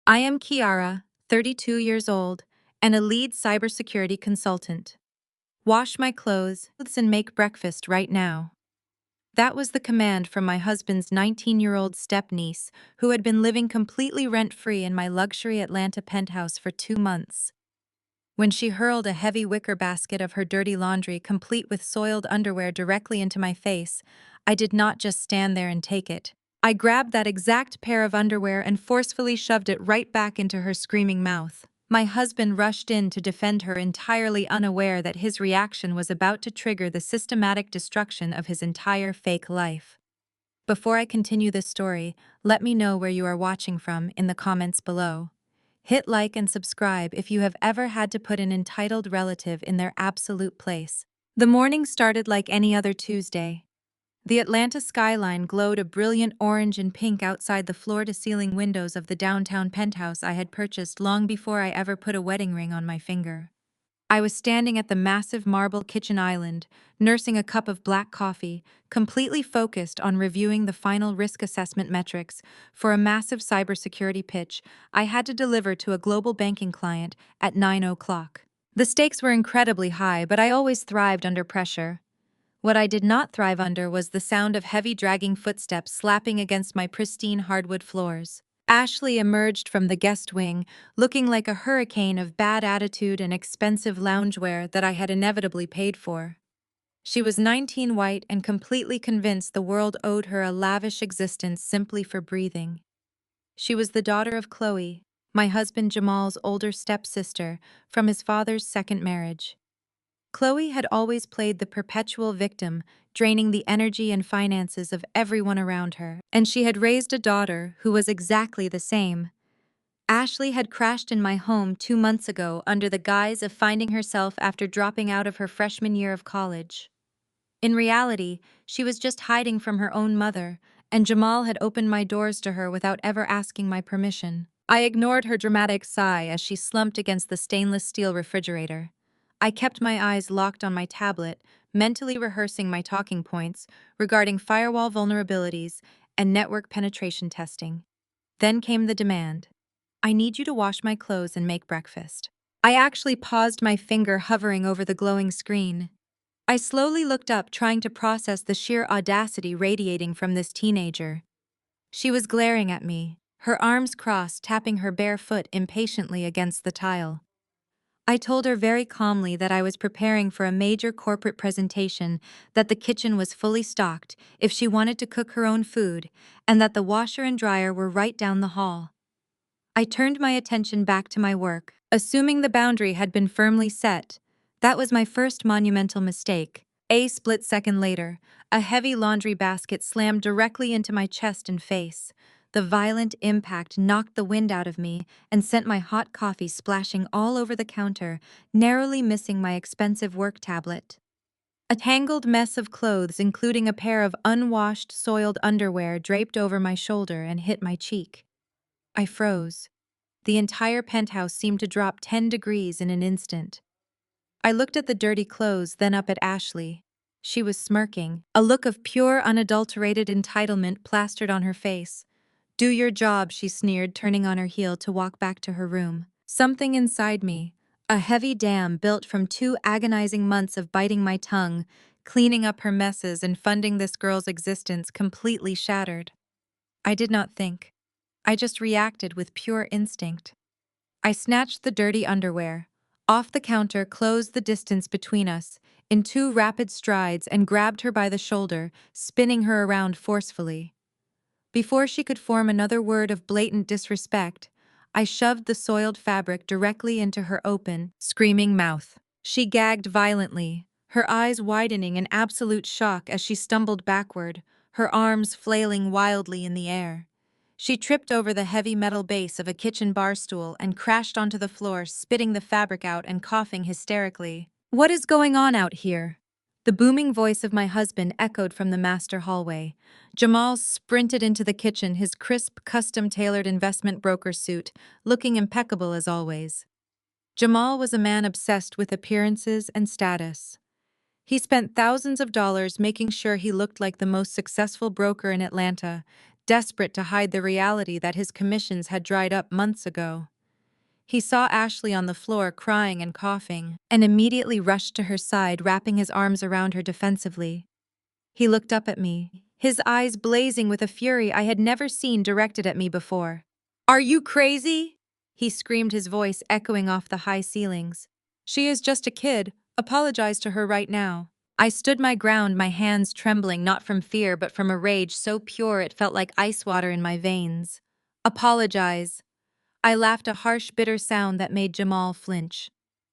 I am Kiara, 32 years old, and a lead cybersecurity consultant. Wash my clothes and make breakfast right now. That was the command from my husband's 19-year-old step-niece, who had been living completely rent-free in my luxury Atlanta penthouse for 2 months. When she hurled a heavy wicker basket of her dirty laundry complete with soiled underwear directly into my face, I did not just stand there and take it. I grabbed that exact pair of underwear and forcefully shoved it right back into her screaming mouth. My husband rushed in to defend her, entirely unaware that his reaction was about to trigger the systematic destruction of his entire fake life. Before I continue this story, let me know where you are watching from in the comments below. Hit like and subscribe if you have ever had to put an entitled relative in their absolute place. The morning started like any other Tuesday. The Atlanta skyline glowed a brilliant orange and pink outside the floor-to-ceiling windows of the downtown penthouse I had purchased long before I ever put a wedding ring on my finger. I was standing at the massive marble kitchen island, nursing a cup of black coffee, completely focused on reviewing the final risk assessment metrics for a massive cybersecurity pitch I had to deliver to a global banking client at 9 o'clock. The stakes were incredibly high, but I always thrived under pressure. What I did not thrive under was the sound of heavy dragging footsteps slapping against my pristine hardwood floors. Ashley emerged from the guest wing, looking like a hurricane of bad attitude and expensive loungewear that I had inevitably paid for. She was 19, white, and completely convinced the world owed her a lavish existence simply for breathing. She was the daughter of Chloe, my husband Jamal's older stepsister, from his father's second marriage. Chloe had always played the perpetual victim, draining the energy and finances of everyone around her, and she had raised a daughter who was exactly the same. Ashley had crashed in my home 2 months ago under the guise of finding herself after dropping out of her freshman year of college. In reality, she was just hiding from her own mother, and Jamal had opened my doors to her without ever asking my permission. I ignored her dramatic sigh as she slumped against the stainless steel refrigerator. I kept my eyes locked on my tablet, mentally rehearsing my talking points regarding firewall vulnerabilities and network penetration testing. Then came the demand. I need you to wash my clothes and make breakfast. I actually paused, my finger hovering over the glowing screen. I slowly looked up, trying to process the sheer audacity radiating from this teenager. She was glaring at me, her arms crossed, tapping her bare foot impatiently against the tile. I told her very calmly that I was preparing for a major corporate presentation, that the kitchen was fully stocked if she wanted to cook her own food, and that the washer and dryer were right down the hall. I turned my attention back to my work, assuming the boundary had been firmly set. That was my first monumental mistake. A split second later, a heavy laundry basket slammed directly into my chest and face. The violent impact knocked the wind out of me and sent my hot coffee splashing all over the counter, narrowly missing my expensive work tablet. A tangled mess of clothes, including a pair of unwashed, soiled underwear, draped over my shoulder and hit my cheek. I froze. The entire penthouse seemed to drop 10 degrees in an instant. I looked at the dirty clothes, then up at Ashley. She was smirking, a look of pure, unadulterated entitlement plastered on her face. "Do your job," she sneered, turning on her heel to walk back to her room. Something inside me, a heavy dam built from 2 agonizing months of biting my tongue, cleaning up her messes and funding this girl's existence, completely shattered. I did not think. I just reacted with pure instinct. I snatched the dirty underwear off the counter, closed the distance between us in 2 rapid strides, and grabbed her by the shoulder, spinning her around forcefully. Before she could form another word of blatant disrespect, I shoved the soiled fabric directly into her open, screaming mouth. She gagged violently, her eyes widening in absolute shock as she stumbled backward, her arms flailing wildly in the air. She tripped over the heavy metal base of a kitchen bar stool and crashed onto the floor, spitting the fabric out and coughing hysterically. "What is going on out here?" The booming voice of my husband echoed from the master hallway. Jamal sprinted into the kitchen, his crisp, custom-tailored investment broker suit looking impeccable as always. Jamal was a man obsessed with appearances and status. He spent thousands of dollars making sure he looked like the most successful broker in Atlanta, desperate to hide the reality that his commissions had dried up months ago. He saw Ashley on the floor crying and coughing, and immediately rushed to her side, wrapping his arms around her defensively. He looked up at me, his eyes blazing with a fury I had never seen directed at me before. "Are you crazy?" he screamed, his voice echoing off the high ceilings. "She is just a kid. Apologize to her right now." I stood my ground, my hands trembling not from fear but from a rage so pure it felt like ice water in my veins. "Apologize." I laughed, a harsh, bitter sound that made Jamal flinch.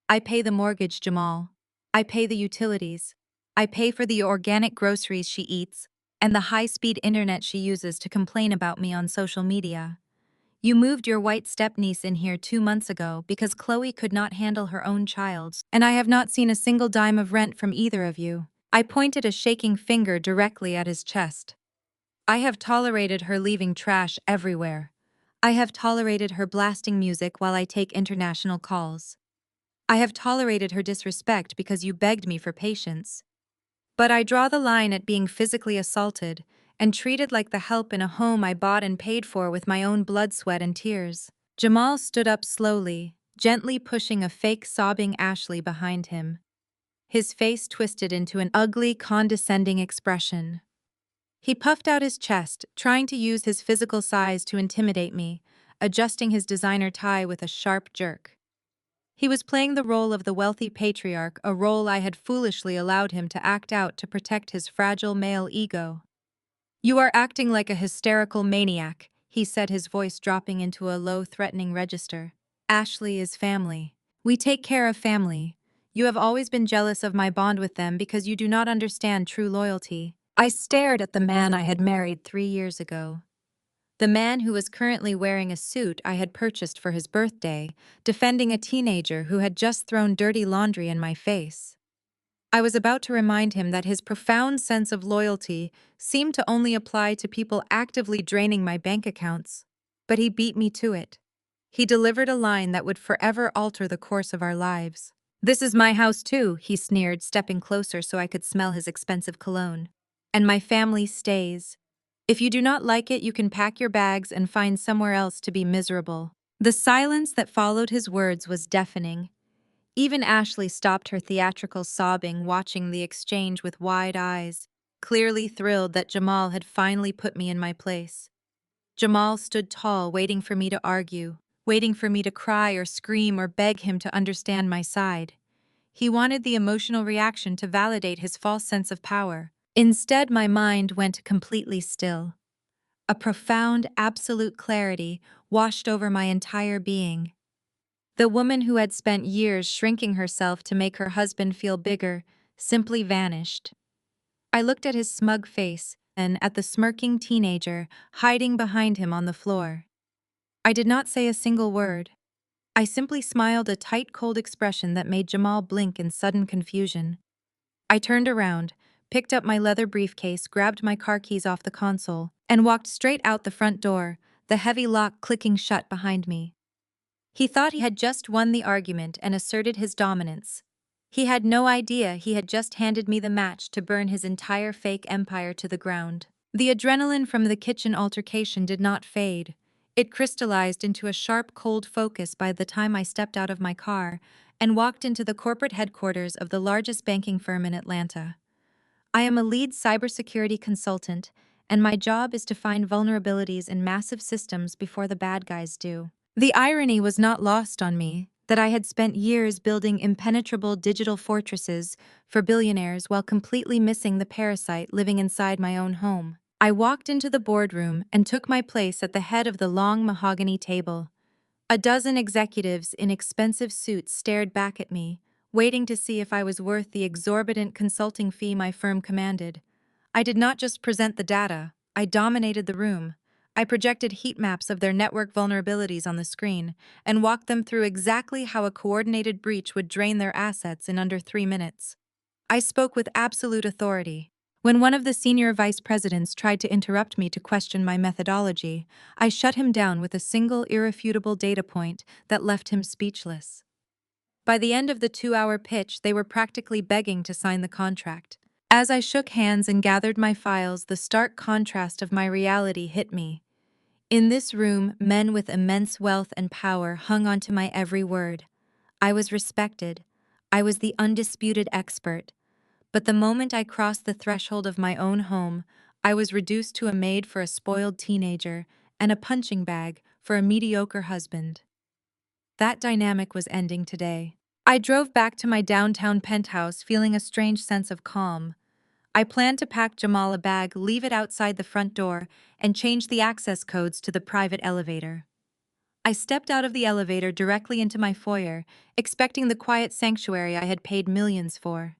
"I pay the mortgage, Jamal. I pay the utilities. I pay for the organic groceries she eats and the high-speed internet she uses to complain about me on social media. You moved your white stepniece in here 2 months ago because Chloe could not handle her own child, and I have not seen a single dime of rent from either of you." I pointed a shaking finger directly at his chest. "I have tolerated her leaving trash everywhere. I have tolerated her blasting music while I take international calls. I have tolerated her disrespect because you begged me for patience. But I draw the line at being physically assaulted and treated like the help in a home I bought and paid for with my own blood, sweat, and tears." Jamal stood up slowly, gently pushing a fake sobbing Ashley behind him. His face twisted into an ugly, condescending expression. He puffed out his chest, trying to use his physical size to intimidate me, adjusting his designer tie with a sharp jerk. He was playing the role of the wealthy patriarch, a role I had foolishly allowed him to act out to protect his fragile male ego. "You are acting like a hysterical maniac," he said, his voice dropping into a low, threatening register. "Ashley is family. We take care of family. You have always been jealous of my bond with them because you do not understand true loyalty." I stared at the man I had married 3 years ago. The man who was currently wearing a suit I had purchased for his birthday, defending a teenager who had just thrown dirty laundry in my face. I was about to remind him that his profound sense of loyalty seemed to only apply to people actively draining my bank accounts, but he beat me to it. He delivered a line that would forever alter the course of our lives. "This is my house too," he sneered, stepping closer so I could smell his expensive cologne. "And my family stays. If you do not like it, you can pack your bags and find somewhere else to be miserable." The silence that followed his words was deafening. Even Ashley stopped her theatrical sobbing, watching the exchange with wide eyes, clearly thrilled that Jamal had finally put me in my place. Jamal stood tall, waiting for me to argue, waiting for me to cry or scream or beg him to understand my side. He wanted the emotional reaction to validate his false sense of power. Instead, my mind went completely still. A profound, absolute clarity washed over my entire being. The woman who had spent years shrinking herself to make her husband feel bigger simply vanished. I looked at his smug face and at the smirking teenager hiding behind him on the floor. I did not say a single word. I simply smiled, a tight, cold expression that made Jamal blink in sudden confusion. I turned around, picked up my leather briefcase, grabbed my car keys off the console, and walked straight out the front door, the heavy lock clicking shut behind me. He thought he had just won the argument and asserted his dominance. He had no idea he had just handed me the match to burn his entire fake empire to the ground. The adrenaline from the kitchen altercation did not fade. It crystallized into a sharp, cold focus by the time I stepped out of my car and walked into the corporate headquarters of the largest banking firm in Atlanta. I am a lead cybersecurity consultant, and my job is to find vulnerabilities in massive systems before the bad guys do. The irony was not lost on me that I had spent years building impenetrable digital fortresses for billionaires while completely missing the parasite living inside my own home. I walked into the boardroom and took my place at the head of the long mahogany table. A dozen executives in expensive suits stared back at me, waiting to see if I was worth the exorbitant consulting fee my firm commanded. I did not just present the data, I dominated the room. I projected heat maps of their network vulnerabilities on the screen and walked them through exactly how a coordinated breach would drain their assets in under 3 minutes. I spoke with absolute authority. When one of the senior vice presidents tried to interrupt me to question my methodology, I shut him down with a single irrefutable data point that left him speechless. By the end of the 2-hour pitch, they were practically begging to sign the contract. As I shook hands and gathered my files, the stark contrast of my reality hit me. In this room, men with immense wealth and power hung onto my every word. I was respected. I was the undisputed expert. But the moment I crossed the threshold of my own home, I was reduced to a maid for a spoiled teenager and a punching bag for a mediocre husband. That dynamic was ending today. I drove back to my downtown penthouse feeling a strange sense of calm. I planned to pack Jamal a bag, leave it outside the front door, and change the access codes to the private elevator. I stepped out of the elevator directly into my foyer, expecting the quiet sanctuary I had paid millions for.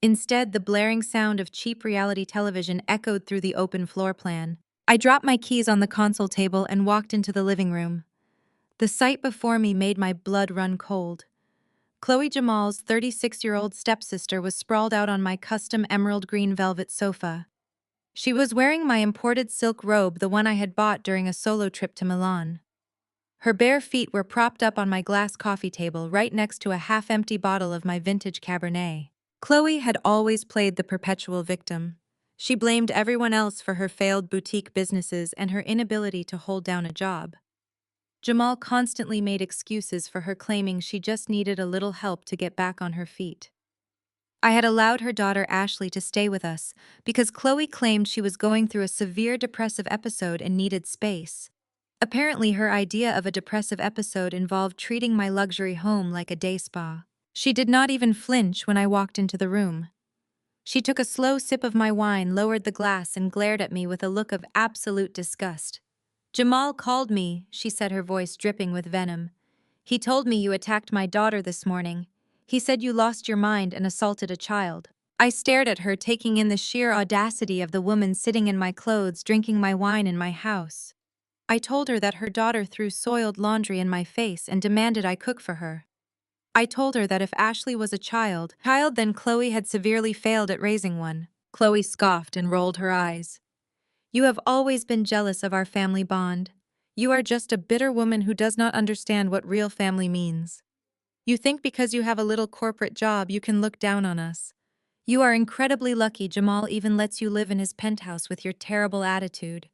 Instead, the blaring sound of cheap reality television echoed through the open floor plan. I dropped my keys on the console table and walked into the living room. The sight before me made my blood run cold. Chloe Jamal's 36-year-old stepsister was sprawled out on my custom emerald green velvet sofa. She was wearing my imported silk robe, the one I had bought during a solo trip to Milan. Her bare feet were propped up on my glass coffee table right next to a half-empty bottle of my vintage Cabernet. Chloe had always played the perpetual victim. She blamed everyone else for her failed boutique businesses and her inability to hold down a job. Jamal constantly made excuses for her, claiming she just needed a little help to get back on her feet. I had allowed her daughter Ashley to stay with us because Chloe claimed she was going through a severe depressive episode and needed space. Apparently, her idea of a depressive episode involved treating my luxury home like a day spa. She did not even flinch when I walked into the room. She took a slow sip of my wine, lowered the glass, and glared at me with a look of absolute disgust. "Jamal called me," she said, her voice dripping with venom. "He told me you attacked my daughter this morning. He said you lost your mind and assaulted a child." I stared at her, taking in the sheer audacity of the woman sitting in my clothes, drinking my wine in my house. I told her that her daughter threw soiled laundry in my face and demanded I cook for her. I told her that if Ashley was a child, then Chloe had severely failed at raising one. Chloe scoffed and rolled her eyes. "You have always been jealous of our family bond. You are just a bitter woman who does not understand what real family means. You think because you have a little corporate job you can look down on us. You are incredibly lucky Jamal even lets you live in his penthouse with your terrible attitude.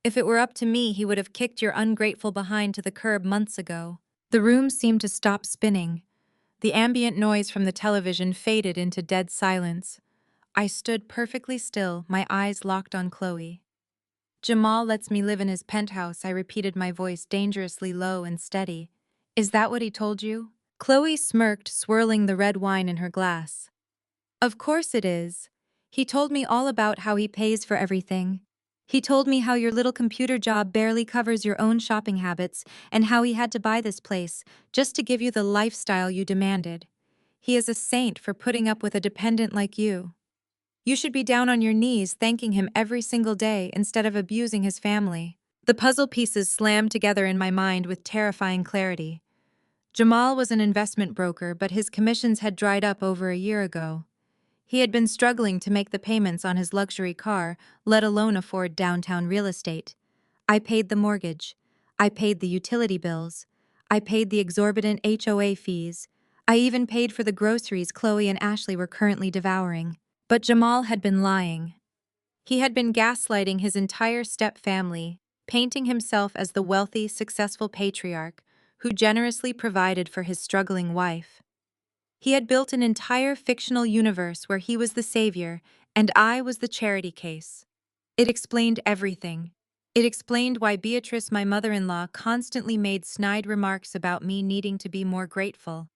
If it were up to me, he would have kicked your ungrateful behind to the curb months ago." The room seemed to stop spinning. The ambient noise from the television faded into dead silence. I stood perfectly still, my eyes locked on Chloe. "Jamal lets me live in his penthouse," I repeated, my voice dangerously low and steady. "Is that what he told you?" Chloe smirked, swirling the red wine in her glass. "Of course it is. He told me all about how he pays for everything. He told me how your little computer job barely covers your own shopping habits and how he had to buy this place just to give you the lifestyle you demanded. He is a saint for putting up with a dependent like you. You should be down on your knees thanking him every single day instead of abusing his family." The puzzle pieces slammed together in my mind with terrifying clarity. Jamal was an investment broker, but his commissions had dried up over a year ago. He had been struggling to make the payments on his luxury car, let alone afford downtown real estate. I paid the mortgage. I paid the utility bills. I paid the exorbitant HOA fees. I even paid for the groceries Chloe and Ashley were currently devouring. But Jamal had been lying. He had been gaslighting his entire step-family, painting himself as the wealthy, successful patriarch who generously provided for his struggling wife. He had built an entire fictional universe where he was the savior and I was the charity case. It explained everything. It explained why Beatrice, my mother-in-law, constantly made snide remarks about me needing to be more grateful.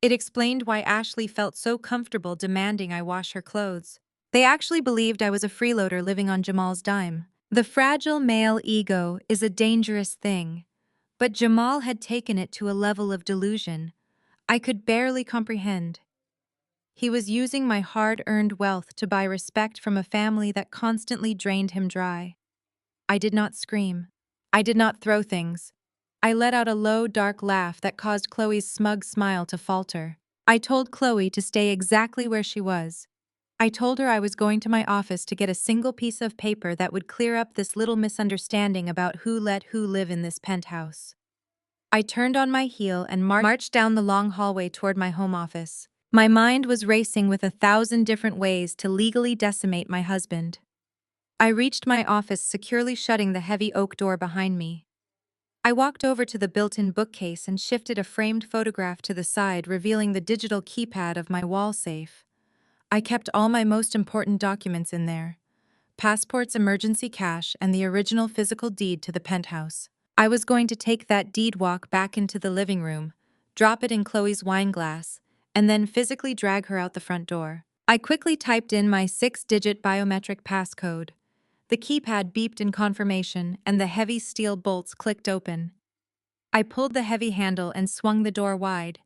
It explained why Ashley felt so comfortable demanding I wash her clothes. They actually believed I was a freeloader living on Jamal's dime. The fragile male ego is a dangerous thing, but Jamal had taken it to a level of delusion I could barely comprehend. He was using my hard-earned wealth to buy respect from a family that constantly drained him dry. I did not scream. I did not throw things. I let out a low, dark laugh that caused Chloe's smug smile to falter. I told Chloe to stay exactly where she was. I told her I was going to my office to get a single piece of paper that would clear up this little misunderstanding about who let who live in this penthouse. I turned on my heel and marched down the long hallway toward my home office. My mind was racing with 1,000 different ways to legally decimate my husband. I reached my office, securely shutting the heavy oak door behind me. I walked over to the built-in bookcase and shifted a framed photograph to the side, revealing the digital keypad of my wall safe. I kept all my most important documents in there: passports, emergency cash, and the original physical deed to the penthouse. I was going to take that deed walk back into the living room, drop it in Chloe's wine glass, and then physically drag her out the front door. I quickly typed in my 6-digit biometric passcode. The keypad beeped in confirmation, and the heavy steel bolts clicked open. I pulled the heavy handle and swung the door wide.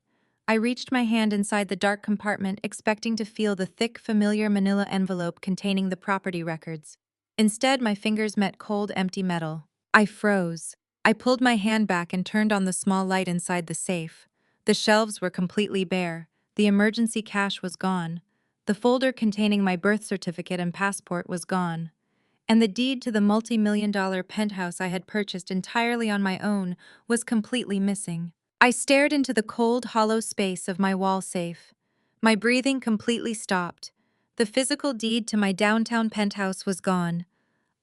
I reached my hand inside the dark compartment, expecting to feel the thick, familiar manila envelope containing the property records. Instead, my fingers met cold, empty metal. I froze. I pulled my hand back and turned on the small light inside the safe. The shelves were completely bare. The emergency cash was gone. The folder containing my birth certificate and passport was gone. And the deed to the multi-million-dollar penthouse I had purchased entirely on my own was completely missing. I stared into the cold, hollow space of my wall safe. My breathing completely stopped. The physical deed to my downtown penthouse was gone.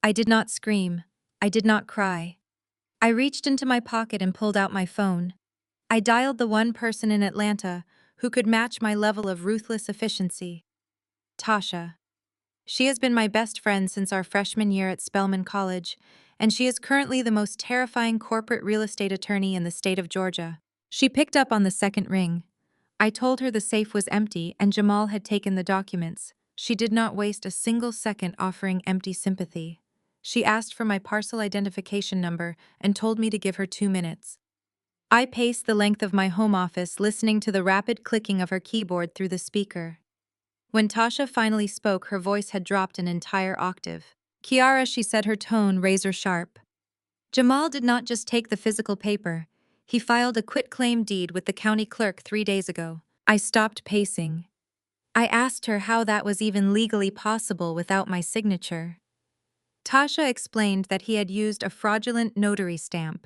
I did not scream. I did not cry. I reached into my pocket and pulled out my phone. I dialed the one person in Atlanta who could match my level of ruthless efficiency: Tasha. She has been my best friend since our freshman year at Spelman College, and she is currently the most terrifying corporate real estate attorney in the state of Georgia. She picked up on the second ring. I told her the safe was empty and Jamal had taken the documents. She did not waste a single second offering empty sympathy. She asked for my parcel identification number and told me to give her 2 minutes. I paced the length of my home office, listening to the rapid clicking of her keyboard through the speaker. When Tasha finally spoke, her voice had dropped an entire octave. "Kiara," she said, her tone razor sharp. "Jamal did not just take the physical paper. He filed a quitclaim deed with the county clerk 3 days ago." I stopped pacing. I asked her how that was even legally possible without my signature. Tasha explained that he had used a fraudulent notary stamp.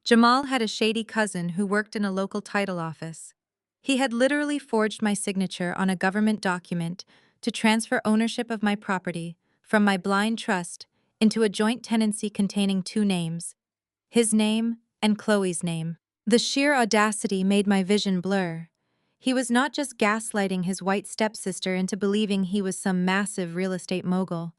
Jamal had a shady cousin who worked in a local title office. He had literally forged my signature on a government document to transfer ownership of my property from my blind trust into a joint tenancy containing 2 names: his name and Chloe's name. The sheer audacity made my vision blur. He was not just gaslighting his white stepsister into believing he was some massive real estate mogul.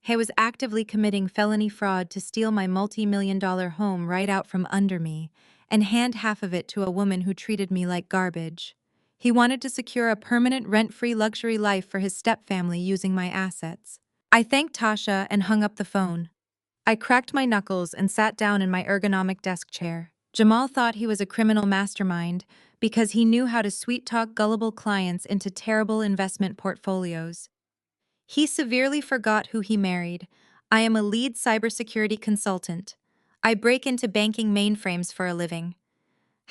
He was actively committing felony fraud to steal my multi-million-dollar home right out from under me and hand half of it to a woman who treated me like garbage. He wanted to secure a permanent rent-free luxury life for his stepfamily using my assets. I thanked Tasha and hung up the phone. I cracked my knuckles and sat down in my ergonomic desk chair. Jamal thought he was a criminal mastermind because he knew how to sweet-talk gullible clients into terrible investment portfolios. He severely forgot who he married. I am a lead cybersecurity consultant. I break into banking mainframes for a living.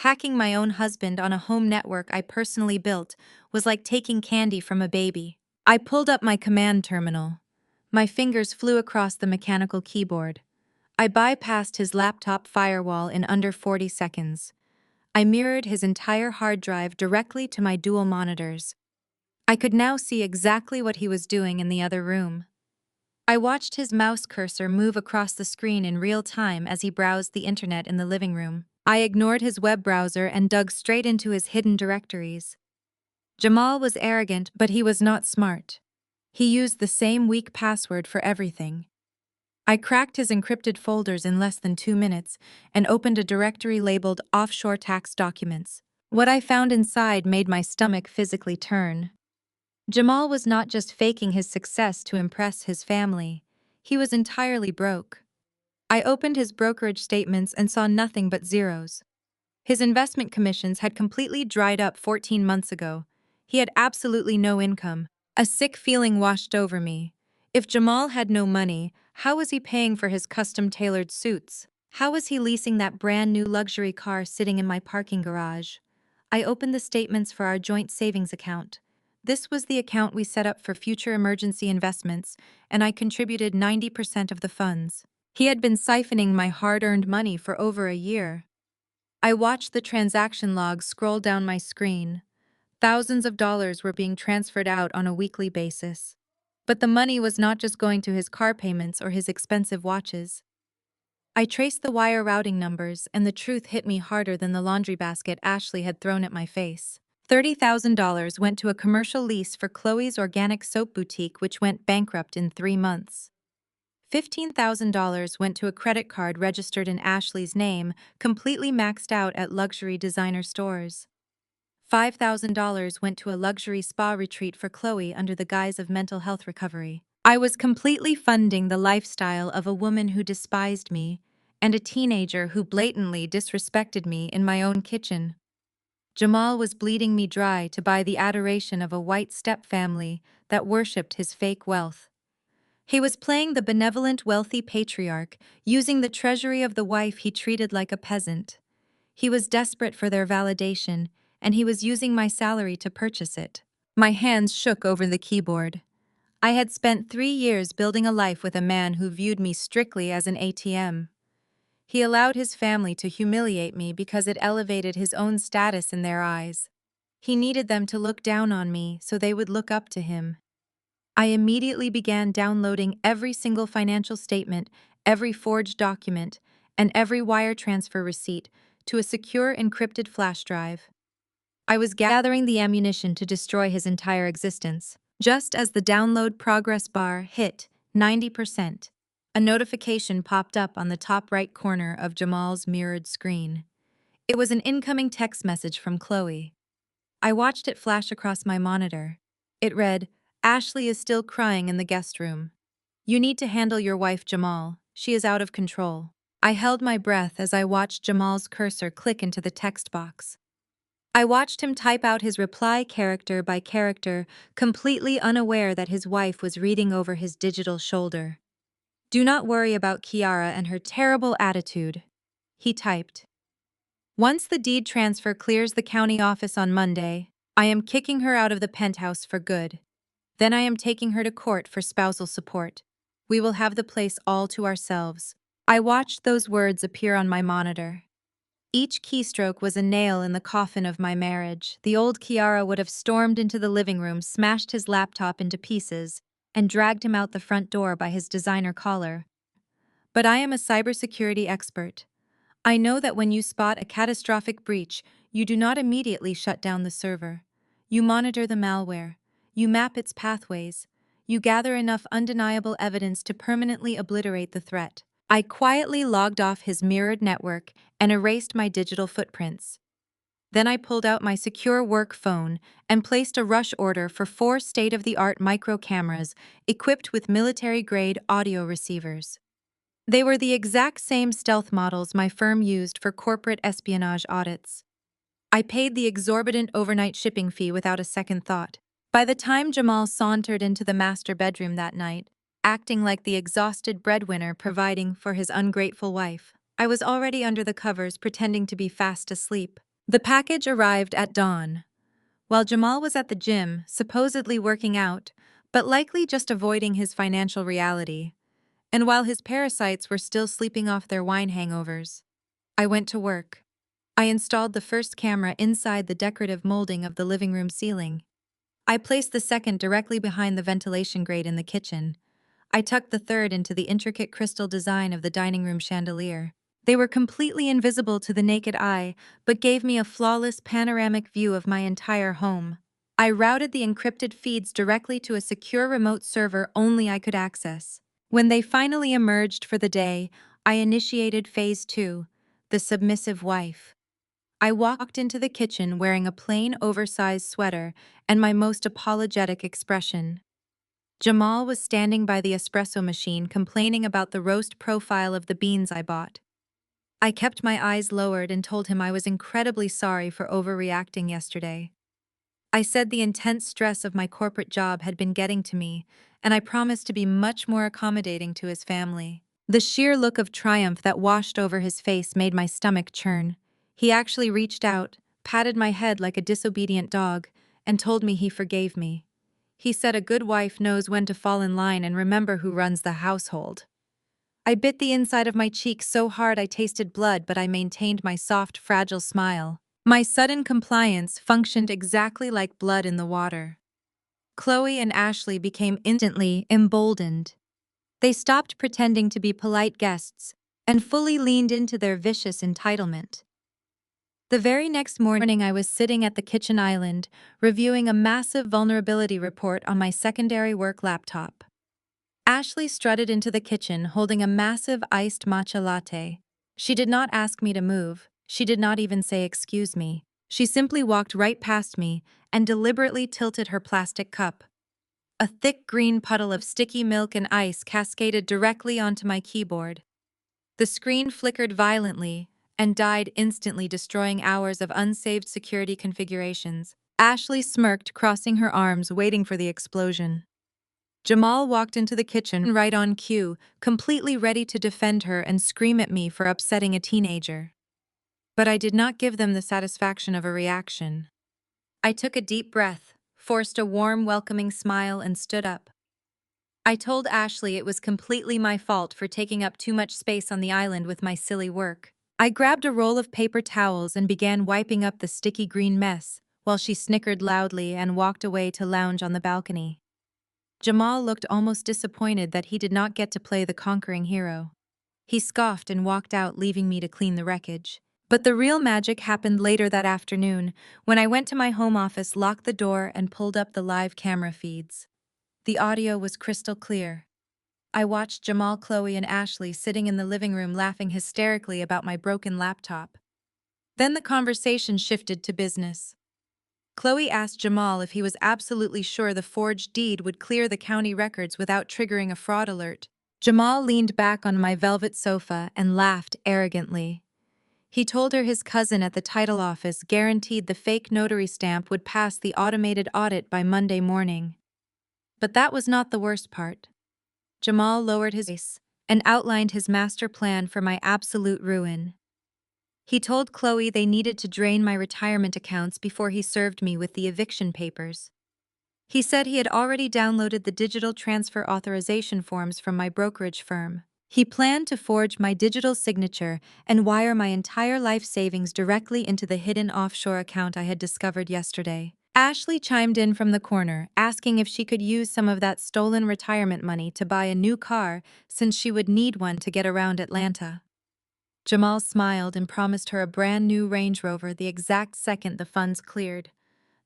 Hacking my own husband on a home network I personally built was like taking candy from a baby. I pulled up my command terminal. My fingers flew across the mechanical keyboard. I bypassed his laptop firewall in under 40 seconds. I mirrored his entire hard drive directly to my dual monitors. I could now see exactly what he was doing in the other room. I watched his mouse cursor move across the screen in real time as he browsed the internet in the living room. I ignored his web browser and dug straight into his hidden directories. Jamal was arrogant, but he was not smart. He used the same weak password for everything. I cracked his encrypted folders in less than 2 minutes and opened a directory labeled offshore tax documents. What I found inside made my stomach physically turn. Jamal was not just faking his success to impress his family. He was entirely broke. I opened his brokerage statements and saw nothing but zeros. His investment commissions had completely dried up 14 months ago. He had absolutely no income. A sick feeling washed over me. If Jamal had no money, how was he paying for his custom-tailored suits? How was he leasing that brand-new luxury car sitting in my parking garage? I opened the statements for our joint savings account. This was the account we set up for future emergency investments, and I contributed 90% of the funds. He had been siphoning my hard-earned money for over a year. I watched the transaction logs scroll down my screen. Thousands of dollars were being transferred out on a weekly basis. But the money was not just going to his car payments or his expensive watches. I traced the wire routing numbers, and the truth hit me harder than the laundry basket Ashley had thrown at my face. $30,000 went to a commercial lease for Chloe's organic soap boutique, which went bankrupt in 3 months. $15,000 went to a credit card registered in Ashley's name, completely maxed out at luxury designer stores. $5,000 went to a luxury spa retreat for Chloe under the guise of mental health recovery. I was completely funding the lifestyle of a woman who despised me and a teenager who blatantly disrespected me in my own kitchen. Jamal was bleeding me dry to buy the adoration of a white stepfamily that worshipped his fake wealth. He was playing the benevolent, wealthy patriarch, using the treasury of the wife he treated like a peasant. He was desperate for their validation, and he was using my salary to purchase it. My hands shook over the keyboard. I had spent 3 years building a life with a man who viewed me strictly as an ATM. He allowed his family to humiliate me because it elevated his own status in their eyes. He needed them to look down on me so they would look up to him. I immediately began downloading every single financial statement, every forged document, and every wire transfer receipt to a secure encrypted flash drive. I was gathering the ammunition to destroy his entire existence. Just as the download progress bar hit 90%, a notification popped up on the top right corner of Jamal's mirrored screen. It was an incoming text message from Chloe. I watched it flash across my monitor. It read, "Ashley is still crying in the guest room. You need to handle your wife, Jamal. She is out of control." I held my breath as I watched Jamal's cursor click into the text box. I watched him type out his reply character by character, completely unaware that his wife was reading over his digital shoulder. "Do not worry about Kiara and her terrible attitude," he typed. "Once the deed transfer clears the county office on Monday, I am kicking her out of the penthouse for good. Then I am taking her to court for spousal support. We will have the place all to ourselves." I watched those words appear on my monitor. Each keystroke was a nail in the coffin of my marriage. The old Kiara would have stormed into the living room, smashed his laptop into pieces, and dragged him out the front door by his designer collar. But I am a cybersecurity expert. I know that when you spot a catastrophic breach, you do not immediately shut down the server. You monitor the malware. You map its pathways. You gather enough undeniable evidence to permanently obliterate the threat. I quietly logged off his mirrored network and erased my digital footprints. Then I pulled out my secure work phone and placed a rush order for 4 state-of-the-art micro cameras equipped with military-grade audio receivers. They were the exact same stealth models my firm used for corporate espionage audits. I paid the exorbitant overnight shipping fee without a second thought. By the time Jamal sauntered into the master bedroom that night, acting like the exhausted breadwinner providing for his ungrateful wife, I was already under the covers pretending to be fast asleep. The package arrived at dawn. While Jamal was at the gym, supposedly working out, but likely just avoiding his financial reality, and while his parasites were still sleeping off their wine hangovers, I went to work. I installed the first camera inside the decorative molding of the living room ceiling. I placed the second directly behind the ventilation grate in the kitchen. I tucked the third into the intricate crystal design of the dining room chandelier. They were completely invisible to the naked eye, but gave me a flawless panoramic view of my entire home. I routed the encrypted feeds directly to a secure remote server only I could access. When they finally emerged for the day, I initiated Phase 2, the submissive wife. I walked into the kitchen wearing a plain, oversized sweater and my most apologetic expression. Jamal was standing by the espresso machine complaining about the roast profile of the beans I bought. I kept my eyes lowered and told him I was incredibly sorry for overreacting yesterday. I said the intense stress of my corporate job had been getting to me, and I promised to be much more accommodating to his family. The sheer look of triumph that washed over his face made my stomach churn. He actually reached out, patted my head like a disobedient dog, and told me he forgave me. He said a good wife knows when to fall in line and remember who runs the household. I bit the inside of my cheek so hard I tasted blood, but I maintained my soft, fragile smile. My sudden compliance functioned exactly like blood in the water. Chloe and Ashley became instantly emboldened. They stopped pretending to be polite guests and fully leaned into their vicious entitlement. The very next morning, I was sitting at the kitchen island, reviewing a massive vulnerability report on my secondary work laptop. Ashley strutted into the kitchen holding a massive iced matcha latte. She did not ask me to move. She did not even say excuse me. She simply walked right past me and deliberately tilted her plastic cup. A thick green puddle of sticky milk and ice cascaded directly onto my keyboard. The screen flickered violently and died instantly, destroying hours of unsaved security configurations. Ashley smirked, crossing her arms, waiting for the explosion. Jamal walked into the kitchen right on cue, completely ready to defend her and scream at me for upsetting a teenager. But I did not give them the satisfaction of a reaction. I took a deep breath, forced a warm, welcoming smile, and stood up. I told Ashley it was completely my fault for taking up too much space on the island with my silly work. I grabbed a roll of paper towels and began wiping up the sticky green mess, while she snickered loudly and walked away to lounge on the balcony. Jamal looked almost disappointed that he did not get to play the conquering hero. He scoffed and walked out, leaving me to clean the wreckage. But the real magic happened later that afternoon, when I went to my home office, locked the door, and pulled up the live camera feeds. The audio was crystal clear. I watched Jamal, Chloe, and Ashley sitting in the living room laughing hysterically about my broken laptop. Then the conversation shifted to business. Chloe asked Jamal if he was absolutely sure the forged deed would clear the county records without triggering a fraud alert. Jamal leaned back on my velvet sofa and laughed arrogantly. He told her his cousin at the title office guaranteed the fake notary stamp would pass the automated audit by Monday morning. But that was not the worst part. Jamal lowered his voice and outlined his master plan for my absolute ruin. He told Chloe they needed to drain my retirement accounts before he served me with the eviction papers. He said he had already downloaded the digital transfer authorization forms from my brokerage firm. He planned to forge my digital signature and wire my entire life savings directly into the hidden offshore account I had discovered yesterday. Ashley chimed in from the corner, asking if she could use some of that stolen retirement money to buy a new car since she would need one to get around Atlanta. Jamal smiled and promised her a brand new Range Rover the exact second the funds cleared.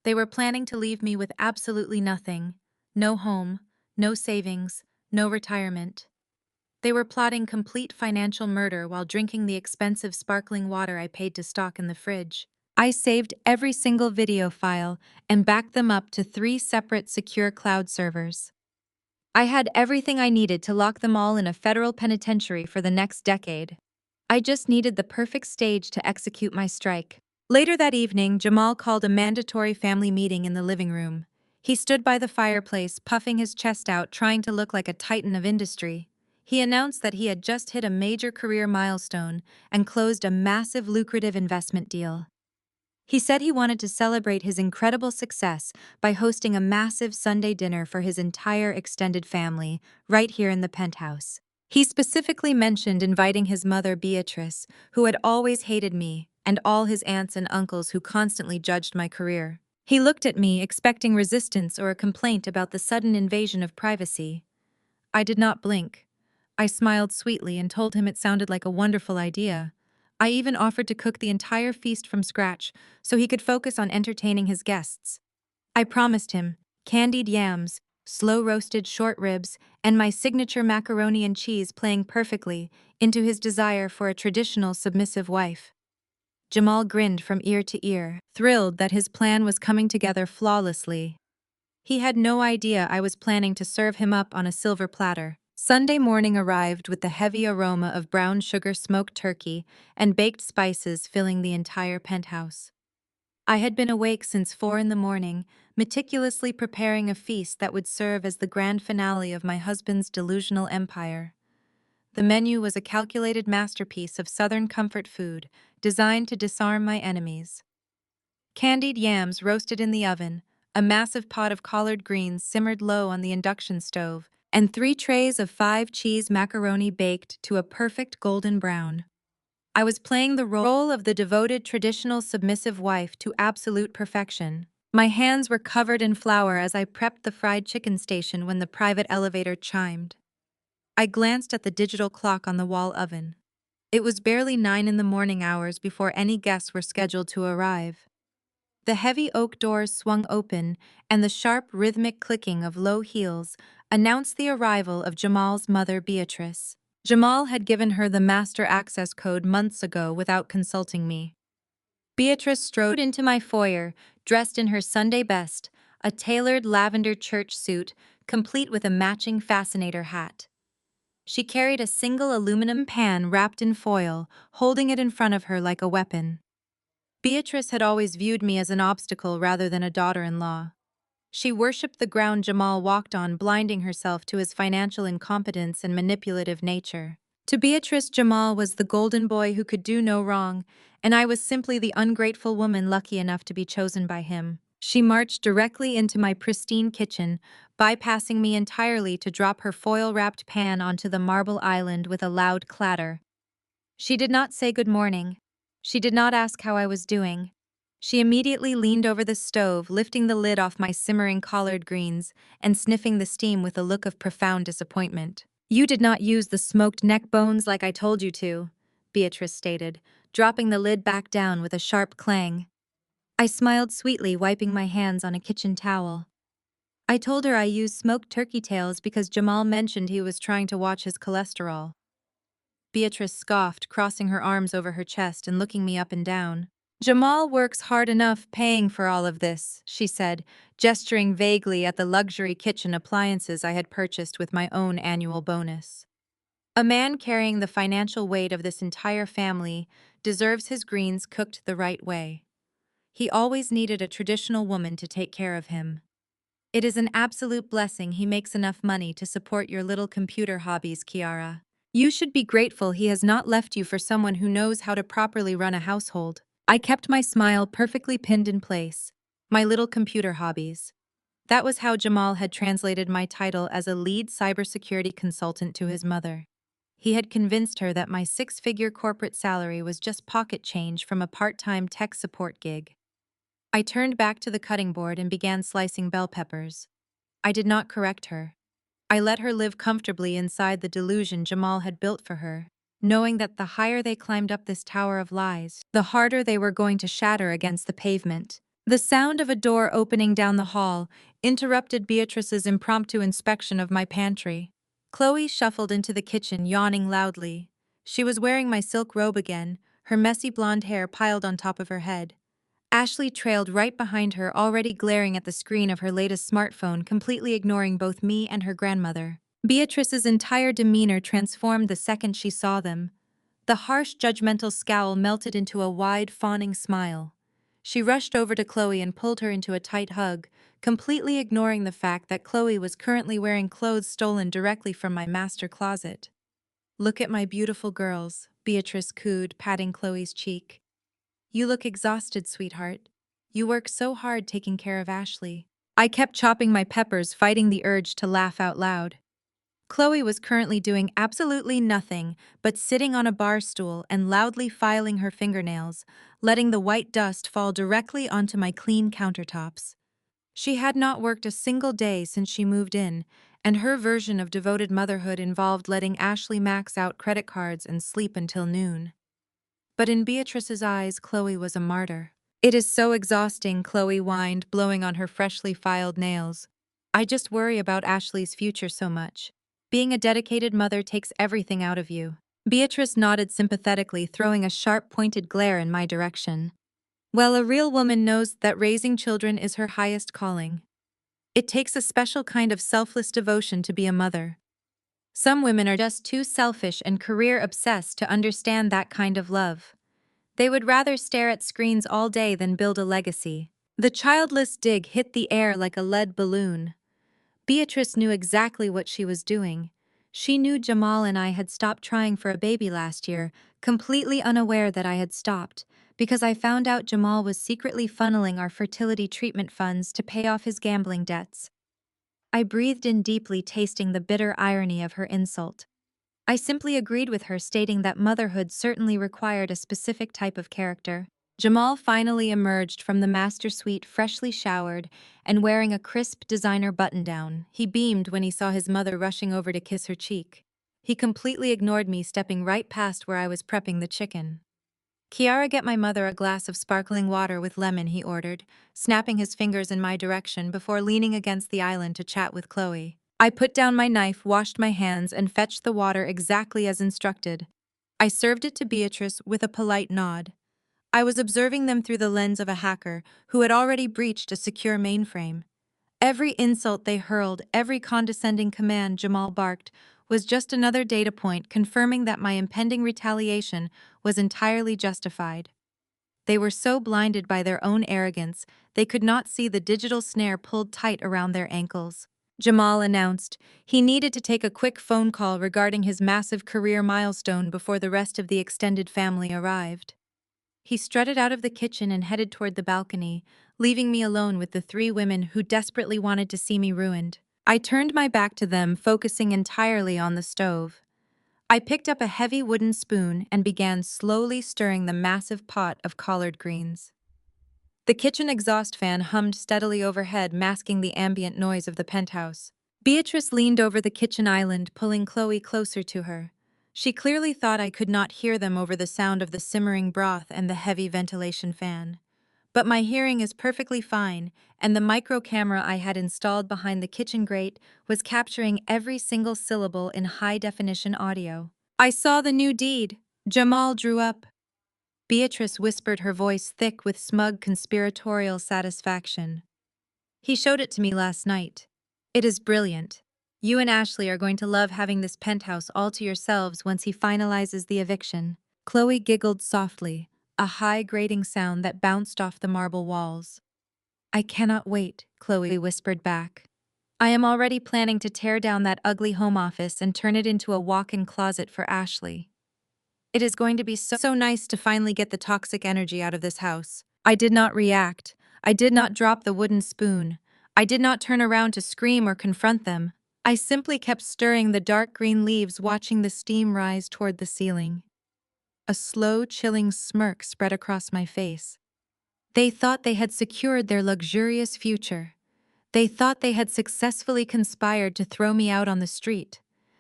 They were planning to leave me with absolutely nothing. No home, no savings, no retirement. They were plotting complete financial murder while drinking the expensive sparkling water I paid to stock in the fridge. I saved every single video file and backed them up to 3 separate secure cloud servers. I had everything I needed to lock them all in a federal penitentiary for the next decade. I just needed the perfect stage to execute my strike. Later that evening, Jamal called a mandatory family meeting in the living room. He stood by the fireplace, puffing his chest out, trying to look like a titan of industry. He announced that he had just hit a major career milestone and closed a massive, lucrative investment deal. He said he wanted to celebrate his incredible success by hosting a massive Sunday dinner for his entire extended family, right here in the penthouse. He specifically mentioned inviting his mother, Beatrice, who had always hated me, and all his aunts and uncles who constantly judged my career. He looked at me, expecting resistance or a complaint about the sudden invasion of privacy. I did not blink. I smiled sweetly and told him it sounded like a wonderful idea. I even offered to cook the entire feast from scratch so he could focus on entertaining his guests. I promised him candied yams, slow-roasted short ribs, and my signature macaroni and cheese playing perfectly into his desire for a traditional submissive wife. Jamal grinned from ear to ear, thrilled that his plan was coming together flawlessly. He had no idea I was planning to serve him up on a silver platter. Sunday morning arrived with the heavy aroma of brown sugar smoked turkey and baked spices filling the entire penthouse. I had been awake since 4 in the morning, meticulously preparing a feast that would serve as the grand finale of my husband's delusional empire. The menu was a calculated masterpiece of Southern comfort food, designed to disarm my enemies. Candied yams roasted in the oven, a massive pot of collard greens simmered low on the induction stove, and 3 trays of 5 cheese macaroni baked to a perfect golden brown. I was playing the role of the devoted traditional submissive wife to absolute perfection. My hands were covered in flour as I prepped the fried chicken station when the private elevator chimed. I glanced at the digital clock on the wall oven. It was barely 9 in the morning hours before any guests were scheduled to arrive. The heavy oak doors swung open, and the sharp, rhythmic clicking of low heels announced the arrival of Jamal's mother, Beatrice. Jamal had given her the master access code months ago without consulting me. Beatrice strode into my foyer, dressed in her Sunday best, a tailored lavender church suit, complete with a matching fascinator hat. She carried a single aluminum pan wrapped in foil, holding it in front of her like a weapon. Beatrice had always viewed me as an obstacle rather than a daughter-in-law. She worshipped the ground Jamal walked on, blinding herself to his financial incompetence and manipulative nature. To Beatrice, Jamal was the golden boy who could do no wrong, and I was simply the ungrateful woman lucky enough to be chosen by him. She marched directly into my pristine kitchen, bypassing me entirely to drop her foil-wrapped pan onto the marble island with a loud clatter. She did not say good morning. She did not ask how I was doing. She immediately leaned over the stove, lifting the lid off my simmering collard greens and sniffing the steam with a look of profound disappointment. "You did not use the smoked neck bones like I told you to," Beatrice stated, dropping the lid back down with a sharp clang. I smiled sweetly, wiping my hands on a kitchen towel. I told her I used smoked turkey tails because Jamal mentioned he was trying to watch his cholesterol. Beatrice scoffed, crossing her arms over her chest and looking me up and down. "Jamal works hard enough paying for all of this," she said, gesturing vaguely at the luxury kitchen appliances I had purchased with my own annual bonus. "A man carrying the financial weight of this entire family deserves his greens cooked the right way. He always needed a traditional woman to take care of him. It is an absolute blessing he makes enough money to support your little computer hobbies, Kiara. You should be grateful he has not left you for someone who knows how to properly run a household." I kept my smile perfectly pinned in place. My little computer hobbies. That was how Jamal had translated my title as a lead cybersecurity consultant to his mother. He had convinced her that my six-figure corporate salary was just pocket change from a part-time tech support gig. I turned back to the cutting board and began slicing bell peppers. I did not correct her. I let her live comfortably inside the delusion Jamal had built for her, knowing that the higher they climbed up this tower of lies, the harder they were going to shatter against the pavement. The sound of a door opening down the hall interrupted Beatrice's impromptu inspection of my pantry. Chloe shuffled into the kitchen, yawning loudly. She was wearing my silk robe again, her messy blonde hair piled on top of her head. Ashley trailed right behind her, already glaring at the screen of her latest smartphone, completely ignoring both me and her grandmother. Beatrice's entire demeanor transformed the second she saw them. The harsh, judgmental scowl melted into a wide, fawning smile. She rushed over to Chloe and pulled her into a tight hug, completely ignoring the fact that Chloe was currently wearing clothes stolen directly from my master closet. "Look at my beautiful girls," Beatrice cooed, patting Chloe's cheek. "You look exhausted, sweetheart. You work so hard taking care of Ashley." I kept chopping my peppers, fighting the urge to laugh out loud. Chloe was currently doing absolutely nothing but sitting on a bar stool and loudly filing her fingernails, letting the white dust fall directly onto my clean countertops. She had not worked a single day since she moved in, and her version of devoted motherhood involved letting Ashley max out credit cards and sleep until noon. But in Beatrice's eyes, Chloe was a martyr. "It is so exhausting," Chloe whined, blowing on her freshly filed nails. "I just worry about Ashley's future so much. Being a dedicated mother takes everything out of you." Beatrice nodded sympathetically, throwing a sharp, pointed glare in my direction. "Well, a real woman knows that raising children is her highest calling. It takes a special kind of selfless devotion to be a mother. Some women are just too selfish and career-obsessed to understand that kind of love. They would rather stare at screens all day than build a legacy." The childless dig hit the air like a lead balloon. Beatrice knew exactly what she was doing. She knew Jamal and I had stopped trying for a baby last year, completely unaware that I had stopped, because I found out Jamal was secretly funneling our fertility treatment funds to pay off his gambling debts. I breathed in deeply, tasting the bitter irony of her insult. I simply agreed with her, stating that motherhood certainly required a specific type of character. Jamal finally emerged from the master suite freshly showered and wearing a crisp designer button-down. He beamed when he saw his mother rushing over to kiss her cheek. He completely ignored me, stepping right past where I was prepping the chicken. "Kiara, get my mother a glass of sparkling water with lemon," he ordered, snapping his fingers in my direction before leaning against the island to chat with Chloe. I put down my knife, washed my hands, and fetched the water exactly as instructed. I served it to Beatrice with a polite nod. I was observing them through the lens of a hacker who had already breached a secure mainframe. Every insult they hurled, every condescending command Jamal barked, was just another data point confirming that my impending retaliation was entirely justified. They were so blinded by their own arrogance, they could not see the digital snare pulled tight around their ankles. Jamal announced he needed to take a quick phone call regarding his massive career milestone before the rest of the extended family arrived. He strutted out of the kitchen and headed toward the balcony, leaving me alone with the three women who desperately wanted to see me ruined. I turned my back to them, focusing entirely on the stove. I picked up a heavy wooden spoon and began slowly stirring the massive pot of collard greens. The kitchen exhaust fan hummed steadily overhead, masking the ambient noise of the penthouse. Beatrice leaned over the kitchen island, pulling Chloe closer to her. She clearly thought I could not hear them over the sound of the simmering broth and the heavy ventilation fan. But my hearing is perfectly fine, and the micro camera I had installed behind the kitchen grate was capturing every single syllable in high-definition audio. "I saw the new deed." Jamal drew up. Beatrice whispered, her voice thick with smug conspiratorial satisfaction. "He showed it to me last night. It is brilliant. You and Ashley are going to love having this penthouse all to yourselves once he finalizes the eviction." Chloe giggled softly, a high grating sound that bounced off the marble walls. "I cannot wait," Chloe whispered back. "I am already planning to tear down that ugly home office and turn it into a walk-in closet for Ashley. It is going to be so nice to finally get the toxic energy out of this house." I did not react. I did not drop the wooden spoon. I did not turn around to scream or confront them. I simply kept stirring the dark green leaves, watching the steam rise toward the ceiling. A slow, chilling smirk spread across my face. They thought they had secured their luxurious future. They thought they had successfully conspired to throw me out on the street.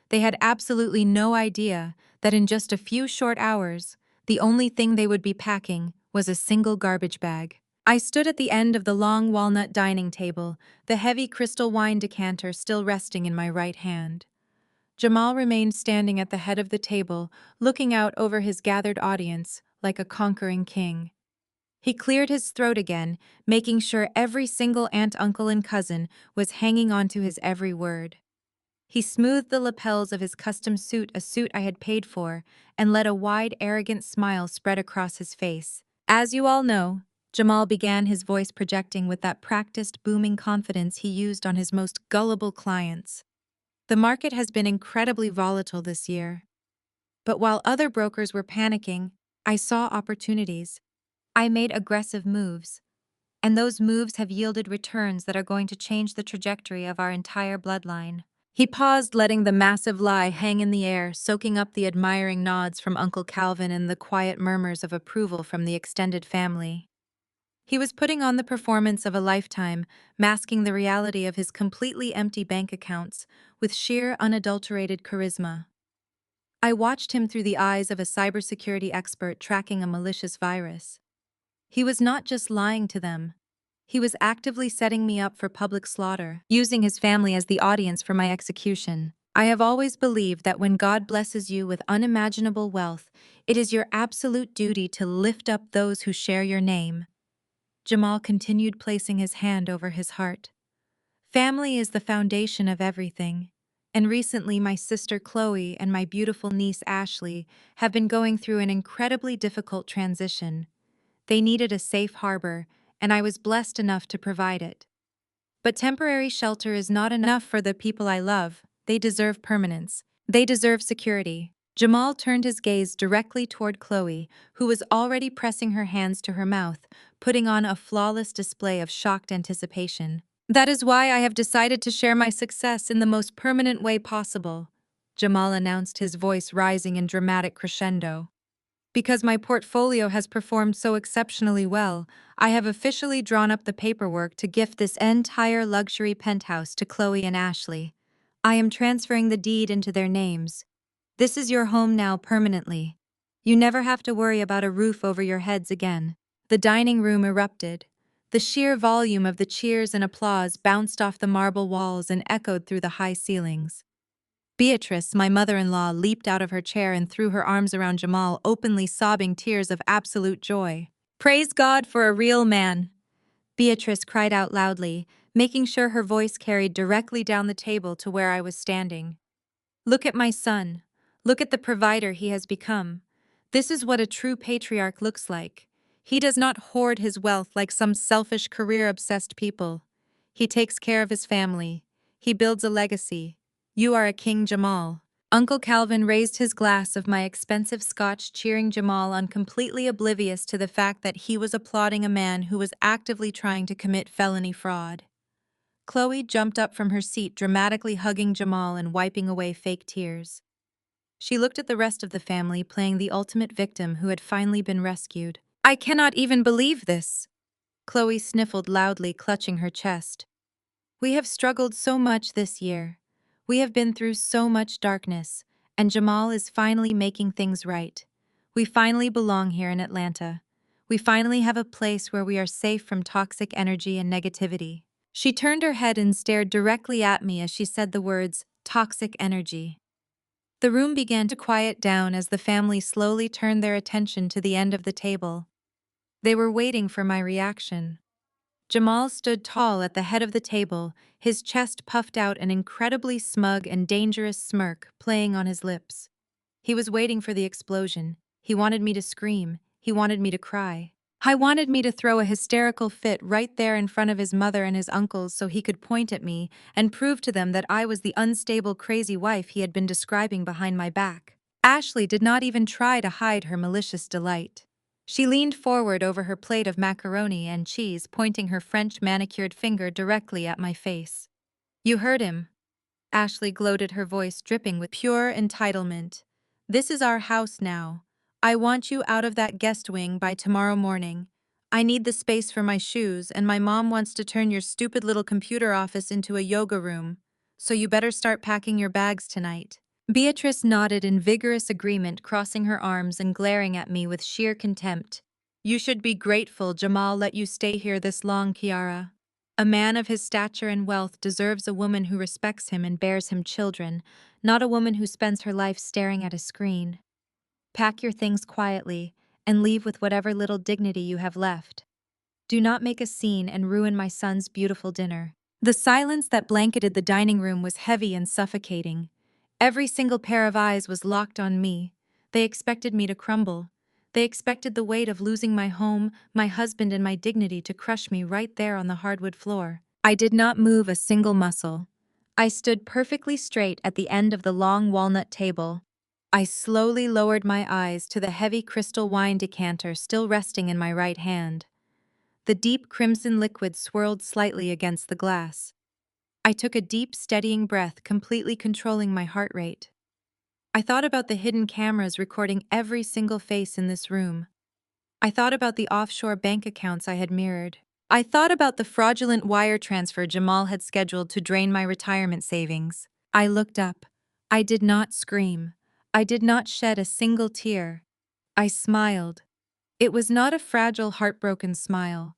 They had absolutely no idea that in just a few short hours, the only thing they would be packing was a single garbage bag. I stood at the end of the long walnut dining table, the heavy crystal wine decanter still resting in my right hand. Jamal remained standing at the head of the table, looking out over his gathered audience like a conquering king. He cleared his throat again, making sure every single aunt, uncle, and cousin was hanging on to his every word. He smoothed the lapels of his custom suit, a suit I had paid for, and let a wide, arrogant smile spread across his face. "As you all know," Jamal began, his voice projecting with that practiced, booming confidence he used on his most gullible clients. "The market has been incredibly volatile this year. But while other brokers were panicking, I saw opportunities. I made aggressive moves, and those moves have yielded returns that are going to change the trajectory of our entire bloodline." He paused, letting the massive lie hang in the air, soaking up the admiring nods from Uncle Calvin and the quiet murmurs of approval from the extended family. He was putting on the performance of a lifetime, masking the reality of his completely empty bank accounts with sheer, unadulterated charisma. I watched him through the eyes of a cybersecurity expert tracking a malicious virus. He was not just lying to them. He was actively setting me up for public slaughter, using his family as the audience for my execution. "I have always believed that when God blesses you with unimaginable wealth, it is your absolute duty to lift up those who share your name." Jamal continued, placing his hand over his heart. "Family is the foundation of everything. And recently my sister Chloe and my beautiful niece Ashley have been going through an incredibly difficult transition. They needed a safe harbor, and I was blessed enough to provide it. But temporary shelter is not enough for the people I love. They deserve permanence. They deserve security." Jamal turned his gaze directly toward Chloe, who was already pressing her hands to her mouth, putting on a flawless display of shocked anticipation. "That is why I have decided to share my success in the most permanent way possible." Jamal announced, his voice rising in dramatic crescendo. Because my portfolio has performed so exceptionally well, I have officially drawn up the paperwork to gift this entire luxury penthouse to Chloe and Ashley. I am transferring the deed into their names. This is your home now permanently. You never have to worry about a roof over your heads again. The dining room erupted. The sheer volume of the cheers and applause bounced off the marble walls and echoed through the high ceilings. Beatrice, my mother-in-law, leaped out of her chair and threw her arms around Jamal, openly sobbing tears of absolute joy. "Praise God for a real man!" Beatrice cried out loudly, making sure her voice carried directly down the table to where I was standing. "Look at my son. Look at the provider he has become. This is what a true patriarch looks like. He does not hoard his wealth like some selfish, career-obsessed people. He takes care of his family. He builds a legacy. You are a king, Jamal." Uncle Calvin raised his glass of my expensive scotch, cheering Jamal on, completely oblivious to the fact that he was applauding a man who was actively trying to commit felony fraud. Chloe jumped up from her seat, dramatically hugging Jamal and wiping away fake tears. She looked at the rest of the family, playing the ultimate victim who had finally been rescued. "I cannot even believe this!" Chloe sniffled loudly, clutching her chest. "We have struggled so much this year. We have been through so much darkness, and Jamal is finally making things right. We finally belong here in Atlanta. We finally have a place where we are safe from toxic energy and negativity." She turned her head and stared directly at me as she said the words, "toxic energy." The room began to quiet down as the family slowly turned their attention to the end of the table. They were waiting for my reaction. Jamal stood tall at the head of the table, his chest puffed out, an incredibly smug and dangerous smirk playing on his lips. He was waiting for the explosion. He wanted me to scream. He wanted me to cry. I wanted me to throw a hysterical fit right there in front of his mother and his uncles so he could point at me and prove to them that I was the unstable, crazy wife he had been describing behind my back. Ashley did not even try to hide her malicious delight. She leaned forward over her plate of macaroni and cheese, pointing her French manicured finger directly at my face. "You heard him." Ashley gloated, her voice dripping with pure entitlement. "This is our house now. I want you out of that guest wing by tomorrow morning. I need the space for my shoes, and my mom wants to turn your stupid little computer office into a yoga room. So you better start packing your bags tonight." Beatrice nodded in vigorous agreement, crossing her arms and glaring at me with sheer contempt. "You should be grateful Jamal let you stay here this long, Kiara. A man of his stature and wealth deserves a woman who respects him and bears him children, not a woman who spends her life staring at a screen. Pack your things quietly and leave with whatever little dignity you have left. Do not make a scene and ruin my son's beautiful dinner." The silence that blanketed the dining room was heavy and suffocating. Every single pair of eyes was locked on me. They expected me to crumble. They expected the weight of losing my home, my husband, and my dignity to crush me right there on the hardwood floor. I did not move a single muscle. I stood perfectly straight at the end of the long walnut table. I slowly lowered my eyes to the heavy crystal wine decanter still resting in my right hand. The deep crimson liquid swirled slightly against the glass. I took a deep, steadying breath, completely controlling my heart rate. I thought about the hidden cameras recording every single face in this room. I thought about the offshore bank accounts I had mirrored. I thought about the fraudulent wire transfer Jamal had scheduled to drain my retirement savings. I looked up. I did not scream. I did not shed a single tear. I smiled. It was not a fragile, heartbroken smile.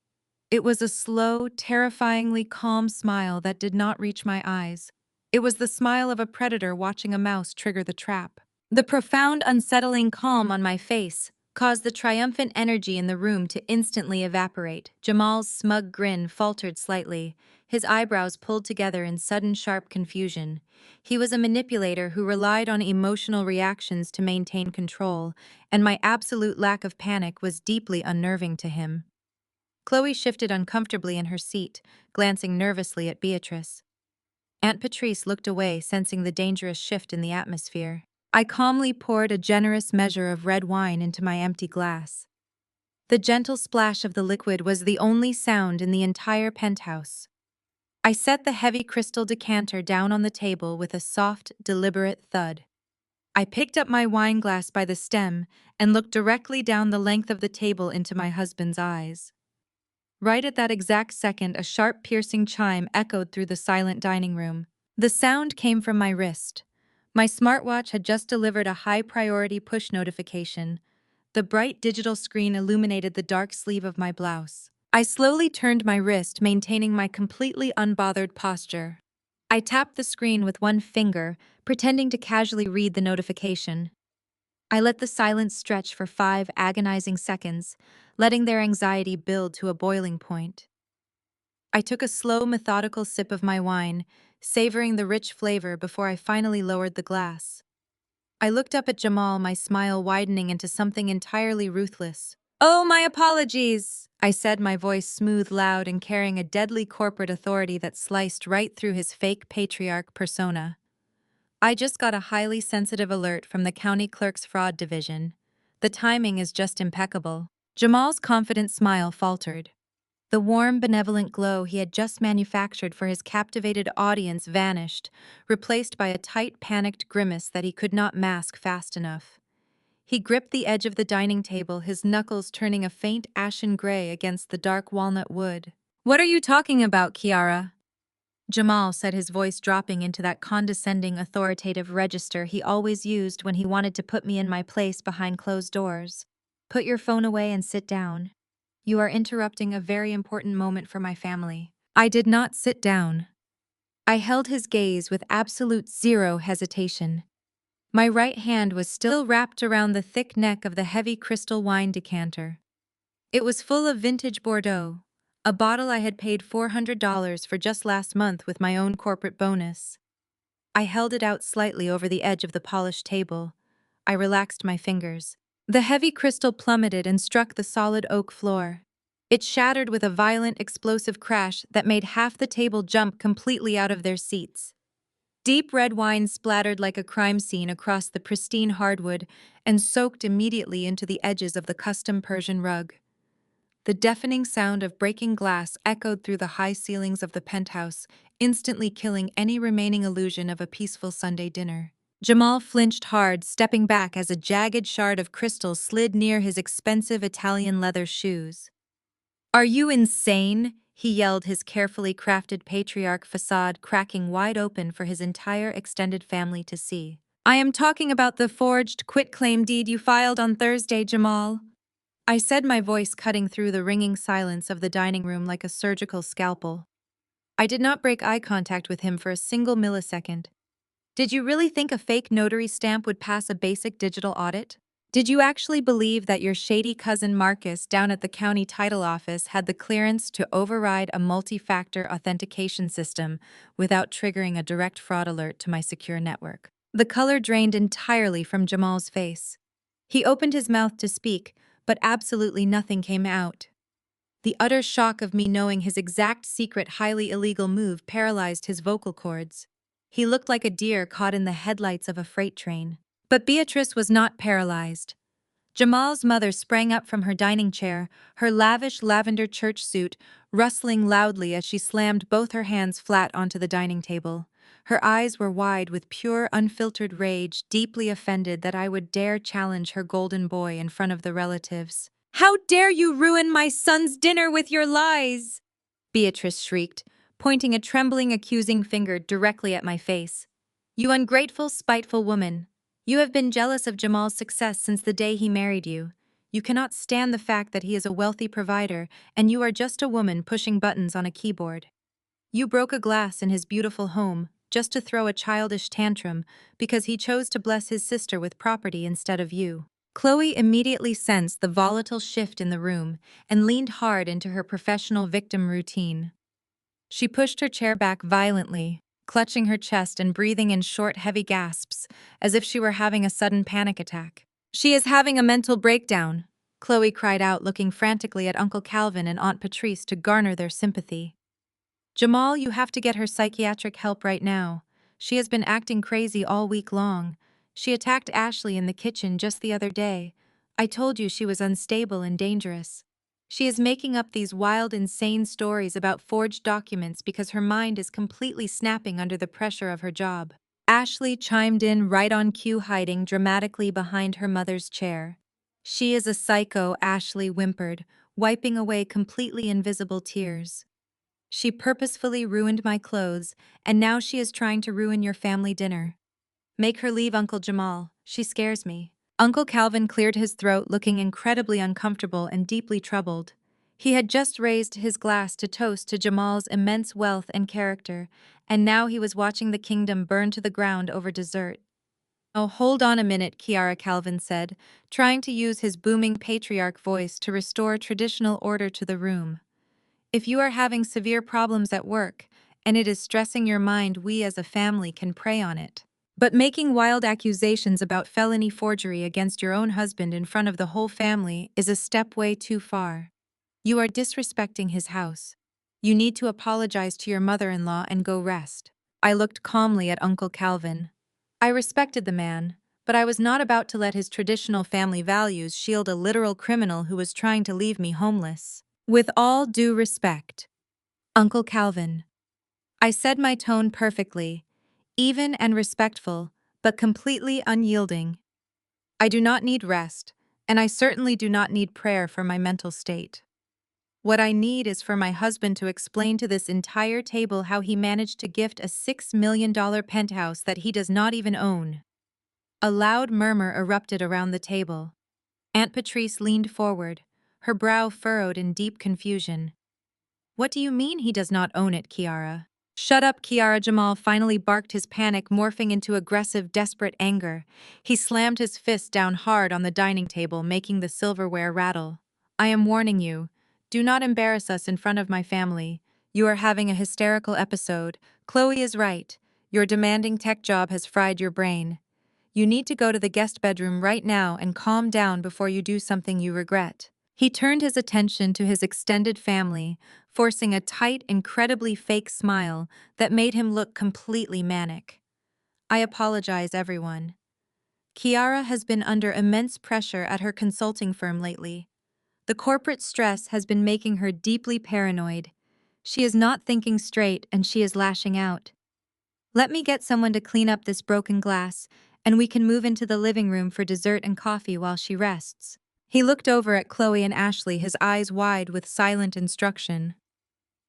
It was a slow, terrifyingly calm smile that did not reach my eyes. It was the smile of a predator watching a mouse trigger the trap. The profound, unsettling calm on my face caused the triumphant energy in the room to instantly evaporate. Jamal's smug grin faltered slightly, his eyebrows pulled together in sudden, sharp confusion. He was a manipulator who relied on emotional reactions to maintain control, and my absolute lack of panic was deeply unnerving to him. Chloe shifted uncomfortably in her seat, glancing nervously at Beatrice. Aunt Patrice looked away, sensing the dangerous shift in the atmosphere. I calmly poured a generous measure of red wine into my empty glass. The gentle splash of the liquid was the only sound in the entire penthouse. I set the heavy crystal decanter down on the table with a soft, deliberate thud. I picked up my wine glass by the stem and looked directly down the length of the table into my husband's eyes. Right at that exact second, a sharp, piercing chime echoed through the silent dining room. The sound came from my wrist. My smartwatch had just delivered a high-priority push notification. The bright digital screen illuminated the dark sleeve of my blouse. I slowly turned my wrist, maintaining my completely unbothered posture. I tapped the screen with one finger, pretending to casually read the notification. I let the silence stretch for 5 agonizing seconds, letting their anxiety build to a boiling point. I took a slow, methodical sip of my wine, savoring the rich flavor before I finally lowered the glass. I looked up at Jamal, my smile widening into something entirely ruthless. "Oh, my apologies," I said, my voice smooth, loud, and carrying a deadly corporate authority that sliced right through his fake patriarch persona. "I just got a highly sensitive alert from the county clerk's fraud division. The timing is just impeccable." Jamal's confident smile faltered. The warm, benevolent glow he had just manufactured for his captivated audience vanished, replaced by a tight, panicked grimace that he could not mask fast enough. He gripped the edge of the dining table, his knuckles turning a faint ashen gray against the dark walnut wood. "What are you talking about, Kiara?" Jamal said, his voice dropping into that condescending, authoritative register he always used when he wanted to put me in my place behind closed doors. "Put your phone away and sit down. You are interrupting a very important moment for my family." I did not sit down. I held his gaze with absolute zero hesitation. My right hand was still wrapped around the thick neck of the heavy crystal wine decanter. It was full of vintage Bordeaux, a bottle I had paid $400 for just last month with my own corporate bonus. I held it out slightly over the edge of the polished table. I relaxed my fingers. The heavy crystal plummeted and struck the solid oak floor. It shattered with a violent, explosive crash that made half the table jump completely out of their seats. Deep red wine splattered like a crime scene across the pristine hardwood and soaked immediately into the edges of the custom Persian rug. The deafening sound of breaking glass echoed through the high ceilings of the penthouse, instantly killing any remaining illusion of a peaceful Sunday dinner. Jamal flinched hard, stepping back as a jagged shard of crystal slid near his expensive Italian leather shoes. "Are you insane?" he yelled, his carefully crafted patriarch facade cracking wide open for his entire extended family to see. "I am talking about the forged quitclaim deed you filed on Thursday, Jamal," I said, my voice cutting through the ringing silence of the dining room like a surgical scalpel. I did not break eye contact with him for a single millisecond. "Did you really think a fake notary stamp would pass a basic digital audit? Did you actually believe that your shady cousin Marcus down at the county title office had the clearance to override a multi-factor authentication system without triggering a direct fraud alert to my secure network?" The color drained entirely from Jamal's face. He opened his mouth to speak, but absolutely nothing came out. The utter shock of me knowing his exact secret, highly illegal move paralyzed his vocal cords. He looked like a deer caught in the headlights of a freight train. But Beatrice was not paralyzed. Jamal's mother sprang up from her dining chair, her lavish lavender church suit rustling loudly as she slammed both her hands flat onto the dining table. Her eyes were wide with pure, unfiltered rage, deeply offended that I would dare challenge her golden boy in front of the relatives. "How dare you ruin my son's dinner with your lies!" Beatrice shrieked, pointing a trembling, accusing finger directly at my face. "You ungrateful, spiteful woman. You have been jealous of Jamal's success since the day he married you. You cannot stand the fact that he is a wealthy provider, and you are just a woman pushing buttons on a keyboard. You broke a glass in his beautiful home just to throw a childish tantrum because he chose to bless his sister with property instead of you." Chloe immediately sensed the volatile shift in the room and leaned hard into her professional victim routine. She pushed her chair back violently, clutching her chest and breathing in short, heavy gasps, as if she were having a sudden panic attack. "She is having a mental breakdown," Chloe cried out, looking frantically at Uncle Calvin and Aunt Patrice to garner their sympathy. "Jamal, you have to get her psychiatric help right now. She has been acting crazy all week long. She attacked Ashley in the kitchen just the other day. I told you she was unstable and dangerous." She is making up these wild, insane stories about forged documents because her mind is completely snapping under the pressure of her job. Ashley chimed in right on cue, hiding dramatically behind her mother's chair. She is a psycho, Ashley whimpered, wiping away completely invisible tears. She purposefully ruined my clothes, and now she is trying to ruin your family dinner. Make her leave, Uncle Jamal. She scares me. Uncle Calvin cleared his throat, looking incredibly uncomfortable and deeply troubled. He had just raised his glass to toast to Jamal's immense wealth and character, and now he was watching the kingdom burn to the ground over dessert. Oh, hold on a minute, Kiara, Calvin said, trying to use his booming patriarch voice to restore traditional order to the room. If you are having severe problems at work, and it is stressing your mind, we as a family can pray on it. But making wild accusations about felony forgery against your own husband in front of the whole family is a step way too far. You are disrespecting his house. You need to apologize to your mother-in-law and go rest. I looked calmly at Uncle Calvin. I respected the man, but I was not about to let his traditional family values shield a literal criminal who was trying to leave me homeless. With all due respect, Uncle Calvin. I said, my tone perfectly, even and respectful, but completely unyielding. I do not need rest, and I certainly do not need prayer for my mental state. What I need is for my husband to explain to this entire table how he managed to gift a $6 million penthouse that he does not even own. A loud murmur erupted around the table. Aunt Patrice leaned forward, her brow furrowed in deep confusion. What do you mean he does not own it, Kiara? Shut up, Kiara, Jamal finally barked, his panic morphing into aggressive, desperate anger. He slammed his fist down hard on the dining table, making the silverware rattle. I am warning you. Do not embarrass us in front of my family. You are having a hysterical episode. Chloe is right. Your demanding tech job has fried your brain. You need to go to the guest bedroom right now and calm down before you do something you regret. He turned his attention to his extended family, forcing a tight, incredibly fake smile that made him look completely manic. I apologize, everyone. Kiara has been under immense pressure at her consulting firm lately. The corporate stress has been making her deeply paranoid. She is not thinking straight and she is lashing out. Let me get someone to clean up this broken glass, and we can move into the living room for dessert and coffee while she rests. He looked over at Chloe and Ashley, his eyes wide with silent instruction.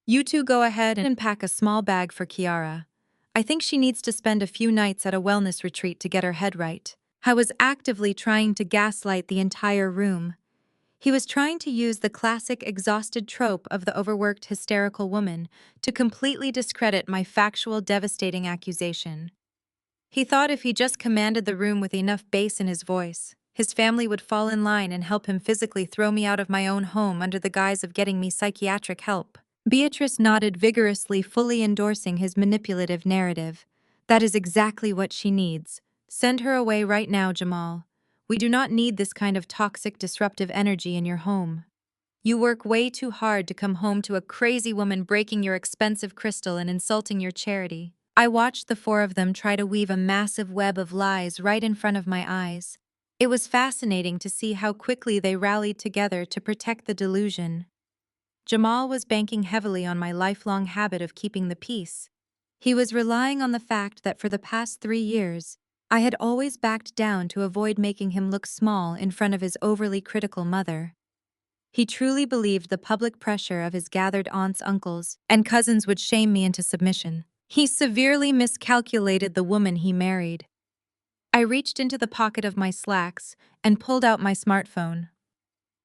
You two go ahead and pack a small bag for Kiara. I think she needs to spend a few nights at a wellness retreat to get her head right. I was actively trying to gaslight the entire room. He was trying to use the classic exhausted trope of the overworked, hysterical woman to completely discredit my factual, devastating accusation. He thought if he just commanded the room with enough bass in his voice, his family would fall in line and help him physically throw me out of my own home under the guise of getting me psychiatric help. Beatrice nodded vigorously, fully endorsing his manipulative narrative. That is exactly what she needs. Send her away right now, Jamal. We do not need this kind of toxic, disruptive energy in your home. You work way too hard to come home to a crazy woman breaking your expensive crystal and insulting your charity. I watched the four of them try to weave a massive web of lies right in front of my eyes. It was fascinating to see how quickly they rallied together to protect the delusion. Jamal was banking heavily on my lifelong habit of keeping the peace. He was relying on the fact that for the past 3 years, I had always backed down to avoid making him look small in front of his overly critical mother. He truly believed the public pressure of his gathered aunts, uncles, and cousins would shame me into submission. He severely miscalculated the woman he married. I reached into the pocket of my slacks and pulled out my smartphone.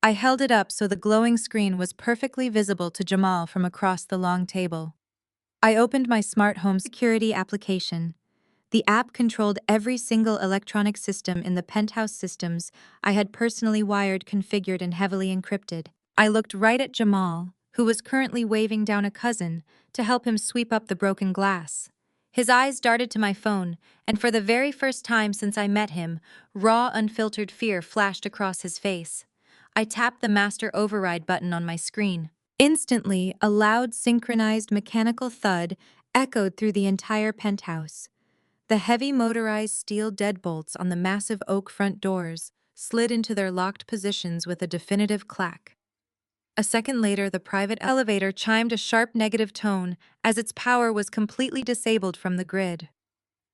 I held it up so the glowing screen was perfectly visible to Jamal from across the long table. I opened my smart home security application. The app controlled every single electronic system in the penthouse systems I had personally wired, configured, and heavily encrypted. I looked right at Jamal, who was currently waving down a cousin to help him sweep up the broken glass. His eyes darted to my phone, and for the very first time since I met him, raw, unfiltered fear flashed across his face. I tapped the master override button on my screen. Instantly, a loud, synchronized mechanical thud echoed through the entire penthouse. The heavy motorized steel deadbolts on the massive oak front doors slid into their locked positions with a definitive clack. A second later, the private elevator chimed a sharp negative tone as its power was completely disabled from the grid.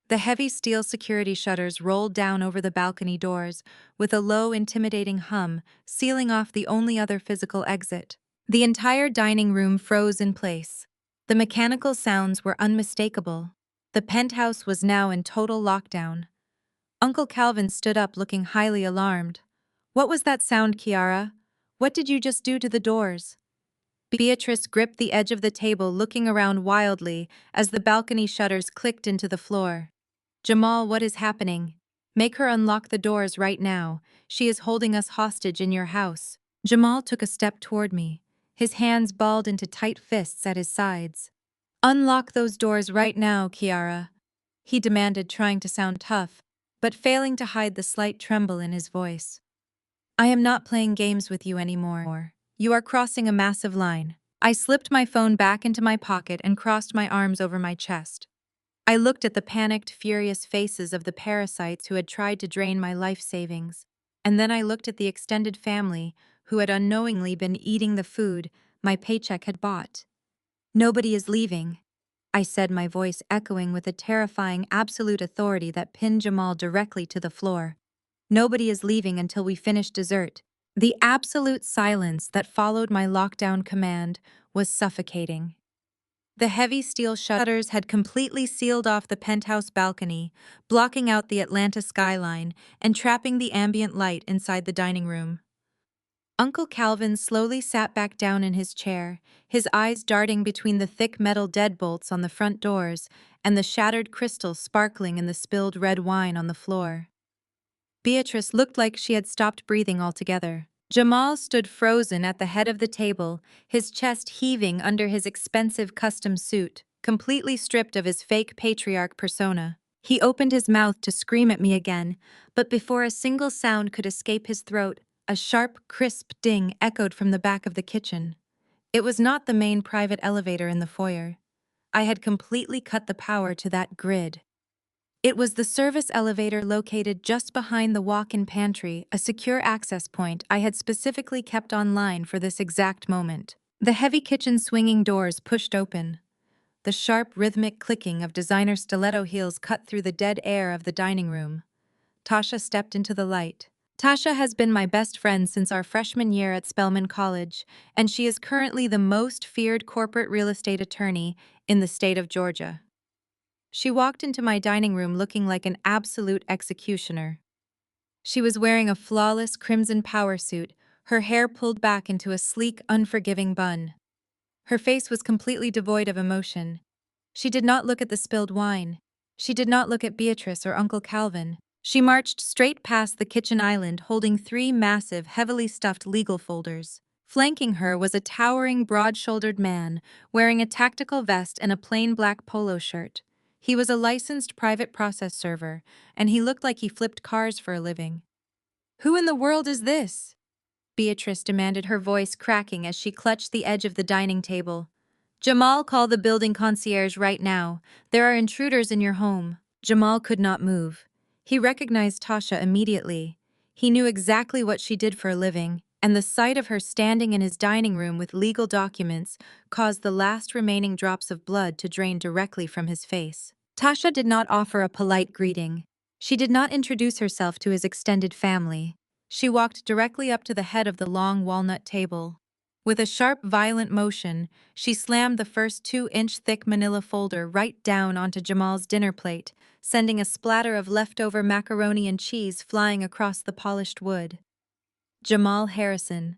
The heavy steel security shutters rolled down over the balcony doors with a low, intimidating hum, sealing off the only other physical exit. The entire dining room froze in place. The mechanical sounds were unmistakable. The penthouse was now in total lockdown. Uncle Calvin stood up looking highly alarmed. "What was that sound, Kiara? What did you just do to the doors?" Beatrice gripped the edge of the table, looking around wildly as the balcony shutters clicked into the floor. "Jamal, what is happening? Make her unlock the doors right now. She is holding us hostage in your house." Jamal took a step toward me, his hands balled into tight fists at his sides. "Unlock those doors right now, Kiara," he demanded, trying to sound tough, but failing to hide the slight tremble in his voice. "I am not playing games with you anymore. You are crossing a massive line." I slipped my phone back into my pocket and crossed my arms over my chest. I looked at the panicked, furious faces of the parasites who had tried to drain my life savings, and then I looked at the extended family who had unknowingly been eating the food my paycheck had bought. "Nobody is leaving," I said, my voice echoing with a terrifying absolute authority that pinned Jamal directly to the floor. "Nobody is leaving until we finish dessert." The absolute silence that followed my lockdown command was suffocating. The heavy steel shutters had completely sealed off the penthouse balcony, blocking out the Atlanta skyline and trapping the ambient light inside the dining room. Uncle Calvin slowly sat back down in his chair, his eyes darting between the thick metal deadbolts on the front doors and the shattered crystal sparkling in the spilled red wine on the floor. Beatrice looked like she had stopped breathing altogether. Jamal stood frozen at the head of the table, his chest heaving under his expensive custom suit, completely stripped of his fake patriarch persona. He opened his mouth to scream at me again, but before a single sound could escape his throat, a sharp, crisp ding echoed from the back of the kitchen. It was not the main private elevator in the foyer. I had completely cut the power to that grid. It was the service elevator located just behind the walk-in pantry, a secure access point I had specifically kept online for this exact moment. The heavy kitchen swinging doors pushed open. The sharp, rhythmic clicking of designer stiletto heels cut through the dead air of the dining room. Tasha stepped into the light. Tasha has been my best friend since our freshman year at Spelman College, and she is currently the most feared corporate real estate attorney in the state of Georgia. She walked into my dining room looking like an absolute executioner. She was wearing a flawless crimson power suit, her hair pulled back into a sleek, unforgiving bun. Her face was completely devoid of emotion. She did not look at the spilled wine. She did not look at Beatrice or Uncle Calvin. She marched straight past the kitchen island holding 3 massive, heavily stuffed legal folders. Flanking her was a towering, broad-shouldered man wearing a tactical vest and a plain black polo shirt. He was a licensed private process server, and he looked like he flipped cars for a living. "Who in the world is this?" Beatrice demanded, her voice cracking as she clutched the edge of the dining table. "Jamal, call the building concierge right now. There are intruders in your home." Jamal could not move. He recognized Tasha immediately. He knew exactly what she did for a living, and the sight of her standing in his dining room with legal documents caused the last remaining drops of blood to drain directly from his face. Tasha did not offer a polite greeting. She did not introduce herself to his extended family. She walked directly up to the head of the long walnut table. With a sharp, violent motion, she slammed the first 2-inch thick manila folder right down onto Jamal's dinner plate, sending a splatter of leftover macaroni and cheese flying across the polished wood. "Jamal Harrison,"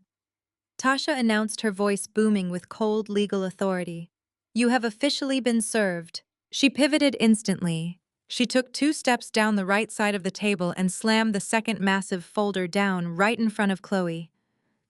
Tasha announced, her voice booming with cold legal authority. "You have officially been served." She pivoted instantly. She took 2 steps down the right side of the table and slammed the second massive folder down right in front of Chloe.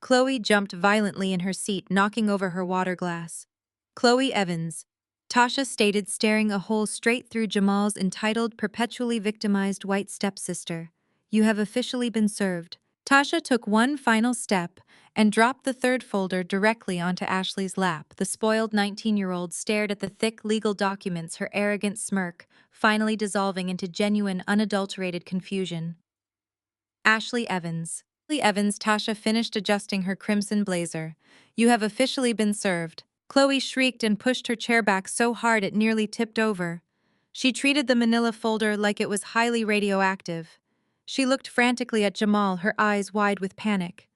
Chloe jumped violently in her seat, knocking over her water glass. "Chloe Evans," Tasha stated, staring a hole straight through Jamal's entitled, perpetually victimized white stepsister. "You have officially been served." Tasha took one final step and dropped the third folder directly onto Ashley's lap. The spoiled 19-year-old stared at the thick legal documents, her arrogant smirk finally dissolving into genuine, unadulterated confusion. "Ashley Evans," Evans, Tasha finished adjusting her crimson blazer. You have officially been served. Chloe shrieked and pushed her chair back so hard it nearly tipped over. She treated the manila folder like it was highly radioactive. She looked frantically at Jamal, her eyes wide with panic.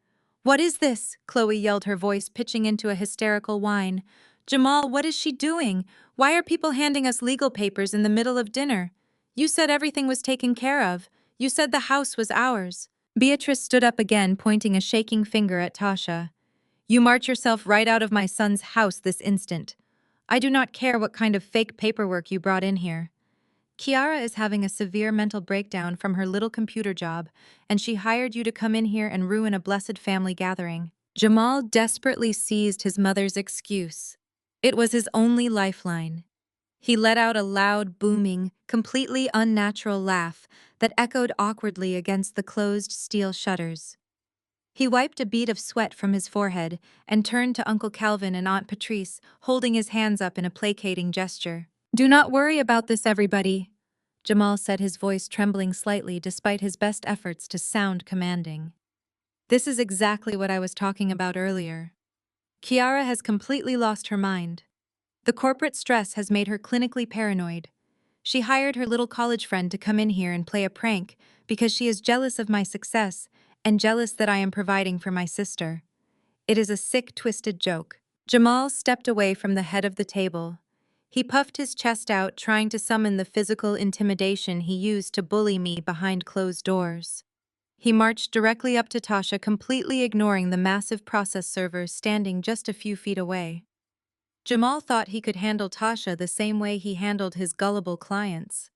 What is this? Chloe yelled, her voice pitching into a hysterical whine. Jamal, what is she doing? Why are people handing us legal papers in the middle of dinner? You said everything was taken care of. You said the house was ours. Beatrice stood up again, pointing a shaking finger at Tasha. You march yourself right out of my son's house this instant. I do not care what kind of fake paperwork you brought in here. Kiara is having a severe mental breakdown from her little computer job, and she hired you to come in here and ruin a blessed family gathering. Jamal desperately seized his mother's excuse. It was his only lifeline. He let out a loud, booming, completely unnatural laugh that echoed awkwardly against the closed steel shutters. He wiped a bead of sweat from his forehead and turned to Uncle Calvin and Aunt Patrice, holding his hands up in a placating gesture. Do not worry about this, everybody, Jamal said, his voice trembling slightly despite his best efforts to sound commanding. This is exactly what I was talking about earlier. Kiara has completely lost her mind. The corporate stress has made her clinically paranoid. She hired her little college friend to come in here and play a prank because she is jealous of my success and jealous that I am providing for my sister. It is a sick, twisted joke. Jamal stepped away from the head of the table. He puffed his chest out, trying to summon the physical intimidation he used to bully me behind closed doors. He marched directly up to Tasha, completely ignoring the massive process servers standing just a few feet away. Jamal thought he could handle Tasha the same way he handled his gullible clients.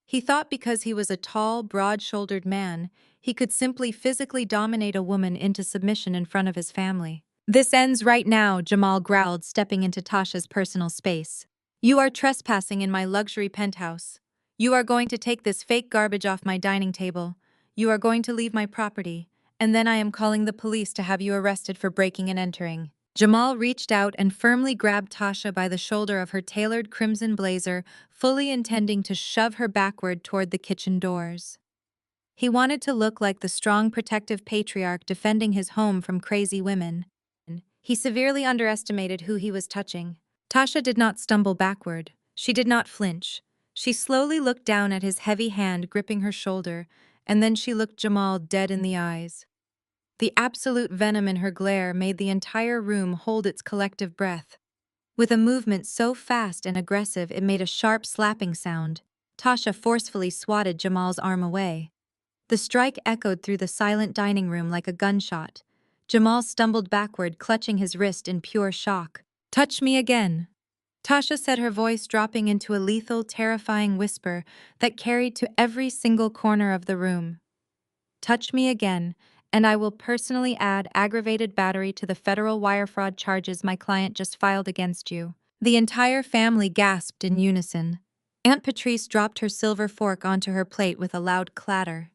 He thought because he was a tall, broad-shouldered man, he could simply physically dominate a woman into submission in front of his family. This ends right now, Jamal growled, stepping into Tasha's personal space. You are trespassing in my luxury penthouse. You are going to take this fake garbage off my dining table. You are going to leave my property, and then I am calling the police to have you arrested for breaking and entering. Jamal reached out and firmly grabbed Tasha by the shoulder of her tailored crimson blazer, fully intending to shove her backward toward the kitchen doors. He wanted to look like the strong, protective patriarch defending his home from crazy women. He severely underestimated who he was touching. Tasha did not stumble backward. She did not flinch. She slowly looked down at his heavy hand gripping her shoulder, and then she looked Jamal dead in the eyes. The absolute venom in her glare made the entire room hold its collective breath. With a movement so fast and aggressive it made a sharp slapping sound, Tasha forcefully swatted Jamal's arm away. The strike echoed through the silent dining room like a gunshot. Jamal stumbled backward, clutching his wrist in pure shock. Touch me again, Tasha said, her voice dropping into a lethal, terrifying whisper that carried to every single corner of the room. Touch me again, and I will personally add aggravated battery to the federal wire fraud charges my client just filed against you. The entire family gasped in unison. Aunt Patrice dropped her silver fork onto her plate with a loud clatter.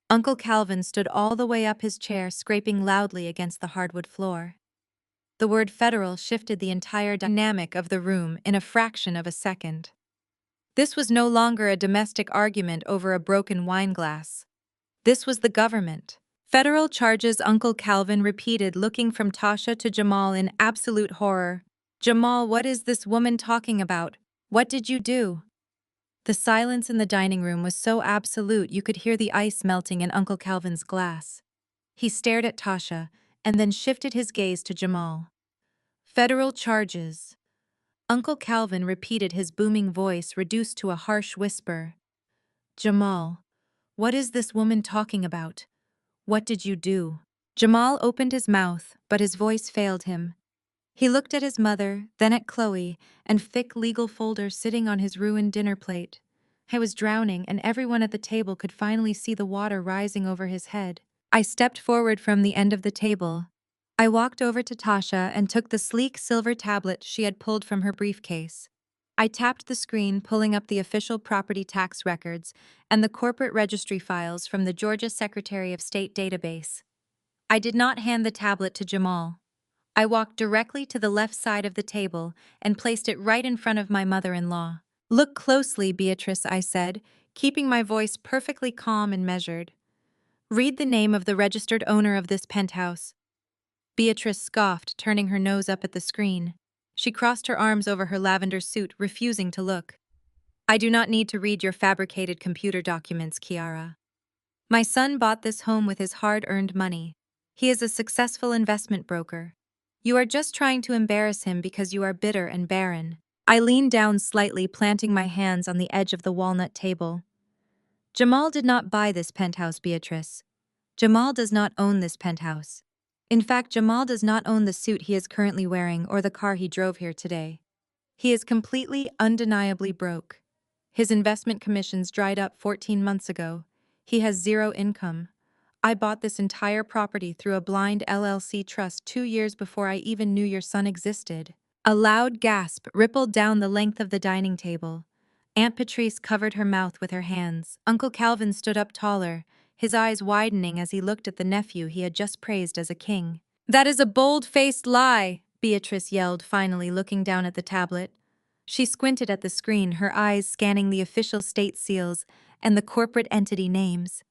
Uncle Calvin stood all the way up his chair, scraping loudly against the hardwood floor. The word federal shifted the entire dynamic of the room in a fraction of a second. This was no longer a domestic argument over a broken wine glass. This was the government. Federal charges, Uncle Calvin repeated, looking from Tasha to Jamal in absolute horror. Jamal, what is this woman talking about? What did you do? The silence in the dining room was so absolute you could hear the ice melting in Uncle Calvin's glass. He stared at Tasha and then shifted his gaze to Jamal. Federal charges. Uncle Calvin repeated, his booming voice reduced to a harsh whisper. Jamal, what is this woman talking about? What did you do? Jamal opened his mouth, but his voice failed him. He looked at his mother, then at Chloe, and thick legal folders sitting on his ruined dinner plate. I was drowning, and everyone at the table could finally see the water rising over his head. I stepped forward from the end of the table. I walked over to Tasha and took the sleek silver tablet she had pulled from her briefcase. I tapped the screen, pulling up the official property tax records and the corporate registry files from the Georgia Secretary of State database. I did not hand the tablet to Jamal. I walked directly to the left side of the table and placed it right in front of my mother-in-law. Look closely, Beatrice, I said, keeping my voice perfectly calm and measured. Read the name of the registered owner of this penthouse. Beatrice scoffed, turning her nose up at the screen. She crossed her arms over her lavender suit, refusing to look. I do not need to read your fabricated computer documents, Kiara. My son bought this home with his hard-earned money. He is a successful investment broker. You are just trying to embarrass him because you are bitter and barren. I leaned down slightly, planting my hands on the edge of the walnut table. Jamal did not buy this penthouse, Beatrice. Jamal does not own this penthouse. In fact, Jamal does not own the suit he is currently wearing or the car he drove here today. He is completely, undeniably broke. His investment commissions dried up 14 months ago. He has zero income. I bought this entire property through a blind LLC trust 2 years before I even knew your son existed. A loud gasp rippled down the length of the dining table. Aunt Patrice covered her mouth with her hands. Uncle Calvin stood up taller, his eyes widening as he looked at the nephew he had just praised as a king. That is a bold-faced lie, Beatrice yelled, finally looking down at the tablet. She squinted at the screen, her eyes scanning the official state seals and the corporate entity names.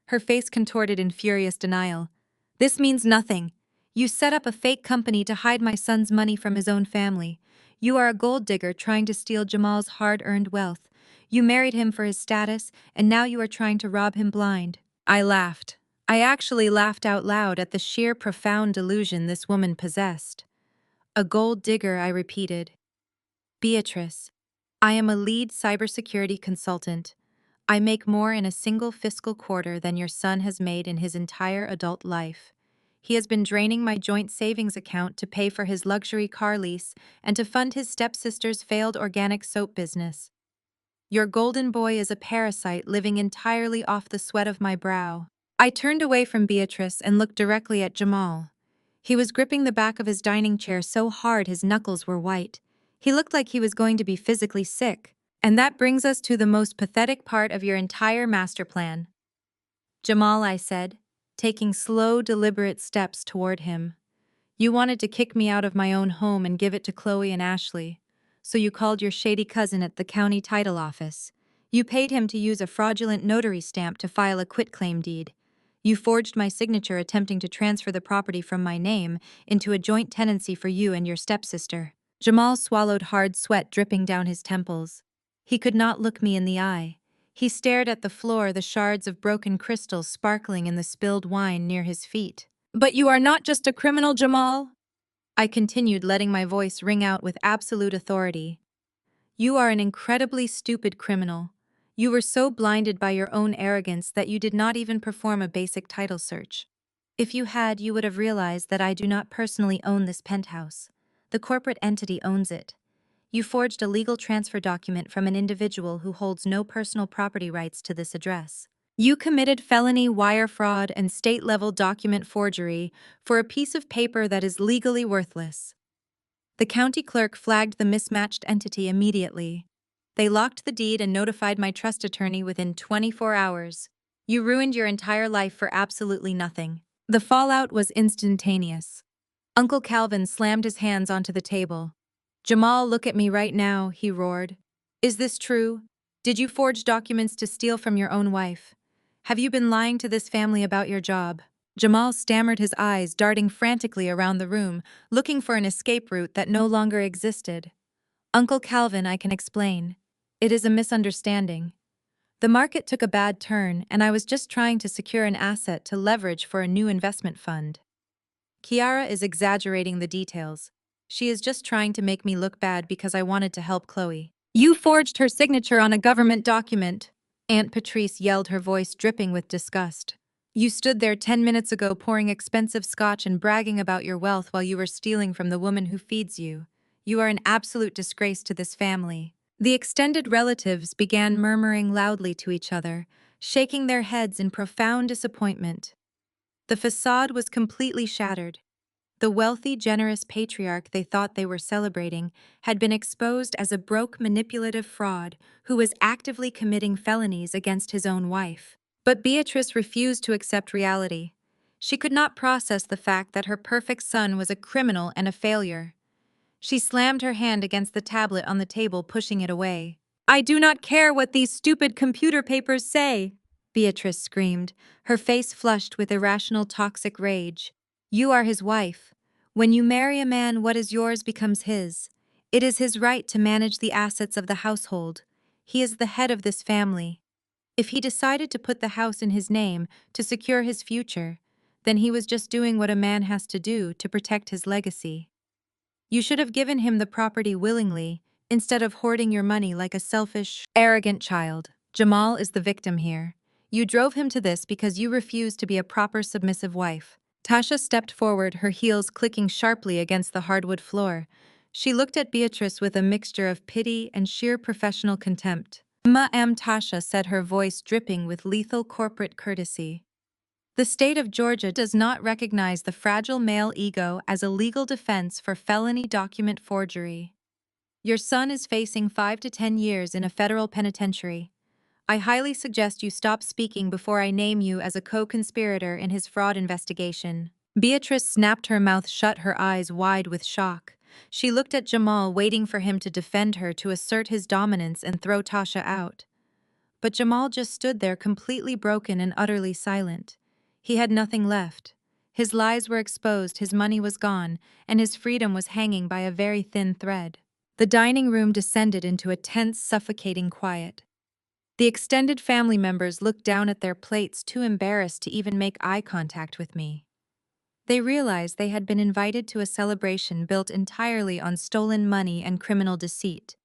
Her face contorted in furious denial. This means nothing. You set up a fake company to hide my son's money from his own family. You are a gold digger trying to steal Jamal's hard-earned wealth. You married him for his status, and now you are trying to rob him blind. I laughed. I actually laughed out loud at the sheer profound delusion this woman possessed. A gold digger, I repeated. Beatrice, I am a lead cybersecurity consultant. I make more in a single fiscal quarter than your son has made in his entire adult life. He has been draining my joint savings account to pay for his luxury car lease and to fund his stepsister's failed organic soap business. Your golden boy is a parasite living entirely off the sweat of my brow. I turned away from Beatrice and looked directly at Jamal. He was gripping the back of his dining chair so hard his knuckles were white. He looked like he was going to be physically sick. And that brings us to the most pathetic part of your entire master plan. Jamal, I said, taking slow, deliberate steps toward him. You wanted to kick me out of my own home and give it to Chloe and Ashley. So you called your shady cousin at the county title office. You paid him to use a fraudulent notary stamp to file a quitclaim deed. You forged my signature attempting to transfer the property from my name into a joint tenancy for you and your stepsister. Jamal swallowed hard sweat dripping down his temples. He could not look me in the eye. He stared at the floor, the shards of broken crystals sparkling in the spilled wine near his feet. But you are not just a criminal, Jamal, I continued, letting my voice ring out with absolute authority. You are an incredibly stupid criminal. You were so blinded by your own arrogance that you did not even perform a basic title search. If you had, you would have realized that I do not personally own this penthouse. The corporate entity owns it. You forged a legal transfer document from an individual who holds no personal property rights to this address. You committed felony wire fraud and state-level document forgery for a piece of paper that is legally worthless. The county clerk flagged the mismatched entity immediately. They locked the deed and notified my trust attorney within 24 hours. You ruined your entire life for absolutely nothing. The fallout was instantaneous. Uncle Calvin slammed his hands onto the table. Jamal, look at me right now, he roared. Is this true? Did you forge documents to steal from your own wife? Have you been lying to this family about your job? Jamal stammered, his eyes darting frantically around the room, looking for an escape route that no longer existed. Uncle Calvin, I can explain. It is a misunderstanding. The market took a bad turn, and I was just trying to secure an asset to leverage for a new investment fund. Kiara is exaggerating the details. She is just trying to make me look bad because I wanted to help Chloe. You forged her signature on a government document, Aunt Patrice yelled, her voice dripping with disgust. You stood there 10 minutes ago pouring expensive scotch and bragging about your wealth while you were stealing from the woman who feeds you. You are an absolute disgrace to this family. The extended relatives began murmuring loudly to each other, shaking their heads in profound disappointment. The facade was completely shattered. The wealthy, generous patriarch they thought they were celebrating had been exposed as a broke, manipulative fraud who was actively committing felonies against his own wife. But Beatrice refused to accept reality. She could not process the fact that her perfect son was a criminal and a failure. She slammed her hand against the tablet on the table, pushing it away. I do not care what these stupid computer papers say. Beatrice screamed, her face flushed with irrational toxic rage. You are his wife. When you marry a man, what is yours becomes his. It is his right to manage the assets of the household. He is the head of this family. If he decided to put the house in his name to secure his future, then he was just doing what a man has to do to protect his legacy. You should have given him the property willingly, instead of hoarding your money like a selfish, arrogant child. Jamal is the victim here. You drove him to this because you refused to be a proper submissive wife. Tasha stepped forward, her heels clicking sharply against the hardwood floor. She looked at Beatrice with a mixture of pity and sheer professional contempt. Ma'am, Tasha said, her voice dripping with lethal corporate courtesy. The state of Georgia does not recognize the fragile male ego as a legal defense for felony document forgery. Your son is facing 5 to 10 years in a federal penitentiary. I highly suggest you stop speaking before I name you as a co-conspirator in his fraud investigation. Beatrice snapped her mouth shut, her eyes wide with shock. She looked at Jamal, waiting for him to defend her, to assert his dominance and throw Tasha out. But Jamal just stood there, completely broken and utterly silent. He had nothing left. His lies were exposed, his money was gone, and his freedom was hanging by a very thin thread. The dining room descended into a tense, suffocating quiet. The extended family members looked down at their plates, too embarrassed to even make eye contact with me. They realized they had been invited to a celebration built entirely on stolen money and criminal deceit.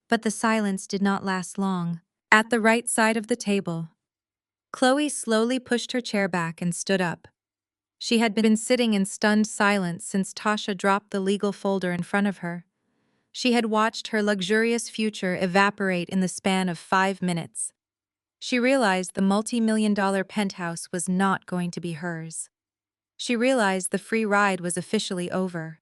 But the silence did not last long. At the right side of the table, Chloe slowly pushed her chair back and stood up. She had been sitting in stunned silence since Tasha dropped the legal folder in front of her. She had watched her luxurious future evaporate in the span of 5 minutes. She realized the multi-million-dollar penthouse was not going to be hers. She realized the free ride was officially over.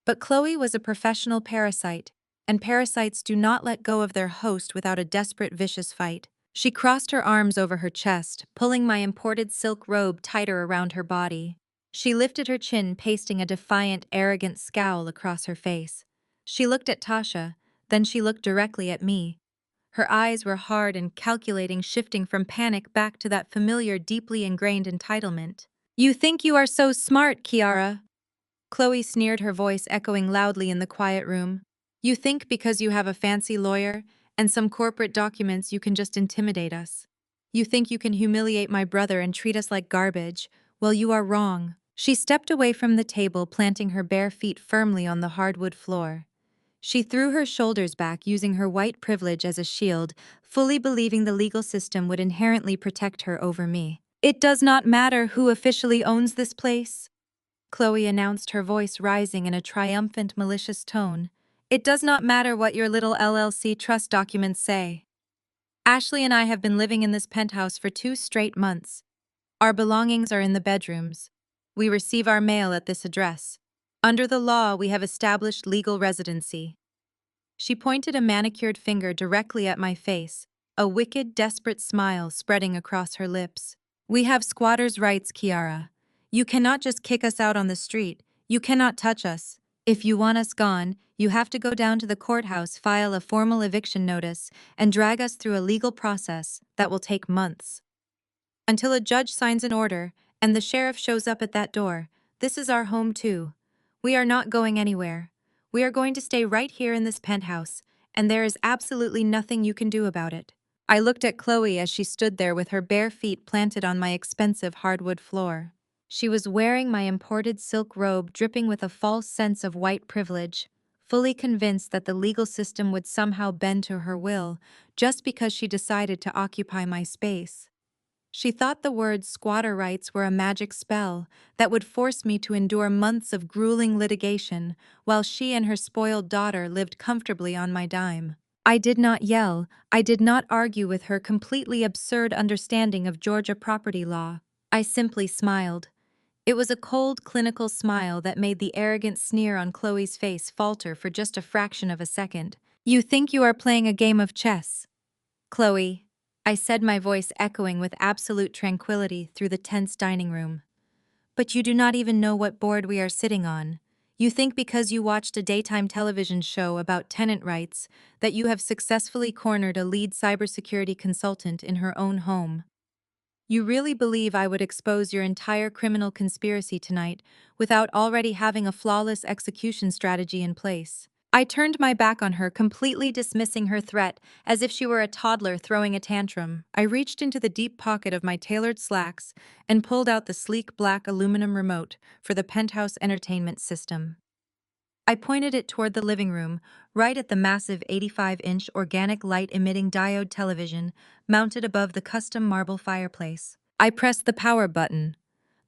But Chloe was a professional parasite, and parasites do not let go of their host without a desperate, vicious fight. She crossed her arms over her chest, pulling my imported silk robe tighter around her body. She lifted her chin, pasting a defiant, arrogant scowl across her face. She looked at Tasha, then she looked directly at me. Her eyes were hard and calculating, shifting from panic back to that familiar, deeply ingrained entitlement. You think you are so smart, Kiara? Chloe sneered, her voice echoing loudly in the quiet room. You think because you have a fancy lawyer and some corporate documents you can just intimidate us. You think you can humiliate my brother and treat us like garbage. Well, you are wrong. She stepped away from the table, planting her bare feet firmly on the hardwood floor. She threw her shoulders back, using her white privilege as a shield, fully believing the legal system would inherently protect her over me. It does not matter who officially owns this place, Chloe announced, her voice rising in a triumphant, malicious tone. It does not matter what your little LLC trust documents say. Ashley and I have been living in this penthouse for 2 straight months. Our belongings are in the bedrooms. We receive our mail at this address. Under the law, we have established legal residency. She pointed a manicured finger directly at my face, a wicked, desperate smile spreading across her lips. We have squatters' rights, Kiara. You cannot just kick us out on the street. You cannot touch us. If you want us gone, you have to go down to the courthouse, file a formal eviction notice, and drag us through a legal process that will take months. Until a judge signs an order and the sheriff shows up at that door, this is our home too. We are not going anywhere. We are going to stay right here in this penthouse, and there is absolutely nothing you can do about it. I looked at Chloe as she stood there with her bare feet planted on my expensive hardwood floor. She was wearing my imported silk robe, dripping with a false sense of white privilege, fully convinced that the legal system would somehow bend to her will just because she decided to occupy my space. She thought the words squatter rights were a magic spell that would force me to endure months of grueling litigation while she and her spoiled daughter lived comfortably on my dime. I did not yell. I did not argue with her completely absurd understanding of Georgia property law. I simply smiled. It was a cold, clinical smile that made the arrogant sneer on Chloe's face falter for just a fraction of a second. You think you are playing a game of chess, Chloe, I said, my voice echoing with absolute tranquility through the tense dining room. But you do not even know what board we are sitting on. You think because you watched a daytime television show about tenant rights that you have successfully cornered a lead cybersecurity consultant in her own home. You really believe I would expose your entire criminal conspiracy tonight without already having a flawless execution strategy in place? I turned my back on her, completely dismissing her threat as if she were a toddler throwing a tantrum. I reached into the deep pocket of my tailored slacks and pulled out the sleek black aluminum remote for the penthouse entertainment system. I pointed it toward the living room, right at the massive 85-inch organic light-emitting diode television mounted above the custom marble fireplace. I pressed the power button.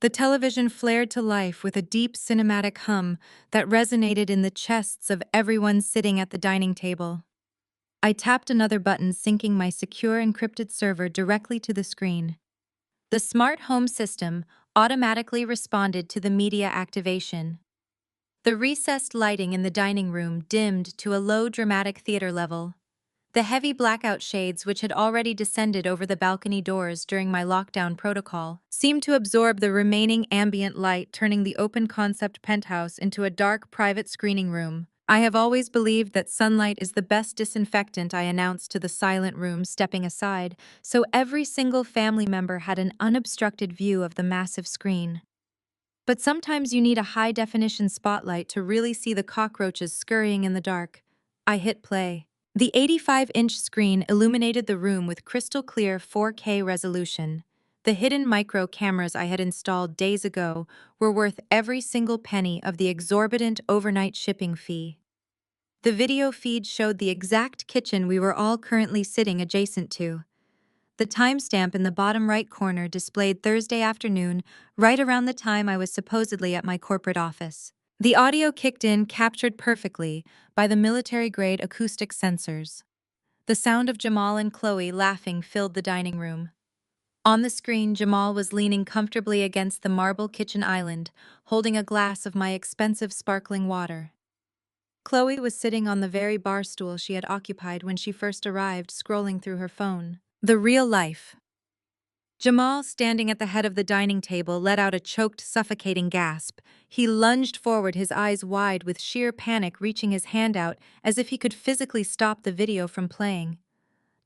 The television flared to life with a deep cinematic hum that resonated in the chests of everyone sitting at the dining table. I tapped another button, syncing my secure encrypted server directly to the screen. The smart home system automatically responded to the media activation. The recessed lighting in the dining room dimmed to a low dramatic theater level. The heavy blackout shades, which had already descended over the balcony doors during my lockdown protocol, seemed to absorb the remaining ambient light, turning the open-concept penthouse into a dark private screening room. I have always believed that sunlight is the best disinfectant, I announced to the silent room, stepping aside, so every single family member had an unobstructed view of the massive screen. But sometimes you need a high-definition spotlight to really see the cockroaches scurrying in the dark. I hit play. The 85-inch screen illuminated the room with crystal-clear 4K resolution. The hidden micro cameras I had installed days ago were worth every single penny of the exorbitant overnight shipping fee. The video feed showed the exact kitchen we were all currently sitting adjacent to. The timestamp in the bottom right corner displayed Thursday afternoon, right around the time I was supposedly at my corporate office. The audio kicked in, captured perfectly by the military-grade acoustic sensors. The sound of Jamal and Chloe laughing filled the dining room. On the screen, Jamal was leaning comfortably against the marble kitchen island, holding a glass of my expensive sparkling water. Chloe was sitting on the very bar stool she had occupied when she first arrived, scrolling through her phone. The real life. Jamal, standing at the head of the dining table, let out a choked, suffocating gasp. He lunged forward, his eyes wide with sheer panic, reaching his hand out as if he could physically stop the video from playing.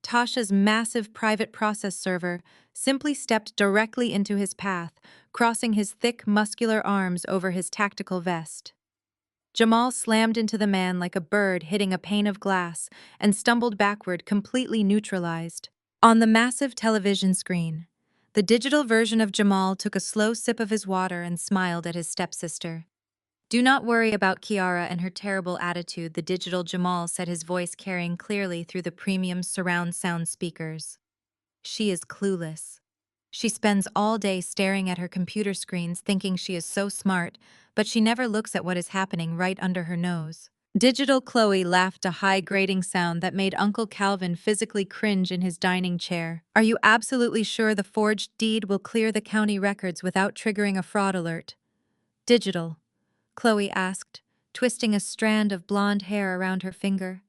Tasha's massive private process server simply stepped directly into his path, crossing his thick, muscular arms over his tactical vest. Jamal slammed into the man like a bird hitting a pane of glass and stumbled backward, completely neutralized. On the massive television screen, the digital version of Jamal took a slow sip of his water and smiled at his stepsister. "Do not worry about Kiara and her terrible attitude," the digital Jamal said, his voice carrying clearly through the premium surround sound speakers. "She is clueless. She spends all day staring at her computer screens thinking she is so smart, but she never looks at what is happening right under her nose." Digital Chloe laughed, a high grating sound that made Uncle Calvin physically cringe in his dining chair. "Are you absolutely sure the forged deed will clear the county records without triggering a fraud alert?" "Digital?" Chloe asked, twisting a strand of blonde hair around her finger.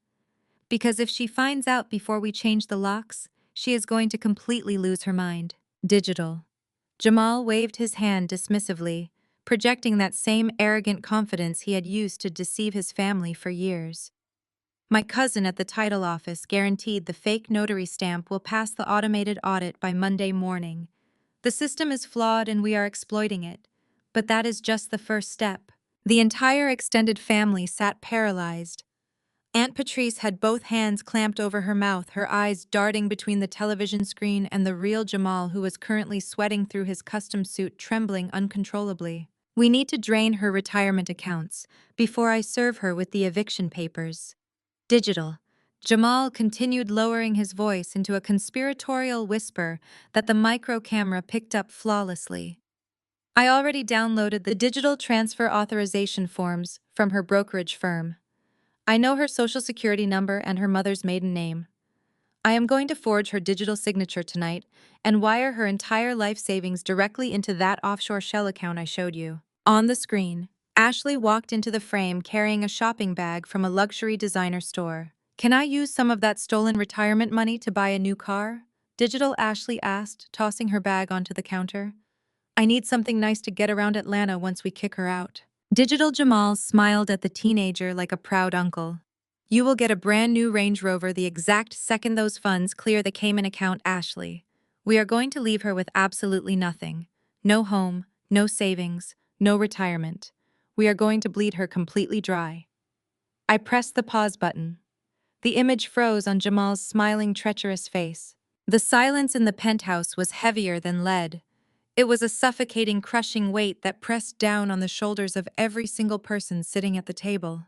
"Because if she finds out before we change the locks, she is going to completely lose her mind." "Digital." Jamal waved his hand dismissively, projecting that same arrogant confidence he had used to deceive his family for years. "My cousin at the title office guaranteed the fake notary stamp will pass the automated audit by Monday morning. The system is flawed and we are exploiting it, but that is just the first step." The entire extended family sat paralyzed. Aunt Patrice had both hands clamped over her mouth, her eyes darting between the television screen and the real Jamal, who was currently sweating through his custom suit, trembling uncontrollably. "We need to drain her retirement accounts before I serve her with the eviction papers." "Digital." Jamal continued, lowering his voice into a conspiratorial whisper that the micro camera picked up flawlessly. "I already downloaded the digital transfer authorization forms from her brokerage firm. I know her social security number and her mother's maiden name. I am going to forge her digital signature tonight and wire her entire life savings directly into that offshore shell account I showed you." On the screen, Ashley walked into the frame carrying a shopping bag from a luxury designer store. "Can I use some of that stolen retirement money to buy a new car?" Digital Ashley asked, tossing her bag onto the counter. "I need something nice to get around Atlanta once we kick her out." Digital Jamal smiled at the teenager like a proud uncle. "You will get a brand new Range Rover the exact second those funds clear the Cayman account, Ashley. We are going to leave her with absolutely nothing. No home, no savings, no retirement. We are going to bleed her completely dry. I pressed the pause button. The image froze on Jamal's smiling, treacherous face. The silence in the penthouse was heavier than lead. It was a suffocating, crushing weight that pressed down on the shoulders of every single person sitting at the table.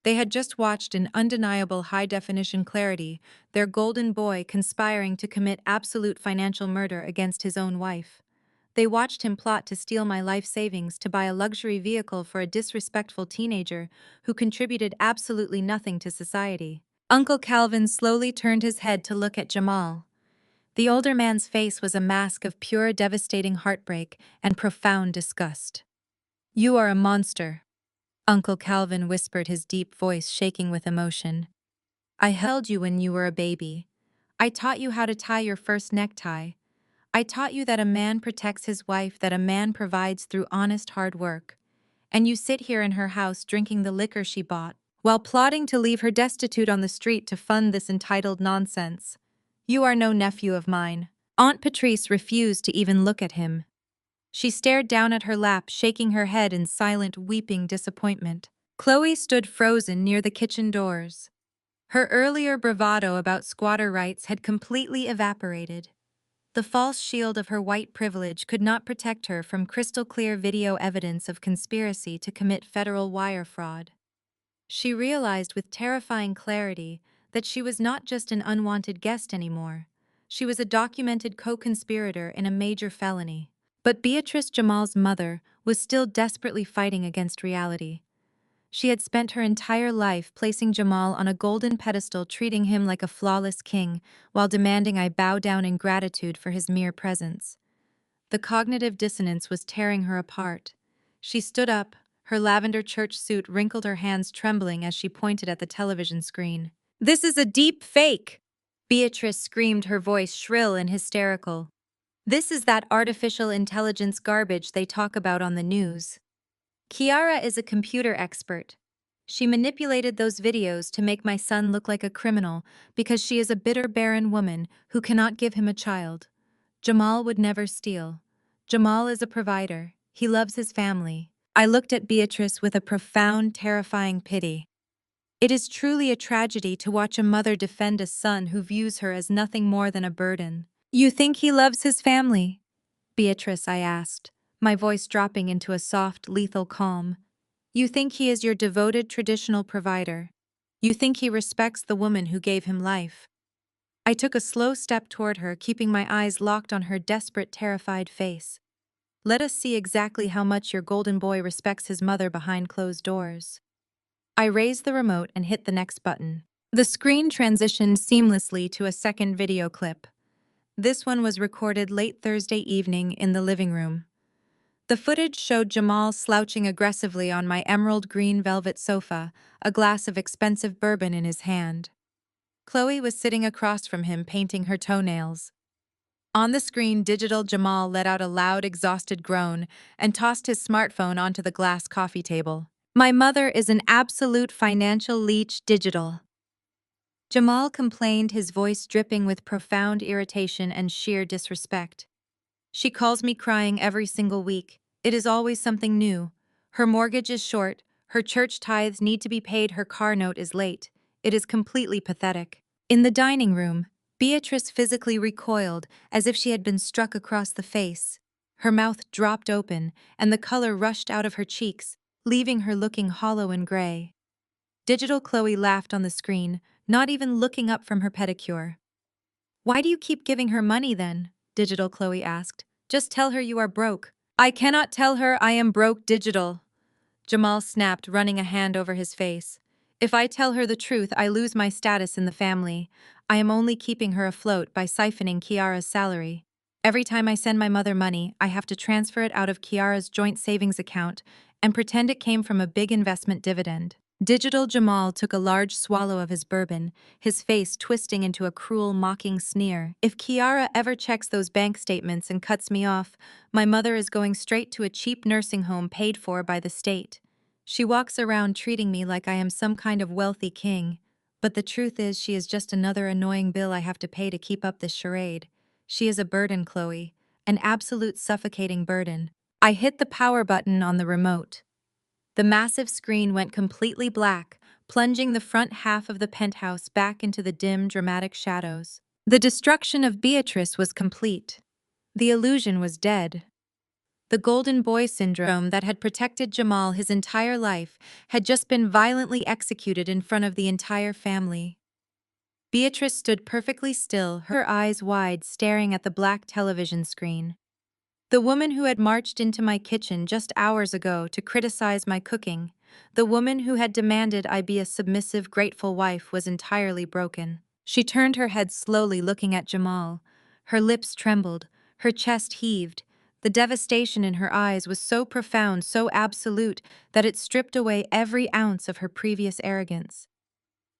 They had just watched in undeniable high-definition clarity their golden boy conspiring to commit absolute financial murder against his own wife. They watched him plot to steal my life savings to buy a luxury vehicle for a disrespectful teenager who contributed absolutely nothing to society. Uncle Calvin slowly turned his head to look at Jamal. The older man's face was a mask of pure, devastating heartbreak and profound disgust. "You are a monster," Uncle Calvin whispered, his deep voice shaking with emotion. "I held you when you were a baby. I taught you how to tie your first necktie. I taught you that a man protects his wife, that a man provides through honest hard work. And you sit here in her house drinking the liquor she bought, while plotting to leave her destitute on the street to fund this entitled nonsense. You are no nephew of mine." Aunt Patrice refused to even look at him. She stared down at her lap, shaking her head in silent, weeping disappointment. Chloe stood frozen near the kitchen doors. Her earlier bravado about squatter rights had completely evaporated. The false shield of her white privilege could not protect her from crystal-clear video evidence of conspiracy to commit federal wire fraud. She realized with terrifying clarity that she was not just an unwanted guest anymore. She was a documented co-conspirator in a major felony. But Beatrice, Jamal's mother, was still desperately fighting against reality. She had spent her entire life placing Jamal on a golden pedestal, treating him like a flawless king, while demanding I bow down in gratitude for his mere presence. The cognitive dissonance was tearing her apart. She stood up, her lavender church suit wrinkled, her hands trembling as she pointed at the television screen. "This is a deep fake!" Beatrice screamed, her voice shrill and hysterical. "This is that artificial intelligence garbage they talk about on the news. Kiara is a computer expert. She manipulated those videos to make my son look like a criminal because she is a bitter, barren woman who cannot give him a child. Jamal would never steal. Jamal is a provider. He loves his family." I looked at Beatrice with a profound, terrifying pity. It is truly a tragedy to watch a mother defend a son who views her as nothing more than a burden. "You think he loves his family?" Beatrice, I asked, my voice dropping into a soft, lethal calm. "You think he is your devoted traditional provider? You think he respects the woman who gave him life?" I took a slow step toward her, keeping my eyes locked on her desperate, terrified face. "Let us see exactly how much your golden boy respects his mother behind closed doors." I raised the remote and hit the next button. The screen transitioned seamlessly to a second video clip. This one was recorded late Thursday evening in the living room. The footage showed Jamal slouching aggressively on my emerald green velvet sofa, a glass of expensive bourbon in his hand. Chloe was sitting across from him, painting her toenails. On the screen, digital Jamal let out a loud, exhausted groan and tossed his smartphone onto the glass coffee table. "My mother is an absolute financial leech, digital," Jamal complained, his voice dripping with profound irritation and sheer disrespect. "She calls me crying every single week. It is always something new. Her mortgage is short, her church tithes need to be paid, her car note is late. It is completely pathetic." In the dining room, Beatrice physically recoiled as if she had been struck across the face. Her mouth dropped open, and the color rushed out of her cheeks, leaving her looking hollow and gray. Digital Chloe laughed on the screen, not even looking up from her pedicure. "Why do you keep giving her money then?" Digital Chloe asked. "Just tell her you are broke." "I cannot tell her I am broke, Digital," Jamal snapped, running a hand over his face. "If I tell her the truth, I lose my status in the family. I am only keeping her afloat by siphoning Kiara's salary. Every time I send my mother money, I have to transfer it out of Kiara's joint savings account and pretend it came from a big investment dividend." Digital Jamal took a large swallow of his bourbon, his face twisting into a cruel, mocking sneer. "If Kiara ever checks those bank statements and cuts me off, my mother is going straight to a cheap nursing home paid for by the state. She walks around treating me like I am some kind of wealthy king. But the truth is, she is just another annoying bill I have to pay to keep up this charade. She is a burden, Chloe. An absolute suffocating burden. I hit the power button on the remote. The massive screen went completely black, plunging the front half of the penthouse back into the dim, dramatic shadows. The destruction of Beatrice was complete. The illusion was dead. The golden boy syndrome that had protected Jamal his entire life had just been violently executed in front of the entire family. Beatrice stood perfectly still, her eyes wide, staring at the black television screen. The woman who had marched into my kitchen just hours ago to criticize my cooking, the woman who had demanded I be a submissive, grateful wife, was entirely broken. She turned her head slowly, looking at Jamal. Her lips trembled, her chest heaved. The devastation in her eyes was so profound, so absolute, that it stripped away every ounce of her previous arrogance.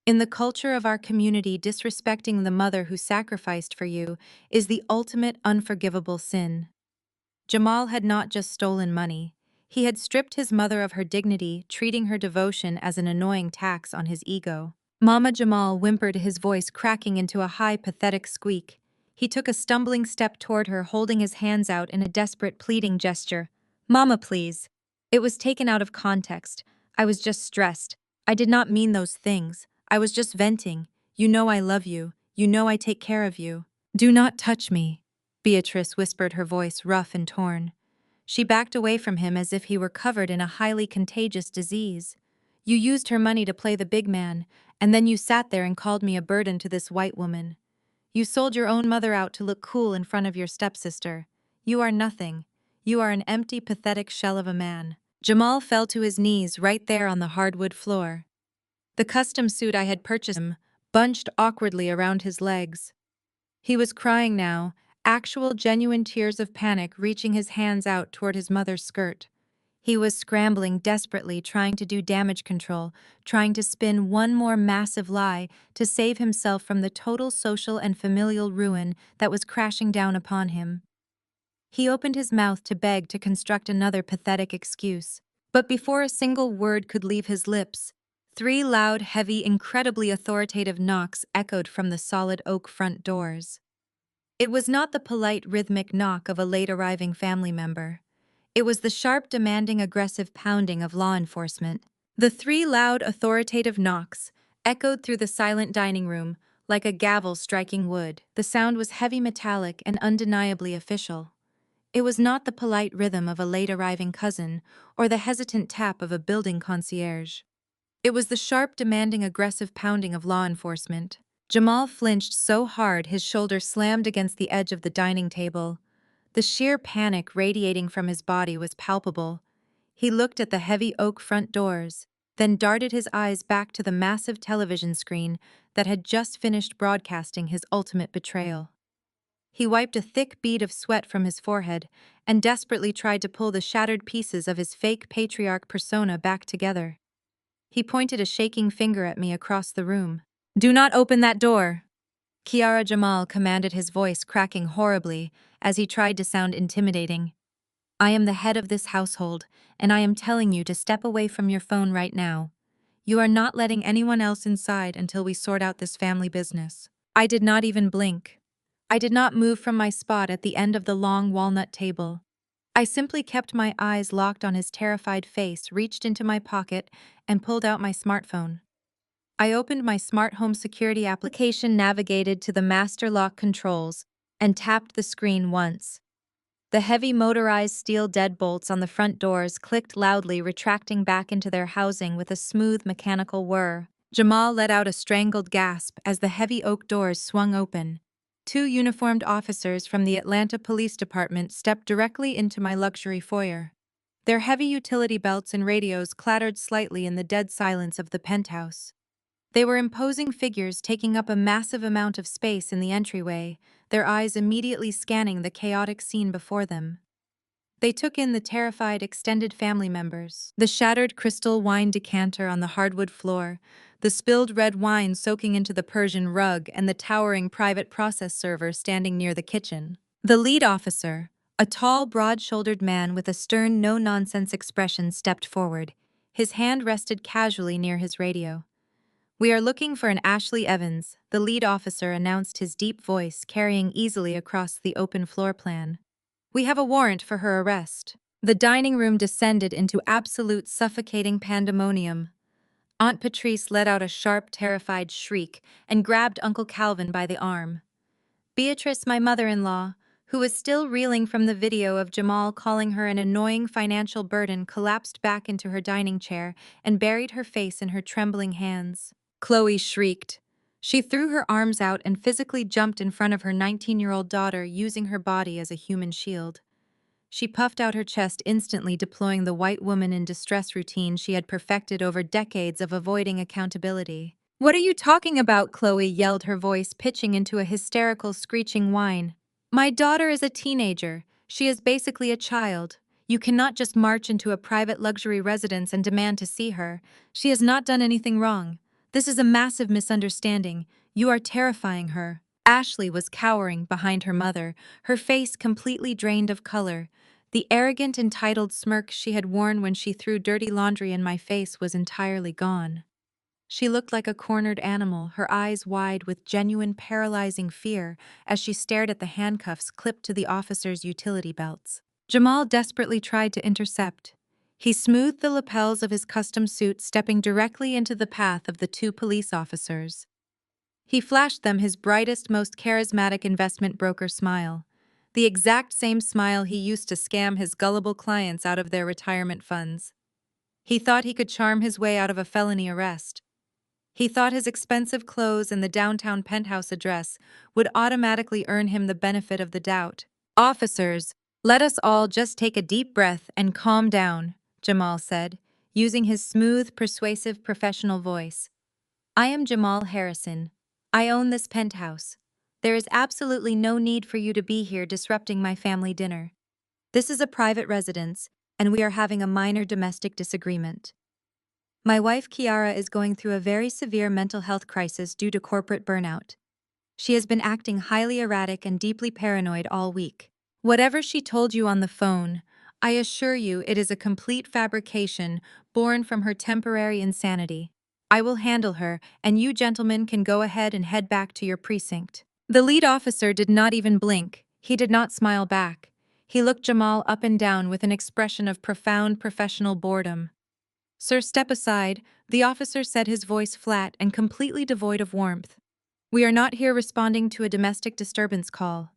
In the culture of our community, disrespecting the mother who sacrificed for you is the ultimate unforgivable sin. Jamal had not just stolen money. He had stripped his mother of her dignity, treating her devotion as an annoying tax on his ego. Mama, Jamal whimpered, his voice cracking into a high, pathetic squeak. He took a stumbling step toward her, holding his hands out in a desperate, pleading gesture. Mama, please. It was taken out of context. I was just stressed. I did not mean those things. I was just venting. You know I love you. You know I take care of you. Do not touch me, Beatrice whispered, her voice rough and torn. She backed away from him as if he were covered in a highly contagious disease. You used her money to play the big man, and then you sat there and called me a burden to this white woman. You sold your own mother out to look cool in front of your stepsister. You are nothing. You are an empty, pathetic shell of a man. Jamal fell to his knees right there on the hardwood floor. The custom suit I had purchased him bunched awkwardly around his legs. He was crying now, actual genuine tears of panic reaching his hands out toward his mother's skirt. He was scrambling desperately, trying to do damage control, trying to spin one more massive lie to save himself from the total social and familial ruin that was crashing down upon him. He opened his mouth to beg, to construct another pathetic excuse. But before a single word could leave his lips, 3 loud, heavy, incredibly authoritative knocks echoed from the solid oak front doors. It was not the polite, rhythmic knock of a late-arriving family member. It was the sharp, demanding, aggressive pounding of law enforcement. The 3 loud, authoritative knocks echoed through the silent dining room like a gavel striking wood. The sound was heavy, metallic, and undeniably official. It was not the polite rhythm of a late-arriving cousin or the hesitant tap of a building concierge. It was the sharp, demanding, aggressive pounding of law enforcement. Jamal flinched so hard his shoulder slammed against the edge of the dining table. The sheer panic radiating from his body was palpable. He looked at the heavy oak front doors, then darted his eyes back to the massive television screen that had just finished broadcasting his ultimate betrayal. He wiped a thick bead of sweat from his forehead and desperately tried to pull the shattered pieces of his fake patriarch persona back together. He pointed a shaking finger at me across the room. "Do not open that door!" Kiara, Jamal commanded, his voice cracking horribly as he tried to sound intimidating. "I am the head of this household, and I am telling you to step away from your phone right now. You are not letting anyone else inside until we sort out this family business." I did not even blink. I did not move from my spot at the end of the long walnut table. I simply kept my eyes locked on his terrified face, reached into my pocket, and pulled out my smartphone. I opened my smart home security application, navigated to the master lock controls, and tapped the screen once. The heavy motorized steel deadbolts on the front doors clicked loudly, retracting back into their housing with a smooth mechanical whir. Jamal let out a strangled gasp as the heavy oak doors swung open. 2 uniformed officers from the Atlanta Police Department stepped directly into my luxury foyer. Their heavy utility belts and radios clattered slightly in the dead silence of the penthouse. They were imposing figures taking up a massive amount of space in the entryway, their eyes immediately scanning the chaotic scene before them. They took in the terrified extended family members, the shattered crystal wine decanter on the hardwood floor, the spilled red wine soaking into the Persian rug, and the towering private process server standing near the kitchen. The lead officer, a tall, broad-shouldered man with a stern, no-nonsense expression, stepped forward. His hand rested casually near his radio. "We are looking for an Ashley Evans," the lead officer announced, his deep voice carrying easily across the open floor plan. "We have a warrant for her arrest." The dining room descended into absolute suffocating pandemonium. Aunt Patrice let out a sharp, terrified shriek and grabbed Uncle Calvin by the arm. Beatrice, my mother-in-law, who was still reeling from the video of Jamal calling her an annoying financial burden, collapsed back into her dining chair and buried her face in her trembling hands. Chloe shrieked. She threw her arms out and physically jumped in front of her 19-year-old daughter, using her body as a human shield. She puffed out her chest, instantly deploying the white woman in distress routine she had perfected over decades of avoiding accountability. "What are you talking about?" Chloe yelled, her voice pitching into a hysterical, screeching whine. "My daughter is a teenager. She is basically a child. You cannot just march into a private luxury residence and demand to see her. She has not done anything wrong. This is a massive misunderstanding. You are terrifying her." Ashley was cowering behind her mother, her face completely drained of color. The arrogant, entitled smirk she had worn when she threw dirty laundry in my face was entirely gone. She looked like a cornered animal, her eyes wide with genuine paralyzing fear as she stared at the handcuffs clipped to the officer's utility belts. Jamal desperately tried to intercept. He smoothed the lapels of his custom suit, stepping directly into the path of the two police officers. He flashed them his brightest, most charismatic investment broker smile, the exact same smile he used to scam his gullible clients out of their retirement funds. He thought he could charm his way out of a felony arrest. He thought his expensive clothes and the downtown penthouse address would automatically earn him the benefit of the doubt. "Officers, let us all just take a deep breath and calm down," Jamal said, using his smooth, persuasive, professional voice. "I am Jamal Harrison. I own this penthouse. There is absolutely no need for you to be here disrupting my family dinner. This is a private residence, and we are having a minor domestic disagreement. My wife Kiara is going through a very severe mental health crisis due to corporate burnout. She has been acting highly erratic and deeply paranoid all week. Whatever she told you on the phone, I assure you it is a complete fabrication born from her temporary insanity. I will handle her, and you gentlemen can go ahead and head back to your precinct." The lead officer did not even blink. He did not smile back. He looked Jamal up and down with an expression of profound professional boredom. "Sir, step aside," the officer said, his voice flat and completely devoid of warmth. "We are not here responding to a domestic disturbance call.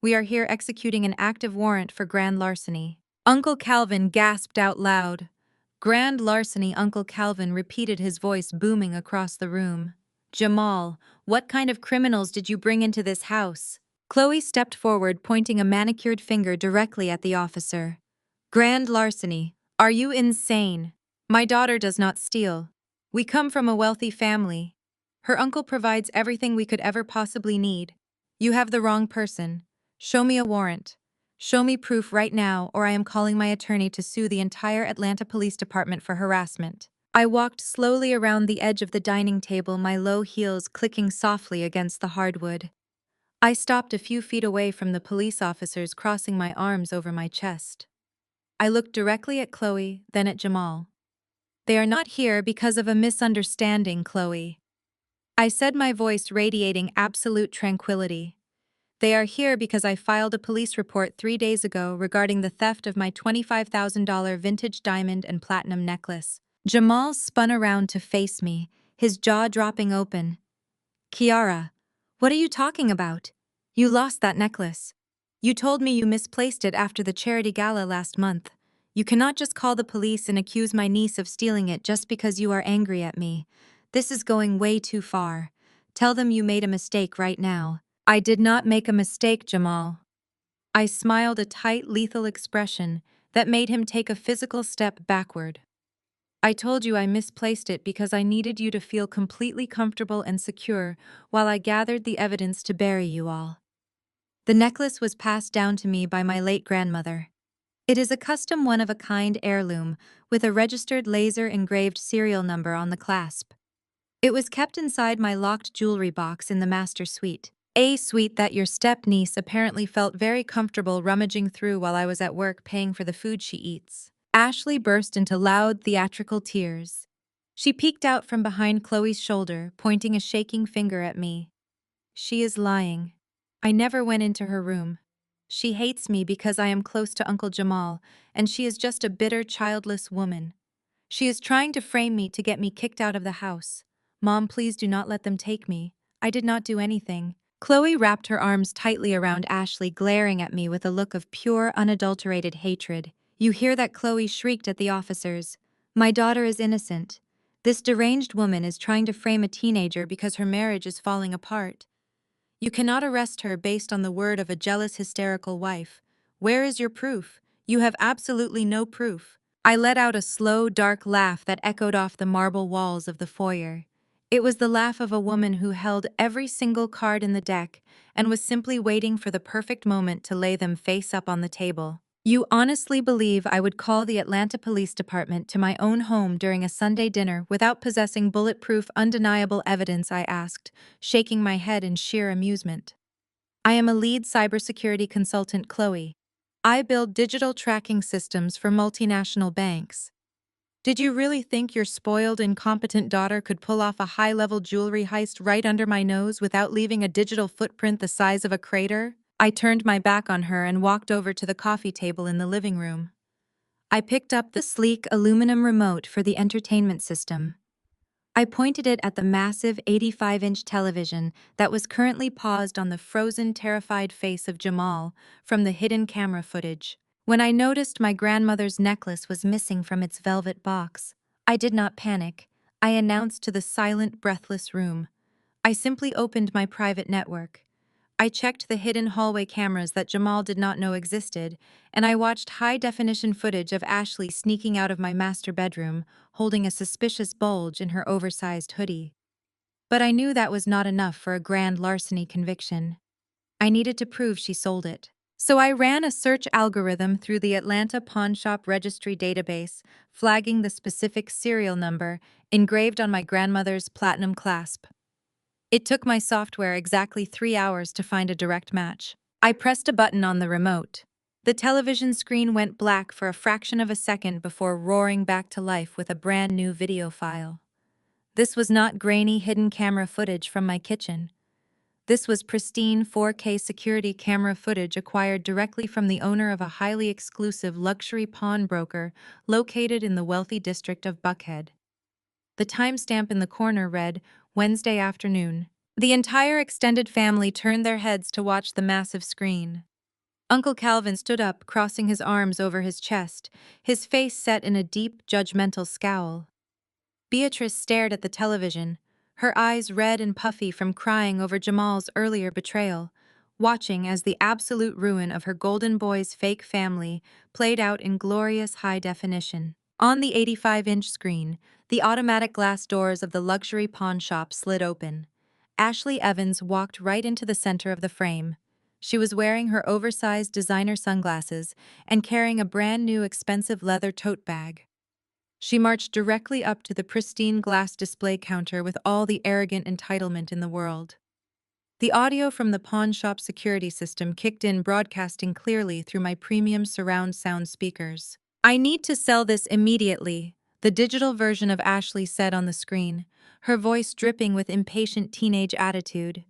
We are here executing an active warrant for grand larceny." Uncle Calvin gasped out loud. "Grand larceny," Uncle Calvin repeated, his voice booming across the room. "Jamal, what kind of criminals did you bring into this house?" Chloe stepped forward, pointing a manicured finger directly at the officer. "Grand larceny? Are you insane? My daughter does not steal. We come from a wealthy family. Her uncle provides everything we could ever possibly need. You have the wrong person. Show me a warrant. Show me proof right now, or I am calling my attorney to sue the entire Atlanta Police Department for harassment." I walked slowly around the edge of the dining table, my low heels clicking softly against the hardwood. I stopped a few feet away from the police officers, crossing my arms over my chest. I looked directly at Chloe, then at Jamal. "They are not here because of a misunderstanding, Chloe," I said, my voice radiating absolute tranquility. "They are here because I filed a police report 3 days ago regarding the theft of my $25,000 vintage diamond and platinum necklace." Jamal spun around to face me, his jaw dropping open. "Kiara, what are you talking about? You lost that necklace. You told me you misplaced it after the charity gala last month. You cannot just call the police and accuse my niece of stealing it just because you are angry at me. This is going way too far. Tell them you made a mistake right now." "I did not make a mistake, Jamal." I smiled, a tight, lethal expression that made him take a physical step backward. "I told you I misplaced it because I needed you to feel completely comfortable and secure while I gathered the evidence to bury you all. The necklace was passed down to me by my late grandmother. It is a custom one-of-a-kind heirloom with a registered laser-engraved serial number on the clasp. It was kept inside my locked jewelry box in the master suite, a suite that your step-niece apparently felt very comfortable rummaging through while I was at work paying for the food she eats." Ashley burst into loud, theatrical tears. She peeked out from behind Chloe's shoulder, pointing a shaking finger at me. She is lying. I never went into her room. She hates me because I am close to Uncle Jamal, and she is just a bitter, childless woman. She is trying to frame me to get me kicked out of the house. Mom, please do not let them take me. I did not do anything. Chloe wrapped her arms tightly around Ashley, glaring at me with a look of pure, unadulterated hatred. You hear that? Chloe shrieked at the officers. My daughter is innocent. This deranged woman is trying to frame a teenager because her marriage is falling apart. You cannot arrest her based on the word of a jealous, hysterical wife. Where is your proof? You have absolutely no proof. I let out a slow, dark laugh that echoed off the marble walls of the foyer. It was the laugh of a woman who held every single card in the deck and was simply waiting for the perfect moment to lay them face up on the table. You honestly believe I would call the Atlanta Police Department to my own home during a Sunday dinner without possessing bulletproof, undeniable evidence? I asked, shaking my head in sheer amusement. I am a lead cybersecurity consultant, Chloe. I build digital tracking systems for multinational banks. Did you really think your spoiled, incompetent daughter could pull off a high-level jewelry heist right under my nose without leaving a digital footprint the size of a crater? I turned my back on her and walked over to the coffee table in the living room. I picked up the sleek aluminum remote for the entertainment system. I pointed it at the massive 85-inch television that was currently paused on the frozen, terrified face of Jamal from the hidden camera footage. When I noticed my grandmother's necklace was missing from its velvet box, I did not panic. I announced to the silent, breathless room. I simply opened my private network. I checked the hidden hallway cameras that Jamal did not know existed, and I watched high-definition footage of Ashley sneaking out of my master bedroom, holding a suspicious bulge in her oversized hoodie. But I knew that was not enough for a grand larceny conviction. I needed to prove she sold it. So I ran a search algorithm through the Atlanta pawnshop registry database, flagging the specific serial number engraved on my grandmother's platinum clasp. It took my software exactly 3 hours to find a direct match. I pressed a button on the remote. The television screen went black for a fraction of a second before roaring back to life with a brand new video file. This was not grainy hidden camera footage from my kitchen. This was pristine 4K security camera footage acquired directly from the owner of a highly exclusive luxury pawnbroker located in the wealthy district of Buckhead. The timestamp in the corner read, Wednesday afternoon. The entire extended family turned their heads to watch the massive screen. Uncle Calvin stood up, crossing his arms over his chest, his face set in a deep, judgmental scowl. Beatrice stared at the television, her eyes red and puffy from crying over Jamal's earlier betrayal, watching as the absolute ruin of her golden boy's fake family played out in glorious high definition. On the 85-inch screen, the automatic glass doors of the luxury pawn shop slid open. Ashley Evans walked right into the center of the frame. She was wearing her oversized designer sunglasses and carrying a brand new expensive leather tote bag. She marched directly up to the pristine glass display counter with all the arrogant entitlement in the world. The audio from the pawn shop security system kicked in, broadcasting clearly through my premium surround sound speakers. I need to sell this immediately, the digital version of Ashley said on the screen, her voice dripping with impatient teenage attitude.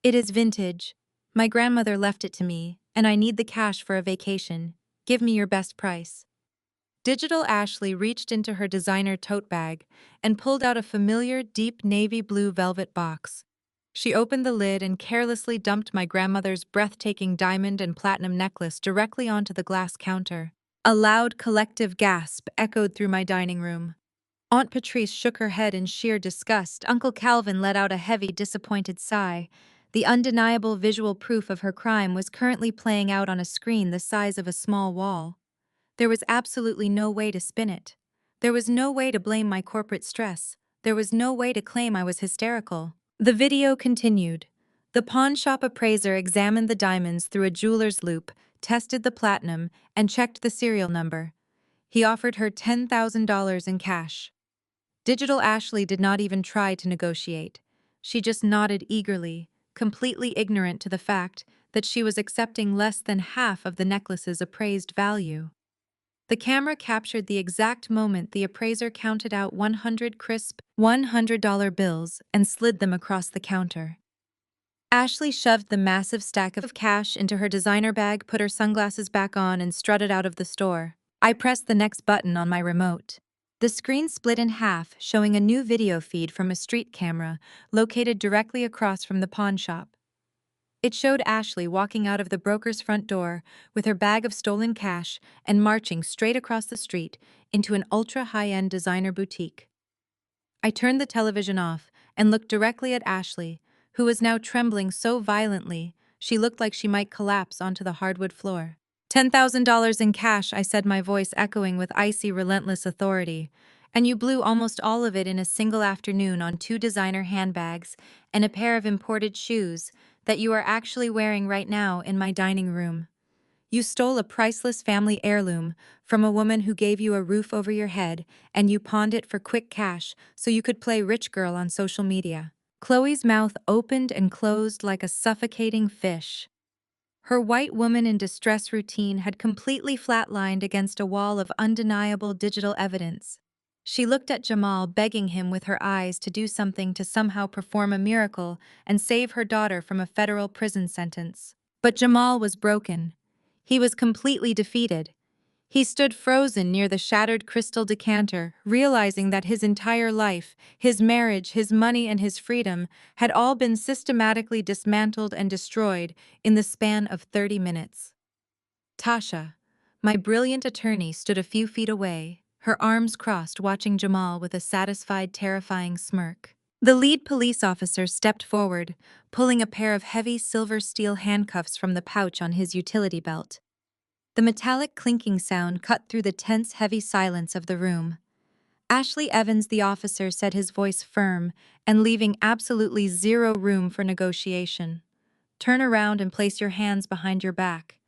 It is vintage. My grandmother left it to me, and I need the cash for a vacation. Give me your best price. Digital Ashley reached into her designer tote bag and pulled out a familiar deep navy blue velvet box. She opened the lid and carelessly dumped my grandmother's breathtaking diamond and platinum necklace directly onto the glass counter. A loud collective gasp echoed through my dining room. Aunt Patrice shook her head in sheer disgust. Uncle Calvin let out a heavy, disappointed sigh. The undeniable visual proof of her crime was currently playing out on a screen the size of a small wall. There was absolutely no way to spin it. There was no way to blame my corporate stress. There was no way to claim I was hysterical. The video continued. The pawnshop appraiser examined the diamonds through a jeweler's loupe, tested the platinum, and checked the serial number. He offered her $10,000 in cash. Digital Ashley did not even try to negotiate. She just nodded eagerly, completely ignorant to the fact that she was accepting less than half of the necklace's appraised value. The camera captured the exact moment the appraiser counted out 100 crisp $100 bills and slid them across the counter. Ashley shoved the massive stack of cash into her designer bag, put her sunglasses back on, and strutted out of the store. I pressed the next button on my remote. The screen split in half, showing a new video feed from a street camera located directly across from the pawn shop. It showed Ashley walking out of the broker's front door with her bag of stolen cash and marching straight across the street into an ultra-high-end designer boutique. I turned the television off and looked directly at Ashley, who was now trembling so violently she looked like she might collapse onto the hardwood floor. $10,000 in cash, I said, my voice echoing with icy, relentless authority. And you blew almost all of it in a single afternoon on 2 designer handbags and a pair of imported shoes that you are actually wearing right now in my dining room. You stole a priceless family heirloom from a woman who gave you a roof over your head, and you pawned it for quick cash so you could play rich girl on social media. Chloe's mouth opened and closed like a suffocating fish. Her white woman in distress routine had completely flatlined against a wall of undeniable digital evidence. She looked at Jamal, begging him with her eyes to do something to somehow perform a miracle and save her daughter from a federal prison sentence. But Jamal was broken. He was completely defeated. He stood frozen near the shattered crystal decanter, realizing that his entire life, his marriage, his money, and his freedom had all been systematically dismantled and destroyed in the span of 30 minutes. Tasha, my brilliant attorney, stood a few feet away, her arms crossed, watching Jamal with a satisfied, terrifying smirk. The lead police officer stepped forward, pulling a pair of heavy silver steel handcuffs from the pouch on his utility belt. The metallic clinking sound cut through the tense, heavy silence of the room. Ashley Evans, the officer, said, his voice firm and leaving absolutely zero room for negotiation. Turn around and place your hands behind your back.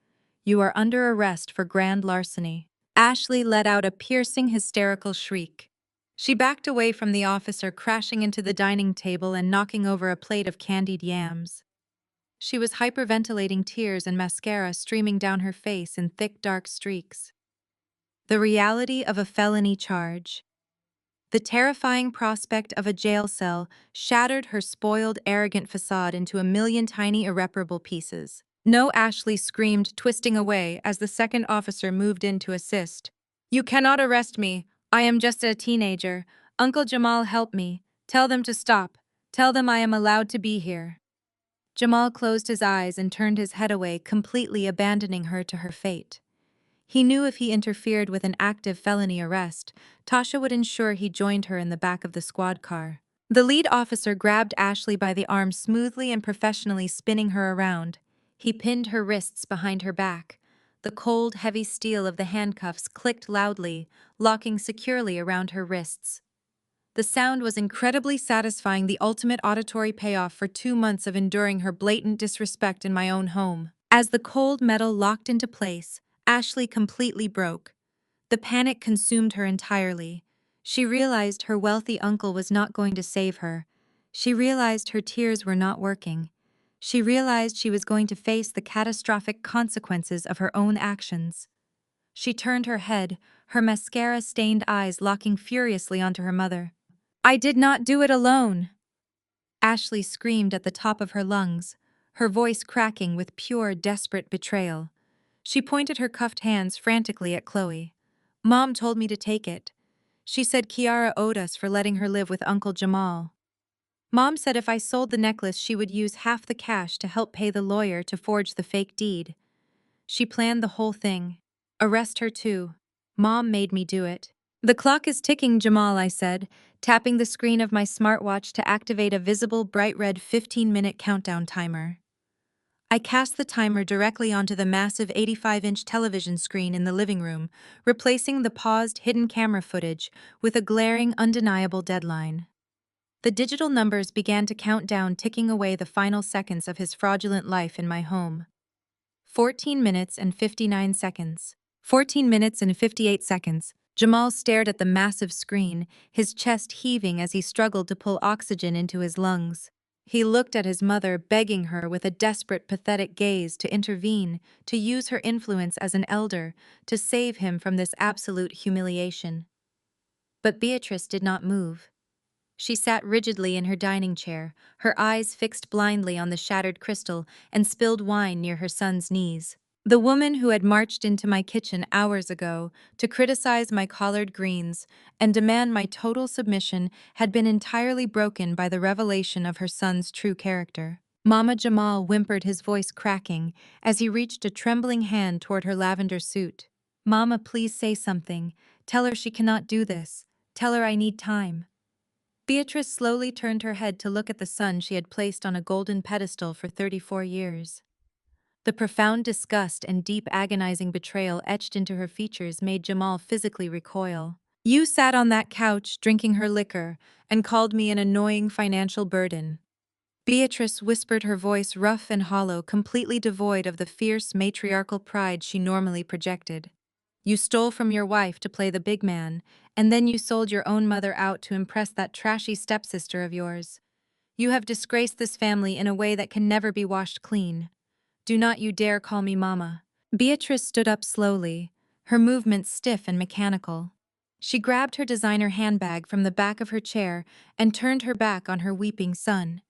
You are under arrest for grand larceny. Ashley let out a piercing, hysterical shriek. She backed away from the officer, crashing into the dining table and knocking over a plate of candied yams. She was hyperventilating, tears and mascara streaming down her face in thick, dark streaks. The reality of a felony charge. The terrifying prospect of a jail cell shattered her spoiled, arrogant facade into a million tiny, irreparable pieces. No, Ashley screamed, twisting away as the second officer moved in to assist. You cannot arrest me. I am just a teenager. Uncle Jamal, help me. Tell them to stop. Tell them I am allowed to be here. Jamal closed his eyes and turned his head away, completely abandoning her to her fate. He knew if he interfered with an active felony arrest, Tasha would ensure he joined her in the back of the squad car. The lead officer grabbed Ashley by the arm, smoothly and professionally spinning her around. He pinned her wrists behind her back. The cold, heavy steel of the handcuffs clicked loudly, locking securely around her wrists. The sound was incredibly satisfying, the ultimate auditory payoff for 2 months of enduring her blatant disrespect in my own home. As the cold metal locked into place, Ashley completely broke. The panic consumed her entirely. She realized her wealthy uncle was not going to save her. She realized her tears were not working. She realized she was going to face the catastrophic consequences of her own actions. She turned her head, her mascara-stained eyes locking furiously onto her mother. I did not do it alone, Ashley screamed at the top of her lungs, her voice cracking with pure, desperate betrayal. She pointed her cuffed hands frantically at Chloe. Mom told me to take it. She said Kiara owed us for letting her live with Uncle Jamal. Mom said if I sold the necklace, she would use half the cash to help pay the lawyer to forge the fake deed. She planned the whole thing. Arrest her too. Mom made me do it. The clock is ticking, Jamal, I said, tapping the screen of my smartwatch to activate a visible bright red 15-minute countdown timer. I cast the timer directly onto the massive 85-inch television screen in the living room, replacing the paused, hidden camera footage with a glaring, undeniable deadline. The digital numbers began to count down, ticking away the final seconds of his fraudulent life in my home. 14 minutes and 59 seconds. 14 minutes and 58 seconds. Jamal stared at the massive screen, his chest heaving as he struggled to pull oxygen into his lungs. He looked at his mother, begging her with a desperate, pathetic gaze to intervene, to use her influence as an elder, to save him from this absolute humiliation. But Beatrice did not move. She sat rigidly in her dining chair, her eyes fixed blindly on the shattered crystal and spilled wine near her son's knees. The woman who had marched into my kitchen hours ago to criticize my collard greens and demand my total submission had been entirely broken by the revelation of her son's true character. Mama Jamal whimpered, his voice cracking, as he reached a trembling hand toward her lavender suit. "Mama, please say something. Tell her she cannot do this. Tell her I need time." Beatrice slowly turned her head to look at the son she had placed on a golden pedestal for 34 years. The profound disgust and deep agonizing betrayal etched into her features made Jamal physically recoil. "You sat on that couch, drinking her liquor, and called me an annoying financial burden." Beatrice whispered, her voice rough and hollow, completely devoid of the fierce matriarchal pride she normally projected. "You stole from your wife to play the big man, and then you sold your own mother out to impress that trashy stepsister of yours. You have disgraced this family in a way that can never be washed clean. Do not you dare call me mama." Beatrice stood up slowly, her movements stiff and mechanical. She grabbed her designer handbag from the back of her chair and turned her back on her weeping son.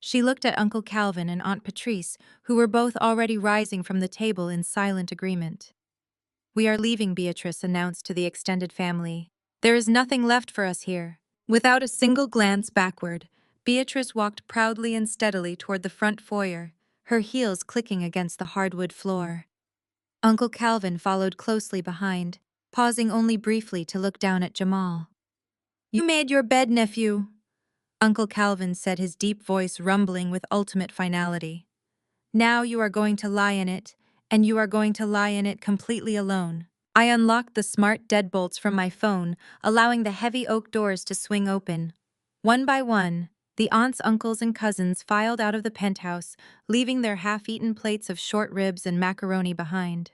She looked at Uncle Calvin and Aunt Patrice, who were both already rising from the table in silent agreement. "We are leaving," Beatrice announced to the extended family. "There is nothing left for us here." Without a single glance backward, Beatrice walked proudly and steadily toward the front foyer, her heels clicking against the hardwood floor. Uncle Calvin followed closely behind, pausing only briefly to look down at Jamal. "You made your bed, nephew," Uncle Calvin said, his deep voice rumbling with ultimate finality. "Now you are going to lie in it, and you are going to lie in it completely alone." I unlocked the smart deadbolts from my phone, allowing the heavy oak doors to swing open. One by one, the aunts, uncles, and cousins filed out of the penthouse, leaving their half-eaten plates of short ribs and macaroni behind.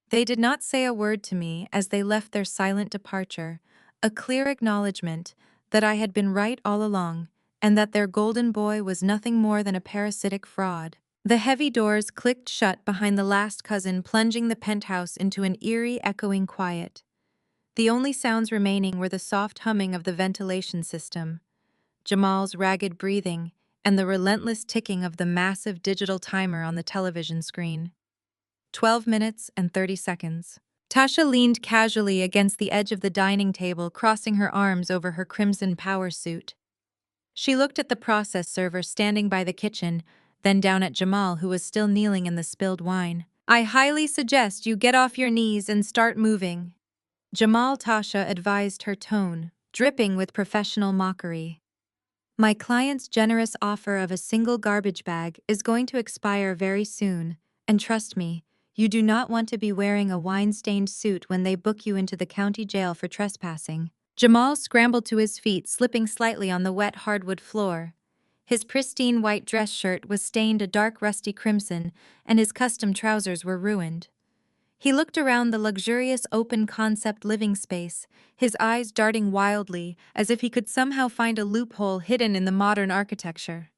They did not say a word to me as they left their silent departure, a clear acknowledgement that I had been right all along, and that their golden boy was nothing more than a parasitic fraud. The heavy doors clicked shut behind the last cousin, plunging the penthouse into an eerie, echoing quiet. The only sounds remaining were the soft humming of the ventilation system, Jamal's ragged breathing, and the relentless ticking of the massive digital timer on the television screen. 12 minutes and 30 seconds. Tasha leaned casually against the edge of the dining table, crossing her arms over her crimson power suit. She looked at the process server standing by the kitchen, then down at Jamal, who was still kneeling in the spilled wine. "I highly suggest you get off your knees and start moving," Jamal, Tasha advised, her tone dripping with professional mockery. "My client's generous offer of a single garbage bag is going to expire very soon, and trust me, you do not want to be wearing a wine-stained suit when they book you into the county jail for trespassing." Jamal scrambled to his feet, slipping slightly on the wet hardwood floor. His pristine white dress shirt was stained a dark rusty crimson, and his custom trousers were ruined. He looked around the luxurious open-concept living space, his eyes darting wildly as if he could somehow find a loophole hidden in the modern architecture.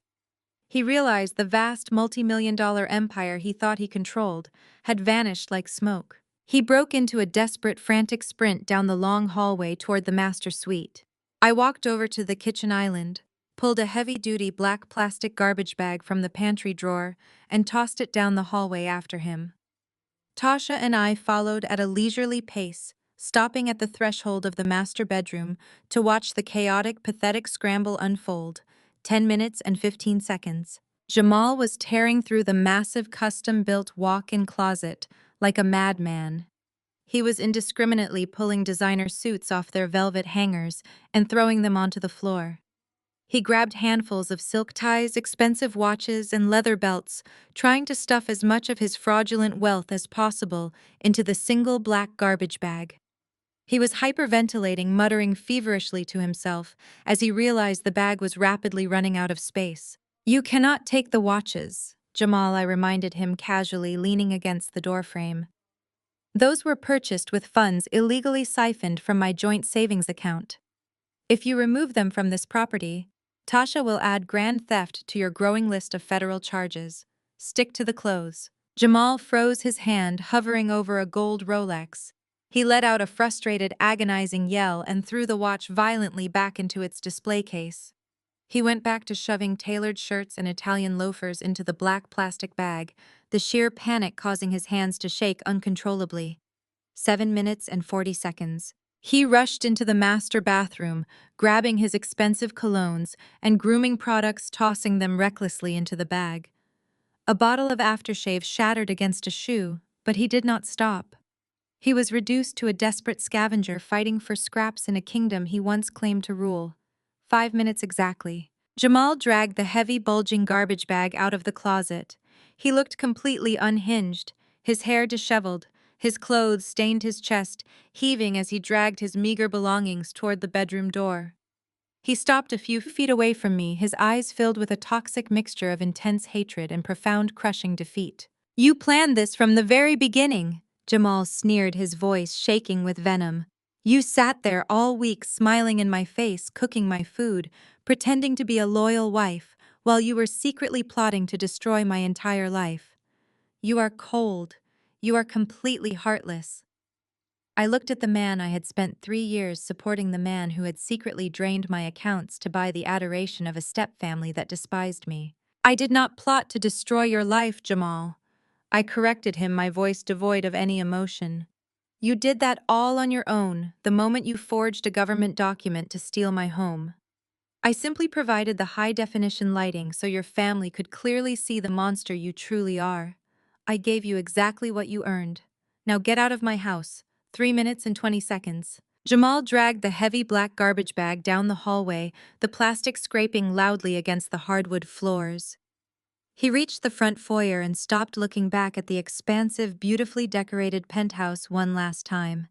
He realized the vast multi-million-dollar empire he thought he controlled had vanished like smoke. He broke into a desperate, frantic sprint down the long hallway toward the master suite. I walked over to the kitchen island, pulled a heavy-duty black plastic garbage bag from the pantry drawer, and tossed it down the hallway after him. Tasha and I followed at a leisurely pace, stopping at the threshold of the master bedroom to watch the chaotic, pathetic scramble unfold. 10 minutes and 15 seconds. Jamal was tearing through the massive custom-built walk-in closet like a madman. He was indiscriminately pulling designer suits off their velvet hangers and throwing them onto the floor. He grabbed handfuls of silk ties, expensive watches, and leather belts, trying to stuff as much of his fraudulent wealth as possible into the single black garbage bag. He was hyperventilating, muttering feverishly to himself as he realized the bag was rapidly running out of space. "You cannot take the watches," Jamal, I reminded him casually, leaning against the doorframe. "Those were purchased with funds illegally siphoned from my joint savings account. If you remove them from this property, Tasha will add grand theft to your growing list of federal charges. Stick to the clothes. Jamal froze his hand, hovering over a gold Rolex. He let out a frustrated, agonizing yell and threw the watch violently back into its display case. He went back to shoving tailored shirts and Italian loafers into the black plastic bag, the sheer panic causing his hands to shake uncontrollably. 7 minutes and 40 seconds. He rushed into the master bathroom, grabbing his expensive colognes and grooming products, tossing them recklessly into the bag. A bottle of aftershave shattered against a shoe, but he did not stop. He was reduced to a desperate scavenger fighting for scraps in a kingdom he once claimed to rule. 5 minutes exactly. Jamal dragged the heavy, bulging garbage bag out of the closet. He looked completely unhinged, his hair disheveled, his clothes stained his chest, heaving as he dragged his meager belongings toward the bedroom door. He stopped a few feet away from me, his eyes filled with a toxic mixture of intense hatred and profound, crushing defeat. "You planned this from the very beginning," Jamal sneered, his voice shaking with venom. "You sat there all week smiling in my face, cooking my food, pretending to be a loyal wife, while you were secretly plotting to destroy my entire life. You are cold. You are completely heartless." I looked at the man I had spent 3 years supporting, the man who had secretly drained my accounts to buy the adoration of a step-family that despised me. "I did not plot to destroy your life, Jamal," I corrected him, my voice devoid of any emotion. "You did that all on your own, the moment you forged a government document to steal my home. I simply provided the high-definition lighting so your family could clearly see the monster you truly are. I gave you exactly what you earned. Now get out of my house. 3 minutes and 20 seconds. Jamal dragged the heavy black garbage bag down the hallway, the plastic scraping loudly against the hardwood floors. He reached the front foyer and stopped, looking back at the expansive, beautifully decorated penthouse one last time.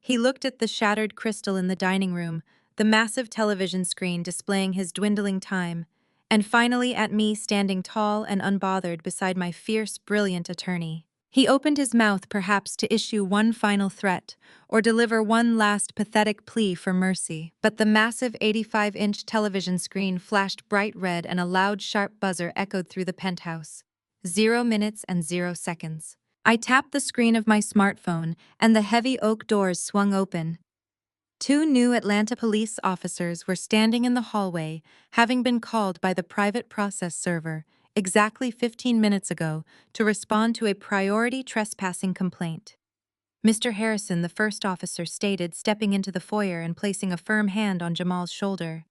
He looked at the shattered crystal in the dining room, the massive television screen displaying his dwindling time, and finally at me standing tall and unbothered beside my fierce, brilliant attorney. He opened his mouth, perhaps to issue one final threat or deliver one last pathetic plea for mercy, but the massive 85-inch television screen flashed bright red and a loud, sharp buzzer echoed through the penthouse. 0 minutes and 0 seconds. I tapped the screen of my smartphone, and the heavy oak doors swung open. 2 new Atlanta police officers were standing in the hallway, having been called by the private process server exactly 15 minutes ago to respond to a priority trespassing complaint. "Mr. Harrison," the first officer stated, stepping into the foyer and placing a firm hand on Jamal's shoulder.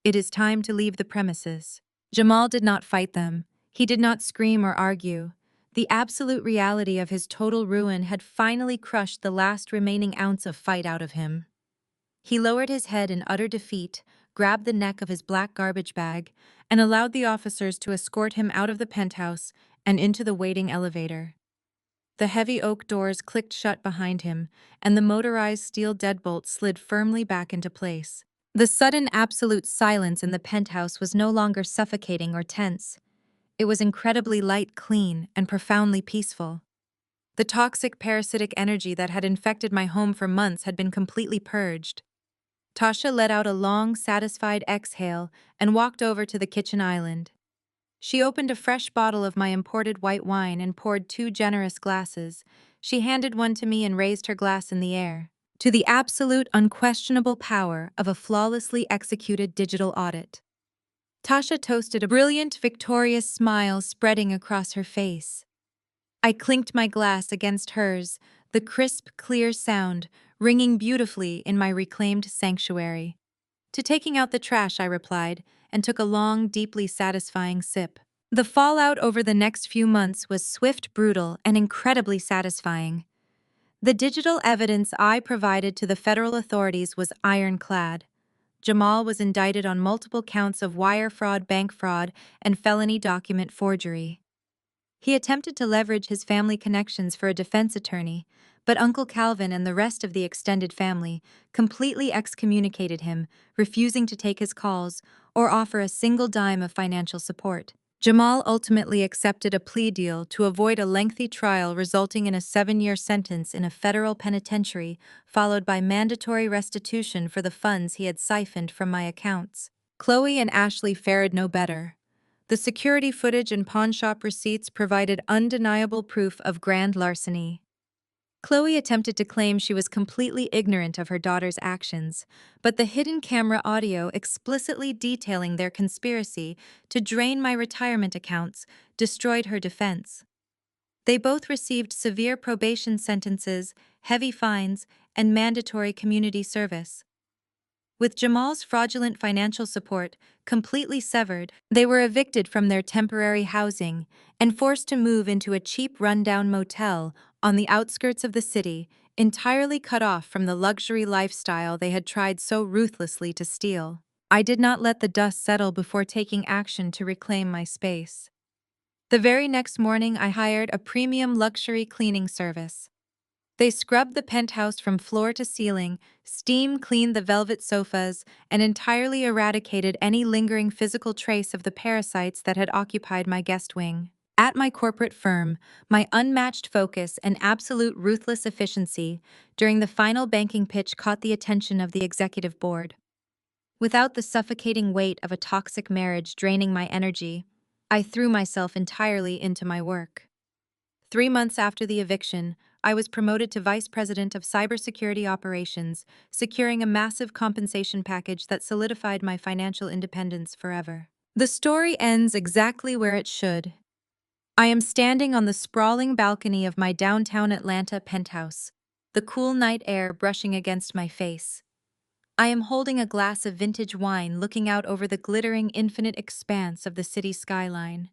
"It is time to leave the premises." Jamal did not fight them. He did not scream or argue. The absolute reality of his total ruin had finally crushed the last remaining ounce of fight out of him. He lowered his head in utter defeat, grabbed the neck of his black garbage bag, and allowed the officers to escort him out of the penthouse and into the waiting elevator. The heavy oak doors clicked shut behind him, and the motorized steel deadbolt slid firmly back into place. The sudden absolute silence in the penthouse was no longer suffocating or tense. It was incredibly light, clean, and profoundly peaceful. The toxic parasitic energy that had infected my home for months had been completely purged. Tasha let out a long, satisfied exhale and walked over to the kitchen island. She opened a fresh bottle of my imported white wine and poured 2 generous glasses. She handed one to me and raised her glass in the air. "To the absolute, unquestionable power of a flawlessly executed digital audit." Tasha toasted, a brilliant, victorious smile spreading across her face. I clinked my glass against hers, the crisp, clear sound ringing beautifully in my reclaimed sanctuary. "To taking out the trash," I replied, and took a long, deeply satisfying sip. The fallout over the next few months was swift, brutal, and incredibly satisfying. The digital evidence I provided to the federal authorities was ironclad. Jamal was indicted on multiple counts of wire fraud, bank fraud, and felony document forgery. He attempted to leverage his family connections for a defense attorney, but Uncle Calvin and the rest of the extended family completely excommunicated him, refusing to take his calls or offer a single dime of financial support. Jamal ultimately accepted a plea deal to avoid a lengthy trial, resulting in a 7-year sentence in a federal penitentiary, followed by mandatory restitution for the funds he had siphoned from my accounts. Chloe and Ashley fared no better. The security footage and pawnshop receipts provided undeniable proof of grand larceny. Chloe attempted to claim she was completely ignorant of her daughter's actions, but the hidden camera audio explicitly detailing their conspiracy to drain my retirement accounts destroyed her defense. They both received severe probation sentences, heavy fines, and mandatory community service. With Jamal's fraudulent financial support completely severed, they were evicted from their temporary housing and forced to move into a cheap rundown motel on the outskirts of the city, entirely cut off from the luxury lifestyle they had tried so ruthlessly to steal. I did not let the dust settle before taking action to reclaim my space. The very next morning, I hired a premium luxury cleaning service. They scrubbed the penthouse from floor to ceiling, steam cleaned the velvet sofas, and entirely eradicated any lingering physical trace of the parasites that had occupied my guest wing. At my corporate firm, my unmatched focus and absolute ruthless efficiency during the final banking pitch caught the attention of the executive board. Without the suffocating weight of a toxic marriage draining my energy, I threw myself entirely into my work. 3 months after the eviction, I was promoted to Vice President of Cybersecurity Operations, securing a massive compensation package that solidified my financial independence forever. The story ends exactly where it should. I am standing on the sprawling balcony of my downtown Atlanta penthouse, the cool night air brushing against my face. I am holding a glass of vintage wine looking out over the glittering infinite expanse of the city skyline.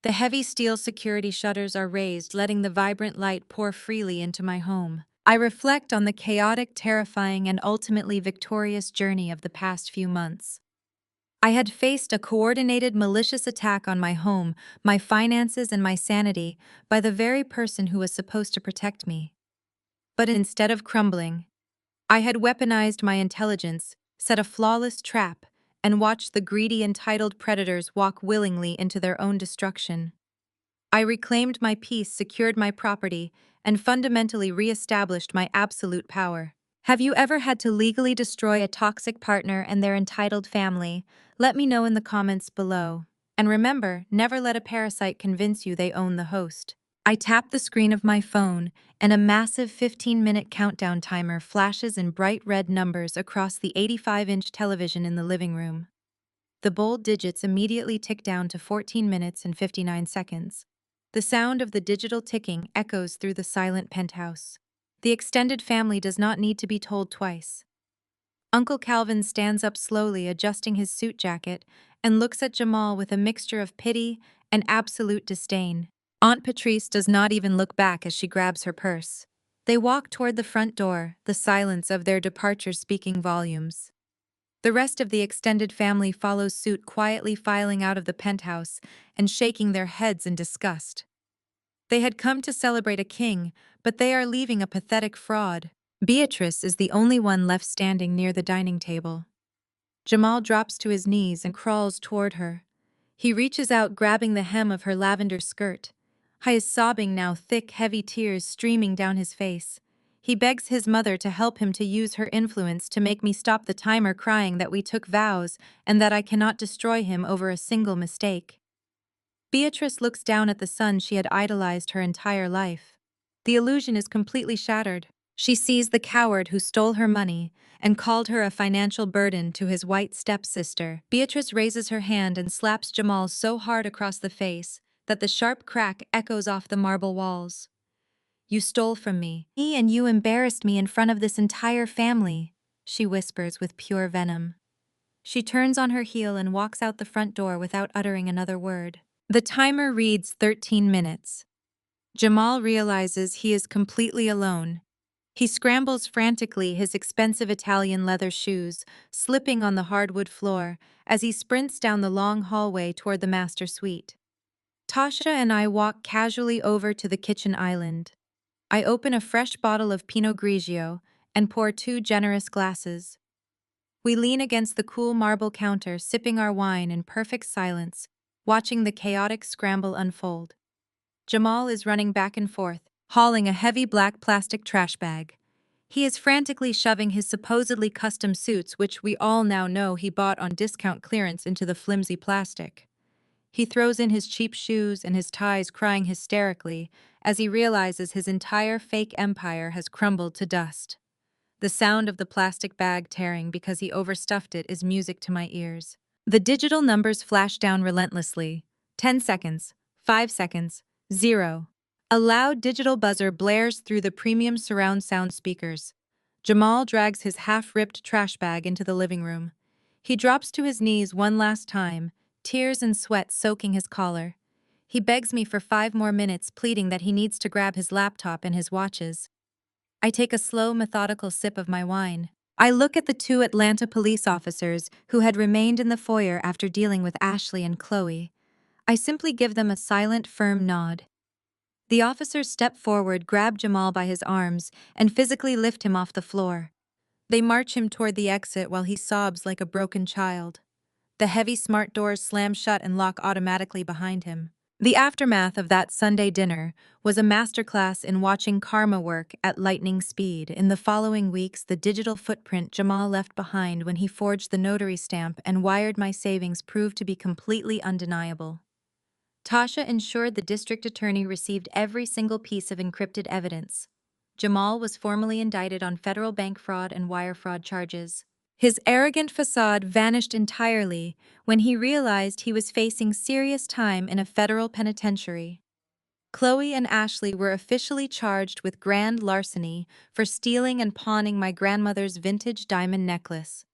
The heavy steel security shutters are raised, letting the vibrant light pour freely into my home. I reflect on the chaotic, terrifying, and ultimately victorious journey of the past few months. I had faced a coordinated malicious attack on my home, my finances, and my sanity by the very person who was supposed to protect me. But instead of crumbling, I had weaponized my intelligence, set a flawless trap, and watched the greedy, entitled predators walk willingly into their own destruction. I reclaimed my peace, secured my property, and fundamentally re-established my absolute power. Have you ever had to legally destroy a toxic partner and their entitled family? Let me know in the comments below. And remember, never let a parasite convince you they own the host. I tap the screen of my phone, and a massive 15-minute countdown timer flashes in bright red numbers across the 85-inch television in the living room. The bold digits immediately tick down to 14 minutes and 59 seconds. The sound of the digital ticking echoes through the silent penthouse. The extended family does not need to be told twice. Uncle Calvin stands up slowly, adjusting his suit jacket, and looks at Jamal with a mixture of pity and absolute disdain. Aunt Patrice does not even look back as she grabs her purse. They walk toward the front door, the silence of their departure speaking volumes. The rest of the extended family follows suit, quietly filing out of the penthouse and shaking their heads in disgust. They had come to celebrate a king, but they are leaving a pathetic fraud. Beatrice is the only one left standing near the dining table. Jamal drops to his knees and crawls toward her. He reaches out, grabbing the hem of her lavender skirt. He is sobbing now, thick, heavy tears streaming down his face. He begs his mother to help him to use her influence to make me stop the timer, crying that we took vows and that I cannot destroy him over a single mistake. Beatrice looks down at the son she had idolized her entire life. The illusion is completely shattered. She sees the coward who stole her money and called her a financial burden to his white stepsister. Beatrice raises her hand and slaps Jamal so hard across the face that the sharp crack echoes off the marble walls. "You stole from me, and you embarrassed me in front of this entire family," she whispers with pure venom. She turns on her heel and walks out the front door without uttering another word. The timer reads 13 minutes. Jamal realizes he is completely alone. He scrambles frantically, his expensive Italian leather shoes slipping on the hardwood floor as he sprints down the long hallway toward the master suite. Tasha and I walk casually over to the kitchen island. I open a fresh bottle of Pinot Grigio and pour 2 generous glasses. We lean against the cool marble counter, sipping our wine in perfect silence, watching the chaotic scramble unfold. Jamal is running back and forth, hauling a heavy black plastic trash bag. He is frantically shoving his supposedly custom suits, which we all now know he bought on discount clearance, into the flimsy plastic. He throws in his cheap shoes and his ties, crying hysterically as he realizes his entire fake empire has crumbled to dust. The sound of the plastic bag tearing because he overstuffed it is music to my ears. The digital numbers flash down relentlessly. 10 seconds, 5 seconds, 0. A loud digital buzzer blares through the premium surround sound speakers. Jamal drags his half-ripped trash bag into the living room. He drops to his knees one last time, tears and sweat soaking his collar. He begs me for 5 more minutes, pleading that he needs to grab his laptop and his watches. I take a slow, methodical sip of my wine. I look at the two Atlanta police officers who had remained in the foyer after dealing with Ashley and Chloe. I simply give them a silent, firm nod. The officers step forward, grab Jamal by his arms, and physically lift him off the floor. They march him toward the exit while he sobs like a broken child. The heavy smart doors slam shut and lock automatically behind him. The aftermath of that Sunday dinner was a masterclass in watching karma work at lightning speed. In the following weeks, the digital footprint Jamal left behind when he forged the notary stamp and wired my savings proved to be completely undeniable. Tasha ensured the district attorney received every single piece of encrypted evidence. Jamal was formally indicted on federal bank fraud and wire fraud charges. His arrogant facade vanished entirely when he realized he was facing serious time in a federal penitentiary. Chloe and Ashley were officially charged with grand larceny for stealing and pawning my grandmother's vintage diamond necklace.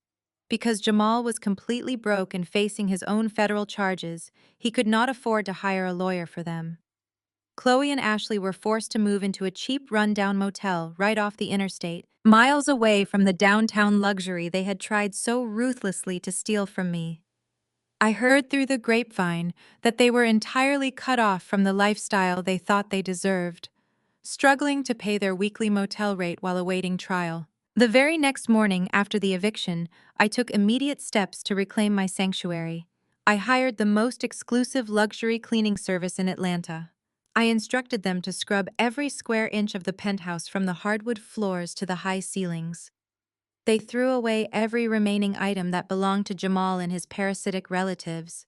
Because Jamal was completely broke and facing his own federal charges, he could not afford to hire a lawyer for them. Chloe and Ashley were forced to move into a cheap rundown motel right off the interstate, miles away from the downtown luxury they had tried so ruthlessly to steal from me. I heard through the grapevine that they were entirely cut off from the lifestyle they thought they deserved, struggling to pay their weekly motel rate while awaiting trial. The very next morning after the eviction, I took immediate steps to reclaim my sanctuary. I hired the most exclusive luxury cleaning service in Atlanta. I instructed them to scrub every square inch of the penthouse from the hardwood floors to the high ceilings. They threw away every remaining item that belonged to Jamal and his parasitic relatives.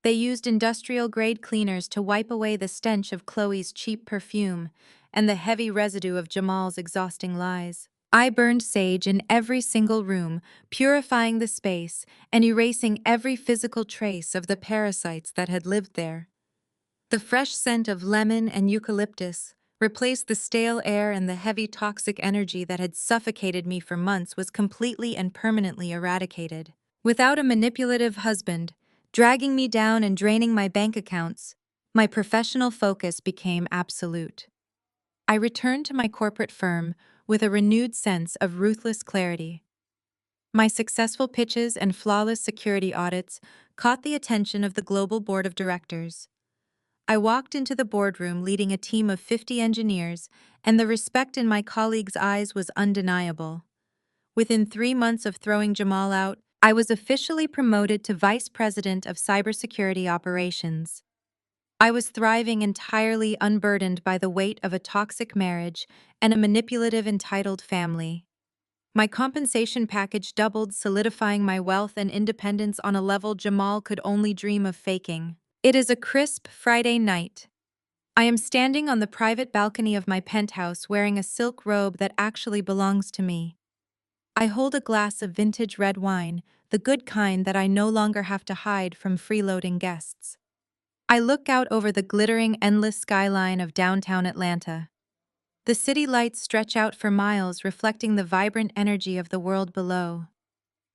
They used industrial-grade cleaners to wipe away the stench of Chloe's cheap perfume and the heavy residue of Jamal's exhausting lies. I burned sage in every single room, purifying the space and erasing every physical trace of the parasites that had lived there. The fresh scent of lemon and eucalyptus replaced the stale air, and the heavy toxic energy that had suffocated me for months was completely and permanently eradicated. Without a manipulative husband, dragging me down and draining my bank accounts, my professional focus became absolute. I returned to my corporate firm with a renewed sense of ruthless clarity. My successful pitches and flawless security audits caught the attention of the global board of directors. I walked into the boardroom leading a team of 50 engineers, and the respect in my colleagues' eyes was undeniable. Within 3 months of throwing Jamal out, I was officially promoted to Vice President of Cybersecurity Operations. I was thriving, entirely unburdened by the weight of a toxic marriage and a manipulative, entitled family. My compensation package doubled, solidifying my wealth and independence on a level Jamal could only dream of faking. It is a crisp Friday night. I am standing on the private balcony of my penthouse wearing a silk robe that actually belongs to me. I hold a glass of vintage red wine, the good kind that I no longer have to hide from freeloading guests. I look out over the glittering, endless skyline of downtown Atlanta. The city lights stretch out for miles, reflecting the vibrant energy of the world below.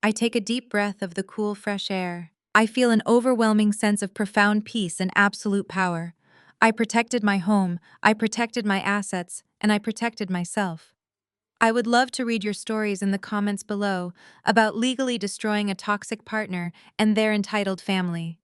I take a deep breath of the cool, fresh air. I feel an overwhelming sense of profound peace and absolute power. I protected my home, I protected my assets, and I protected myself. I would love to read your stories in the comments below about legally destroying a toxic partner and their entitled family.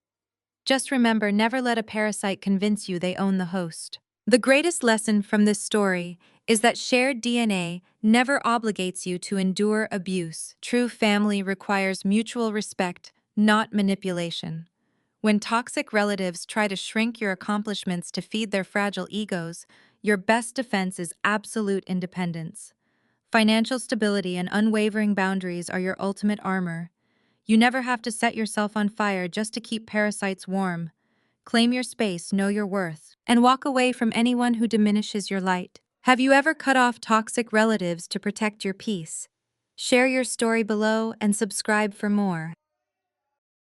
Just remember, never let a parasite convince you they own the host. The greatest lesson from this story is that shared DNA never obligates you to endure abuse. True family requires mutual respect, not manipulation. When toxic relatives try to shrink your accomplishments to feed their fragile egos, your best defense is absolute independence. Financial stability and unwavering boundaries are your ultimate armor. You never have to set yourself on fire just to keep parasites warm. Claim your space, know your worth, and walk away from anyone who diminishes your light. Have you ever cut off toxic relatives to protect your peace? Share your story below and subscribe for more.